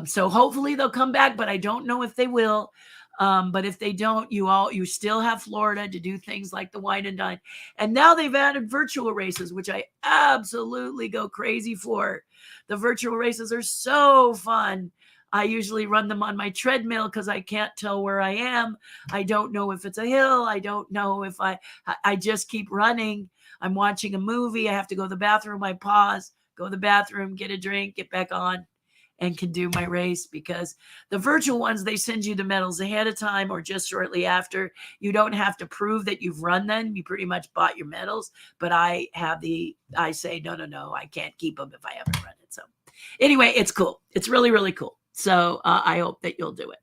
So hopefully they'll come back, but I don't know if they will. But if they don't, you still have Florida to do things like the wine and dine. And now they've added virtual races, which I absolutely go crazy for. The virtual races are so fun. I usually run them on my treadmill because I can't tell where I am. I don't know if it's a hill. I don't know if I just keep running. I'm watching a movie. I have to go to the bathroom. I pause, go to the bathroom, get a drink, get back on, and can do my race. Because the virtual ones, they send you the medals ahead of time or just shortly after. You don't have to prove that you've run them. You pretty much bought your medals. But I say, no, I can't keep them if I haven't run it. So anyway, it's cool. It's really, really cool. So I hope that you'll do it.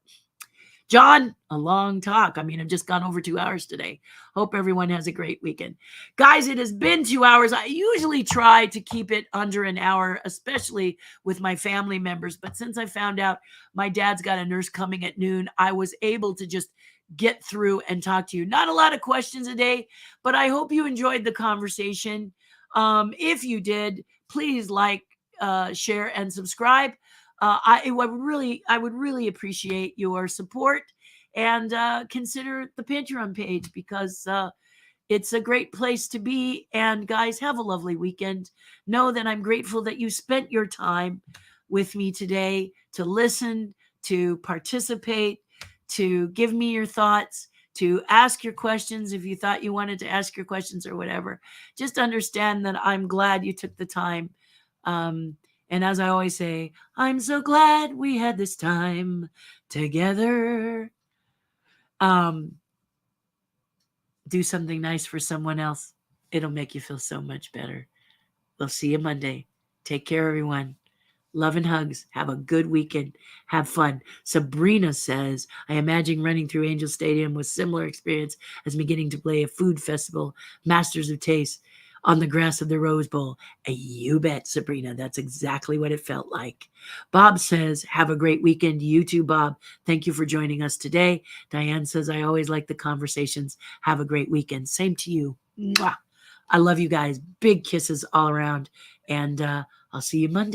John, a long talk. I've just gone over 2 hours today. Hope everyone has a great weekend. Guys, it has been 2 hours. I usually try to keep it under an hour, especially with my family members. But since I found out my dad's got a nurse coming at noon, I was able to just get through and talk to you. Not a lot of questions a day, but I hope you enjoyed the conversation. If you did, please like, share, and subscribe. I would really appreciate your support, and consider the Patreon page, because it's a great place to be. And guys, have a lovely weekend. Know that I'm grateful that you spent your time with me today to listen, to participate, to give me your thoughts, to ask your questions if you thought you wanted to ask your questions or whatever. Just understand that I'm glad you took the time. Um, and as I always say, I'm so glad we had this time together. Um, do something nice for someone else. It'll make you feel so much better. We'll see you Monday. Take care, everyone. Love and hugs. Have a good weekend. Have fun. Sabrina says, I imagine running through Angel Stadium was similar experience as beginning to play a food festival, Masters of Taste, on the grass of the Rose Bowl. You bet, Sabrina. That's exactly what it felt like. Bob says, have a great weekend. You too, Bob. Thank you for joining us today. Diane says, I always like the conversations. Have a great weekend. Same to you. Mwah. I love you guys. Big kisses all around. And I'll see you Monday.